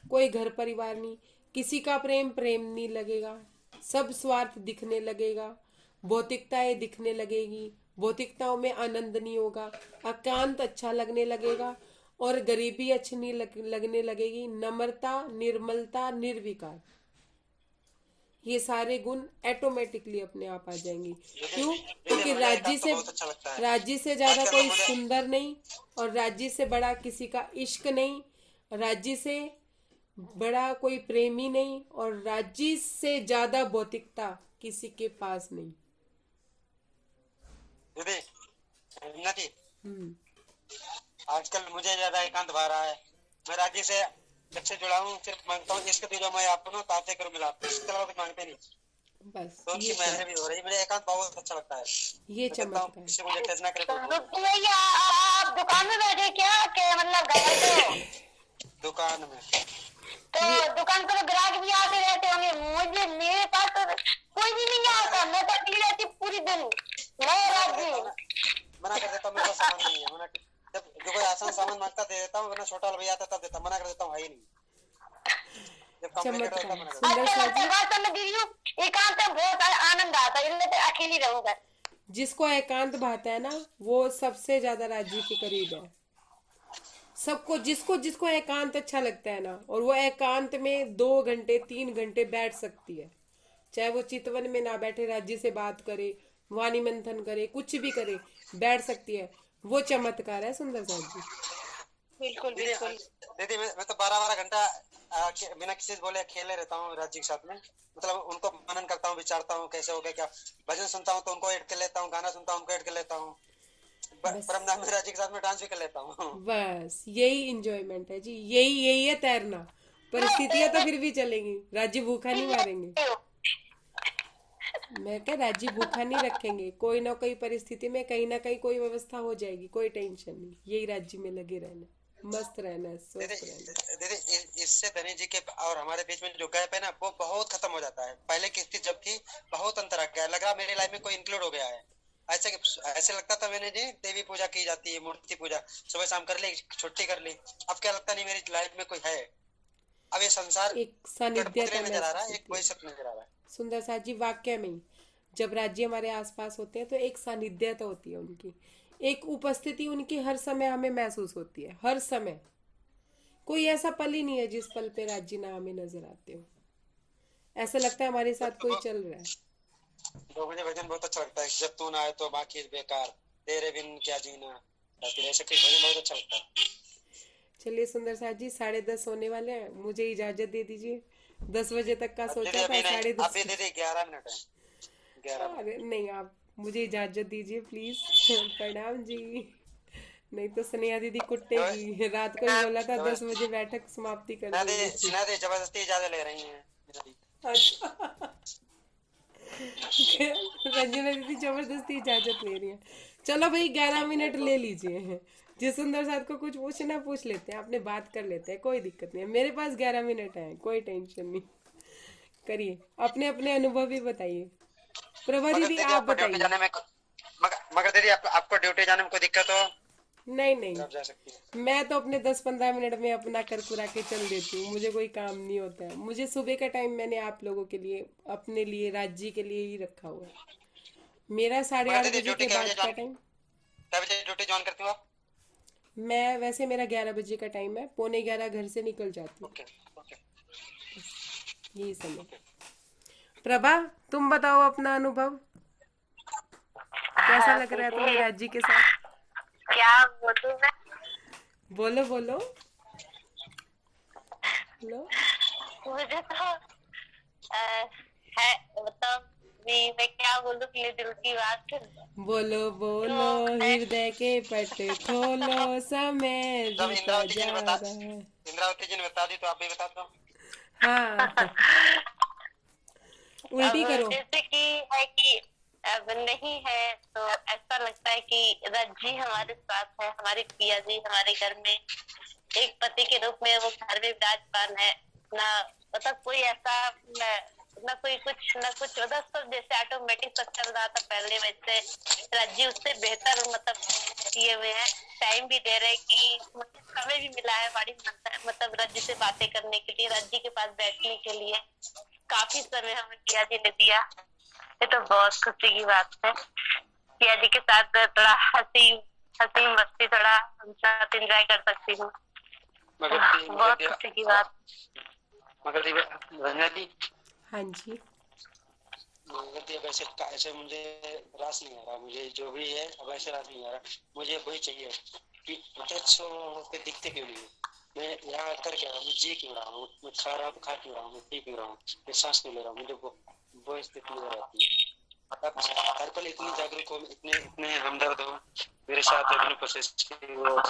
कोई घर परिवार नहीं, किसी का प्रेम नहीं लगेगा, सब स्वार्थ दिखने लगेगा, भौतिकताएं दिखने लगेगी, भौतिकताओं में आनंद नहीं होगा, एकांत अच्छा लगने लगेगा और गरीबी अच्छी नहीं लगने लगेगी, नम्रता, निर्मलता, निर्विकार, ये सारे गुण ऑटोमेटिकली अपने आप आ जाएंगे। क्यों? क्योंकि राज्य से ज्यादा कोई सुंदर नहीं और राज्य से बड़ा किसी का इश्क नहीं, राज्य से बड़ा कोई प्रेमी नहीं और राज्य से ज्यादा भौतिकता किसी के पास नहीं। दीदी आजकल मुझे ज्यादा एकांत भा रहा है। मैं राज्य से जब से जुड़ा हूँ सिर्फ मांगता हूँ इसके जो मैं आपको ताते करूँ मिला, इसके अलावा कुछ मांगते नहीं। बस तो उनकी मेहनत भी हो रही है, मुझे एकांत बहुत अच्छा लगता है। ये चमत्कार। किसी मुझे टच ना करे तो भैया आप दुकान में बैठे क्या के मतलब घर पे? दुकान में तो दुकान पर ग्राहक भी आते रहते होंगे। मुझे मेरे पास तो कोई भी नहीं आता, मैं तो अकेली रहती पूरी दिन। मैं राज्य मना कर देता हूँ, मेरे पास सामान नहीं है। जब जो कोई आसान सामान मांगता दे देता हूँ, वरना छोटा भैया आता तब देता, मना कर देता हूँ, है ही नहीं। जब कॉम्प्लिकेटेड होता है सुंदर सा जी, बात मैं दीदी हूँ, एकांत में बहुत आनंद आता है, इसलिए तो अकेली रहूंगा। जिसको एकांत भाता है ना वो सबसे ज्यादा राज्य के करीब है। सबको जिसको एकांत अच्छा लगता है ना, और वो एकांत में 2 घंटे 3 घंटे बैठ सकती है, चाहे वो चितवन में ना बैठे राज्य से बात करे, वाणी मंथन करे, कुछ भी करे, बैठ सकती है। वो चमत्कार है सुंदर साहब जी। बिल्कुल बिल्कुल दीदी मैं तो 12-12 घंटा बिना किसी से बोले खेले रहता हूँ राज्य के साथ में। मतलब उनको मनन करता हूँ, विचारता हूँ कैसे हो गया, क्या भजन सुनता हूँ तो उनको ऐड कर लेता हूँ, गाना सुनता हूँ उनको ऐड कर लेता हूँ, परमधाम में राज्य के साथ में डांस भी कर लेता हूँ। बस यही इंजॉयमेंट है जी, यही है तैरना। परिस्थितियां तो फिर भी चलेंगी, राज्य भूखा नहीं मारेंगे। मैं क्या, राज्य भूखा नहीं रखेंगे, कोई ना कोई परिस्थिति में कहीं ना कहीं कोई व्यवस्था हो जाएगी, कोई टेंशन नहीं। यही राज्य में लगे रहना, मस्त रहना, स्वस्थ रहना। दीदी इससे धनी जी के और हमारे बीच में जो गैप है ना वो बहुत खत्म हो जाता है। पहले की स्थिति जब थी बहुत अंतर आ गया, लग रहा मेरी लाइफ में कोई इंक्लूड हो गया है। ऐसे लगता था मैंने जी देवी पूजा की जाती है, मूर्ति पूजा सुबह शाम कर ली, छुट्टी कर ली। अब क्या लगता नहीं मेरी लाइफ में कोई है। अब ये संसार एक सानिध्यता नजर आ रहा है, एक कोई सत्य नजर आ रहा है। सुंदर साथ जी, वाक्य में जब राज्य हमारे आसपास होते हैं तो एक सानिध्यता होती है उनकी, एक उपस्थिति उनकी हर समय हमें महसूस होती है। हर समय कोई ऐसा पल ही नहीं है जिस पल पे राज्य ना हमें नजर आते हो। ऐसा लगता है हमारे साथ कोई चल रहा है। तो मुझे भजन बहुत अच्छा लगता है, जब तू ना आए तो बाकी बेकार, तेरे बिन क्या जीना, ऐसे कोई भजन बहुत अच्छा लगता है। चलिए सुंदर साथ जी, 10:30 होने वाले हैं, मुझे इजाजत दे दीजिए। 10 बजे तक का सोचा था, 10:30। अभी दीदी 11 मिनट है, 11। अरे नहीं, आप मुझे इजाजत दीजिए प्लीज। प्रणाम जी। नहीं तो स्नेहा दीदी कुटेगी। रात को ही बोला था 10 बजे बैठक समाप्ति कर देंगे। जबरदस्ती इजाजत ले रही है। अच्छा रंजना दीदी जबरदस्ती इजाजत ले रही है। चलो भाई 11 मिनट ले लीजिए, जिस सुंदर साथ को कुछ पूछना पूछ लेते हैं, अपने बात कर लेते हैं, कोई दिक्कत नहीं है। मेरे पास 11 मिनट है, कोई टेंशन नहीं। करिए, अपने अपने अनुभव भी बताइए। प्रभा दीदी आप बताइए। मगर दीदी आपको ड्यूटी जाने में कोई दिक्कत हो? नहीं, मैं तो अपने 10-15 मिनट में अपना कर कुरा के चल देती हूँ, मुझे कोई काम नहीं होता है। मुझे सुबह का टाइम मैंने आप लोगों के लिए, अपने लिए, राज्य के लिए ही रखा हुआ है। मेरा 8:30 बजे के बाद का टाइम। क्या बजे ड्यूटी ज्वाइन करती हो आप? मैं वैसे मेरा 11 बजे का टाइम है, 11:15 घर से निकल जाती हूँ। यही समय। प्रभा तुम बताओ अपना अनुभव, कैसा लग रहा है तुम्हें राज्य के साथ? क्या बोलूं मैं? बोलो मुझे तो है मतलब मैं क्या बोलूं, अपने दिल की बात। बोलो हृदय के पट खोलो, समय बीता जा रहा है। इंद्रावती जी ने बता दी तो आप भी बता दो। हाँ उल्टी करो। जैसे कि है कि अब नहीं है तो ऐसा लगता है कि राज्य हमारे साथ है, हमारी पिया जी हमारे घर में एक पति के रूप में वो घर में विराजमान है ना। मतलब कोई ऐसा ना कोई कुछ मतलब सब जैसे ऑटोमेटिक सब चल रहा था पहले, वैसे राज्य उससे बेहतर मतलब किए हुए हैं। टाइम भी दे रहे कि मुझे समय भी मिला है बड़ी मतलब रज्जी से बातें करने के लिए, रज्जी के पास बैठने के लिए काफी समय हमें किया जी ने दिया। ये तो बहुत खुशी की बात है। किया जी के साथ थोड़ा हंसी हंसी मस्ती थोड़ा हम साथ एंजॉय कर सकती हूँ। बहुत खुशी की बात। मगर रंजना जी, हाँ जी। मगर दी, अब ऐसे मुझे रास नहीं आ रहा, मुझे जो भी है अब ऐसे रास नहीं आ रहा, मुझे वही चाहिए कि प्रत्यक्ष पे दिखते क्यों नहीं। मैं यहाँ आकर क्या मैं जी क्यों रहा हूँ, मैं खा रहा हूँ तो खा क्यों रहा हूँ, मैं पी क्यों रहा हूँ, मैं सांस क्यों ले रहा हूँ, मुझे वो स्थिति नजर आती है। अब हर पल इतनी जागरूक हो, इतने इतने हमदर्द हो, मेरे साथ इतने पॉजिटिव हो,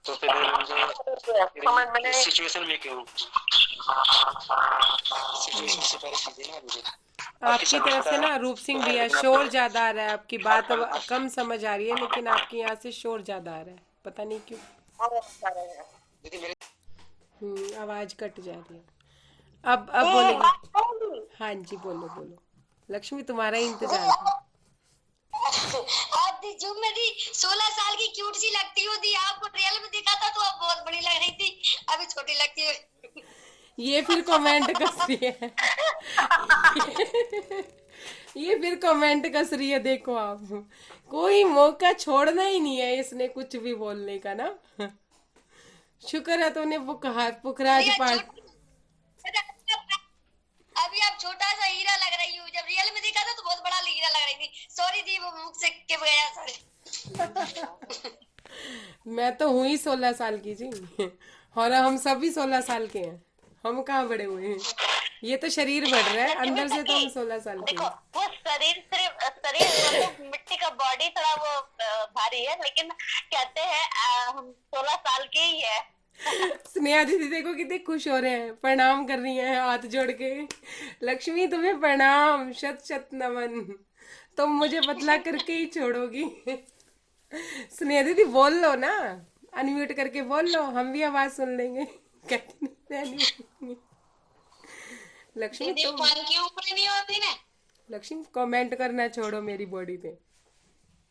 तो फिर मुझे इस सिचुएशन में क्यों, सिचुएशन से परे कीजिए ना मुझे। आपकी तरफ से ना रूप सिंह भैया शोर ज्यादा आ रहा है, आपकी बात अब कम समझ आ रही है, लेकिन आपके यहाँ से शोर ज्यादा आ रहा है, पता नहीं क्यों। आवाज कट जा रही है। अब बोलेंगे। हाँ जी, बोलो बोलो लक्ष्मी, तुम्हारा ही इंतजार था। आप जो मेरी 16 साल की क्यूट सी लगती होती, आपको रियल में देखा था तो आप बहुत बड़ी लग रही थी, अभी छोटी लगती है। ये फिर कमेंट कस रही है। ये फिर कमेंट कस रही है, देखो आप, कोई मौका छोड़ना ही नहीं है इसने कुछ भी बोलने का ना। शुक्र है तूने पुखराज पाठ। अभी आप छोटा सा हीरा लग रही हो, जब रियल में देखा था तो बहुत बड़ा हीरा लग रही थी। सॉरी दी, वो मुख से के गया, सॉरी। मैं तो हुई 16 साल की जी, और हम सभी 16 साल के हैं, हम कहाँ बड़े हुए हैं। ये तो शरीर बढ़ रहा है, अंदर से तो हम 16 साल के देखो हैं। वो शरीर मतलब मिट्टी का बॉडी थोड़ा वो भारी है, लेकिन कहते हैं हम 16 साल के ही है। स्नेहा दीदी देखो कितने खुश हो रहे हैं, प्रणाम कर रही हैं हाथ जोड़ के। लक्ष्मी तुम्हें प्रणाम, शत शत नमन, तुम मुझे बदला करके ही छोड़ोगी। स्नेहा दीदी बोल लो ना, अनम्यूट करके बोल लो, हम भी आवाज सुन लेंगे। कहती नहीं। लक्ष्मी दीदी तुम, मन की उम्र नहीं होती ना, लक्ष्मी कमेंट करना छोड़ो मेरी बॉडी पे,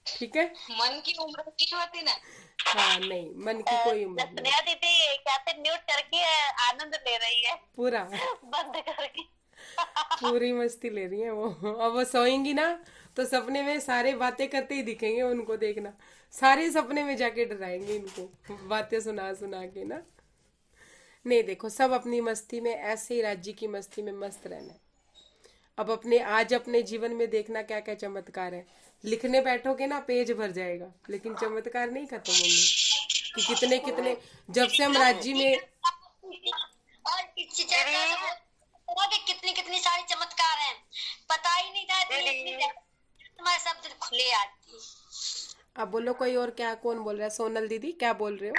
ठीक है। मन की उम्र नहीं होती ना। हाँ नहीं, मन की कोई उम्र नहीं, स्नेहा दीदी कहते म्यूट करके आनंद ले रही है पूरा बंद करके। पूरी मस्ती ले रही है वो। अब वो सोएंगी ना तो सपने में सारे बातें करते ही दिखेंगे उनको, देखना सारे सपने में जाके डराएंगे इनको बातें सुना सुना के ना। नहीं देखो, सब अपनी मस्ती में ऐसे ही राज्य की मस्ती में मस्त रहना है। अब आज अपने जीवन में देखना क्या क्या चमत्कार है। लिखने बैठोगे ना पेज भर जाएगा, लेकिन चमत्कार नहीं खत्म होंगे कि कितने कितने, जब से हम राज्य में। और कितनी कितनी सारी चमत्कार हैं, पता ही नहीं था तुम्हारे शब्द खुले आते। अब बोलो कोई और, क्या कौन बोल रहा है? सोनल दीदी क्या बोल रहे हो?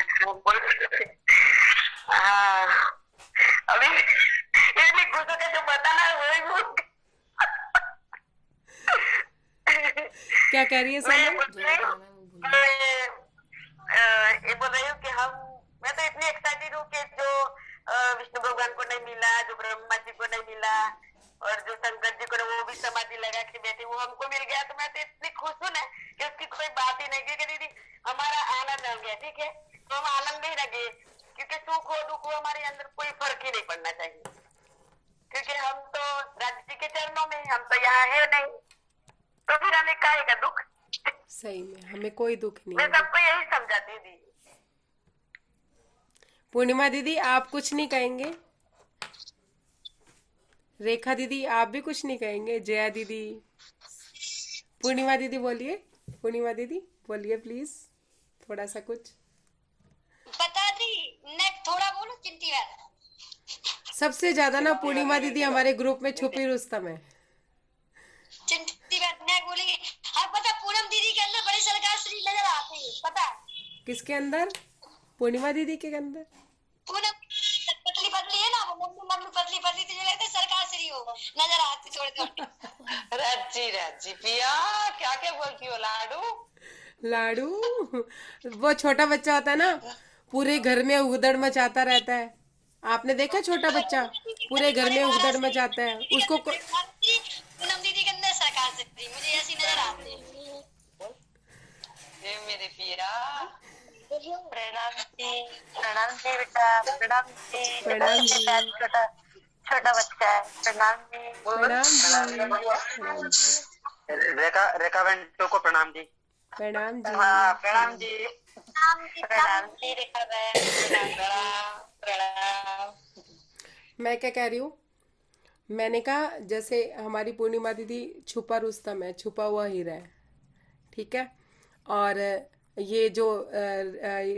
अभी ये भी खुद का जो बताना वही बोल। क्या कह रही है सोनल? ये बोल रही हूँ कि मैं तो इतनी एक्साइटेड हूँ कि जो विष्णु भगवान को नहीं मिला, जो ब्रह्मा जी को नहीं मिला, और जो शंकर जी को वो भी समाधि लगा के बैठे, वो हमको मिल गया, तो मैं तो इतनी खुश हूँ ना कि उसकी कोई बात ही नहीं। क्योंकि दीदी हमारा आनंद हो गया, ठीक है, तो हम आनंद में ही लगे, क्योंकि सुख हो दुख हो हमारे अंदर कोई फर्क ही नहीं पड़ना चाहिए, क्योंकि हम तो राज्य के चरणों में, हम तो यहाँ है नहीं, तो फिर हमें काहे का दुख। सही में हमें कोई दुख नहीं मैं है। सबको यही समझाती थी। पूर्णिमा दीदी आप कुछ नहीं कहेंगे? रेखा दीदी आप भी कुछ नहीं कहेंगे? जया दीदी, पूर्णिमा दीदी बोलिए, पूर्णिमा दीदी बोलिए प्लीज थोड़ा सा कुछ। बता दी मैं थोड़ा बोलूं, चिंती वाला। सबसे ज्यादा ना पूर्णिमा दीदी हमारे ग्रुप में छुपी रुस्तम है। चिंती वाला मैं बोलेंगे। हाँ पता, पूनम दीदी के अंदर बड़ी सरकार श्री नजर आती है, पता किसके अंदर? पूर्णिमा दीदी के अंदर पूनम पतली पतली है ना, वो लंबी लंबी पतली पतली, तो लगता है सरकार श्री हो नजर आती थोड़ी थोड़ी। राजी राजी पिया, क्या क्या बोलती हो लाडू? लाडू वो छोटा बच्चा होता है ना, पूरे घर में उगदड़ मचाता रहता है। आपने देखा छोटा बच्चा पूरे घर में उगदड़ मचाता है, उसको पूनम दीदी के अंदर सरकार श्री मुझे ऐसी नजर आती है। ये मेरे पिया प्रणाम जी बेटा, प्रणाम जी। प्रणाम जी। छोटा छोटा बच्चा है। प्रणाम जी। प्रणाम जी। प्रणाम जी। रेखा बहन को प्रणाम जी। प्रणाम जी। प्रणाम जी। प्रणाम जी रेखा बहन। प्रणाम। मैं क्या कह रही हूँ, मैंने कहा जैसे हमारी पूर्णिमा दीदी छुपा रुस्तम है, छुपा हुआ हीरा है, ठीक है। और ये जो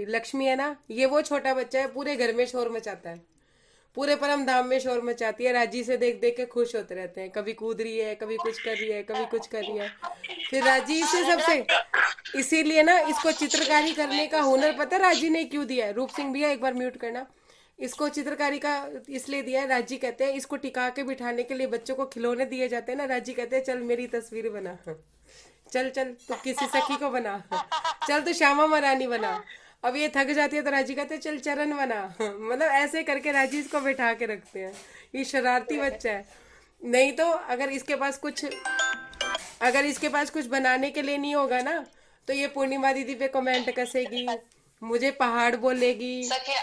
लक्ष्मी है ना, ये वो छोटा बच्चा है, पूरे घर में शोर मचाता है, पूरे परम धाम में शोर मचाती है। राजी से देख देख के खुश होते रहते हैं, कभी कूद रही है, कभी कुछ कर रही है, कभी कुछ कर रही है। फिर राजी इसे सबसे, इसीलिए ना इसको चित्रकारी करने का हुनर पता है राजी ने क्यों दिया है? रूप सिंह भैया एक बार म्यूट करना। इसको चित्रकारी का इसलिए दिया है, राजी कहते हैं इसको टिका के बिठाने के लिए बच्चों को खिलौने दिए जाते हैं ना, राजी कहते हैं चल मेरी तस्वीर बना, चल चल तो किसी सखी को बना, चल तो श्यामा महारानी बना। अब ये थक जाती है तो राजी कहते हैं चल चरण बना। मतलब ऐसे करके राजी इसको बैठा के रखते हैं। ये शरारती बच्चा है। नहीं तो अगर इसके पास कुछ बनाने के लिए नहीं होगा ना, तो ये पूर्णिमा दीदी पे कमेंट कसेगी, मुझे पहाड़ बोलेगी। सखे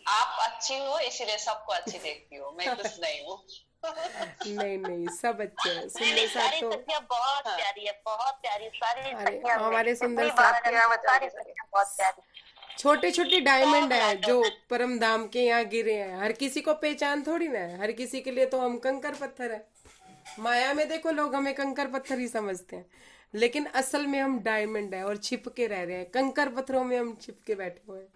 आप अच्छी हो इसलिए सबको अच्छी देखती हो, मैं कुछ नहीं हूँ। नहीं नहीं, सब अच्छे हैं। सुंदर साथ सारी तो सखियां बहुत प्यारी है, बहुत प्यारी सारी अरे सखियां। हमारे सुंदर इतनी साथ बात तो है, सारी सखियां बहुत प्यारी। छोटे छोटे डायमंड है जो परम धाम के यहाँ गिरे हैं। हर किसी को पहचान थोड़ी ना है, हर किसी के लिए तो हम कंकर पत्थर है। माया में देखो लोग हमें कंकर पत्थर ही समझते हैं, लेकिन असल में हम डायमंड है और छिप के रह रहे हैं। कंकर पत्थरों में हम छिप के बैठे हुए हैं।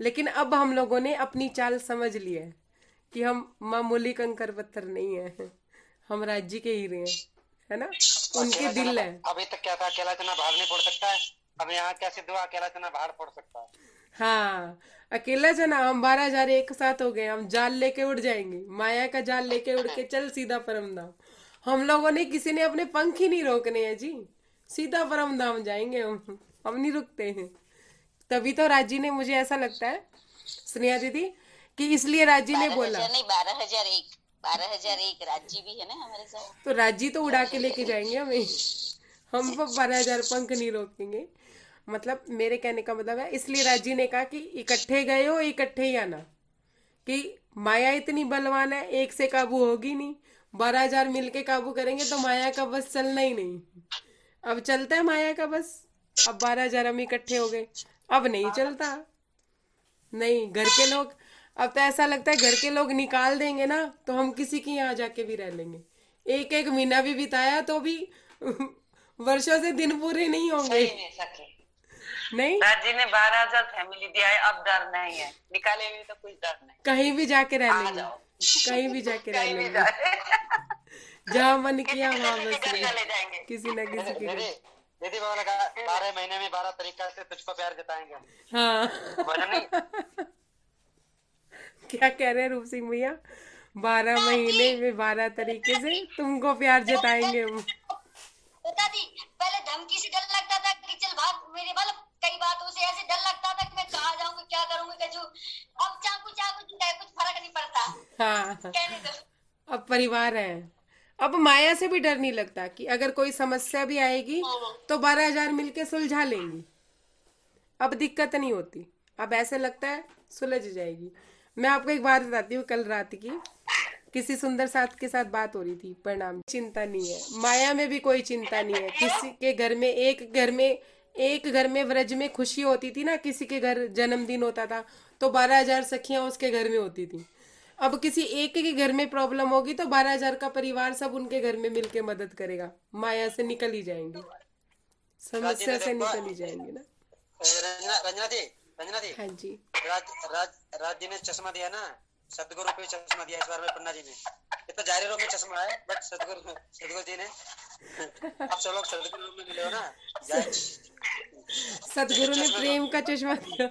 लेकिन अब हम लोगों ने अपनी चाल समझ ली है कि हम मामूली कंकर पत्थर नहीं है, हम राज्य के हीरे हैं, है ना। उनके दिल है। अभी तक क्या था, अकेला चना बाहर नहीं फोड़ सकता है, अब यहाँ क्या सिद्ध हुआ, अकेला चना बाहर फोड़ सकता है। हाँ, अकेला जना हम 12,000 एक साथ हो गए, हम जाल लेके उड़ जाएंगे, माया का जाल लेके उड़ के चल सीधा परम धाम। हम लोगों ने किसी ने अपने पंख ही नहीं रोकने हैं जी, सीधा परम धाम जाएंगे हम नहीं रुकते हैं। तभी तो राजी ने, मुझे ऐसा लगता है स्नेहा दीदी, कि इसलिए राजी ने बोला। 12,000 नहीं, 12,001 राज्य भी है ना हमारे साथ। तो राजी तो उड़ा के लेके जाएंगे हमें, हम 12,000 पंख नहीं रोकेंगे। मतलब मेरे कहने का मतलब है, इसलिए राजी ने कहा कि इकट्ठे गए हो इकट्ठे ही आना, कि माया इतनी बलवान है, एक से काबू होगी नहीं। 12,000 मिलके काबू करेंगे तो माया का बस चलना ही नहीं। अब चलता है माया का बस, अब 12,000 हम इकट्ठे हो गए, अब नहीं चलता। नहीं, घर के लोग, अब तो ऐसा लगता है घर के लोग निकाल देंगे ना तो हम किसी के यहाँ जाके भी रह लेंगे। एक एक महीना भी बिताया तो भी वर्षों से दिन पूरे नहीं होंगे। नहीं, राज्य ने 12,000 फैमिली दिया है, अब डर नहीं है, निकाले भी तो कुछ डर नहीं। कहीं भी जाके रह लेंगे, कहीं भी जाके रह लेंगे, जहाँ मन किया वहाँ बस रहे, किसी न किसी के लिए। दीदी बाबा लगा 12 महीने में 12 तरीका से तुझको प्यार जताएंगे। हाँ क्या कह रहे हैं रूप सिंह भैया? 12 महीने में 12 तरीके से तुमको प्यार जताएंगे हम। होता थी पहले धमकी से डर लगता था कि चल भाग मेरे, मतलब कई बातों से ऐसे डर लगता था कि मैं कहाँ जाऊंगी, क्या करूंगी, कैसे। अब चाकू कुछ फर्क नहीं पड़ता। हाँ, कहने दो। अब परिवार है। अब माया से भी डर नहीं लगता कि अगर कोई समस्या भी आएगी तो 12,000 मिलके सुलझा लेंगी, अब दिक्कत नहीं होती। अब ऐसे लगता है सुलझ जाएगी। मैं आपको एक बात बताती हूँ, कल रात की किसी सुंदर साथ के साथ बात हो रही थी। प्रणाम। चिंता नहीं है, माया में भी कोई चिंता नहीं है। किसी के घर में एक घर में व्रज में खुशी होती थी ना, किसी के घर जन्मदिन होता था तो 12,000 सखियां उसके घर में होती थी। अब किसी एक के घर में प्रॉब्लम होगी तो 12,000 का परिवार सब उनके घर में मिलके मदद करेगा। माया से निकल ही जाएंगे, समस्या से निकल ही जाएंगे ना। रंजना दी, हाँ जी। राज जी ने चश्मा दिया ना, सदगुरु पे चश्मा दिया इस बार में पन्ना जी ने। ये तो जाहिर रूप में चश्मा है, बट सदगुरु जी ने, आप सब लोग सदगुरु रूप में मिले हो ना। सदगुरु ने प्रेम का चश्मा दिया।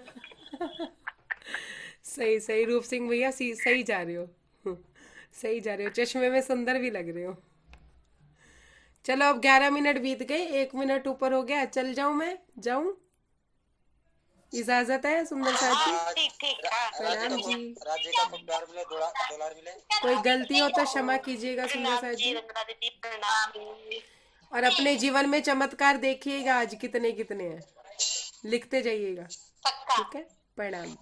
सही सही रूप सिंह भैया, सही जा रहे हो, सही जा रहे हो, चश्मे में सुंदर भी लग रहे हो। चलो अब 11 मिनट बीत गए, 1 मिनट ऊपर हो गया, चल जाऊं मैं, जाऊं? इजाजत है सुंदर साथ जी? प्रणाम जी। राज जी का खूब प्यार मिले, $2 मिले। कोई गलती हो तो क्षमा कीजिएगा सुंदर साथ जी। और अपने जीवन में चमत्कार देखिएगा आज कितने कितने हैं। लिखते जाइएगा। पक्का। ठीक है, प्रणाम जी,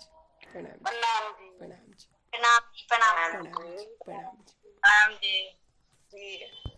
प्रणाम जी, प्रणाम जी। प्रणाम जी, प्रणाम जी, प्रणाम प्रणाम जी, प्रणाम जी। प्रणाम जी।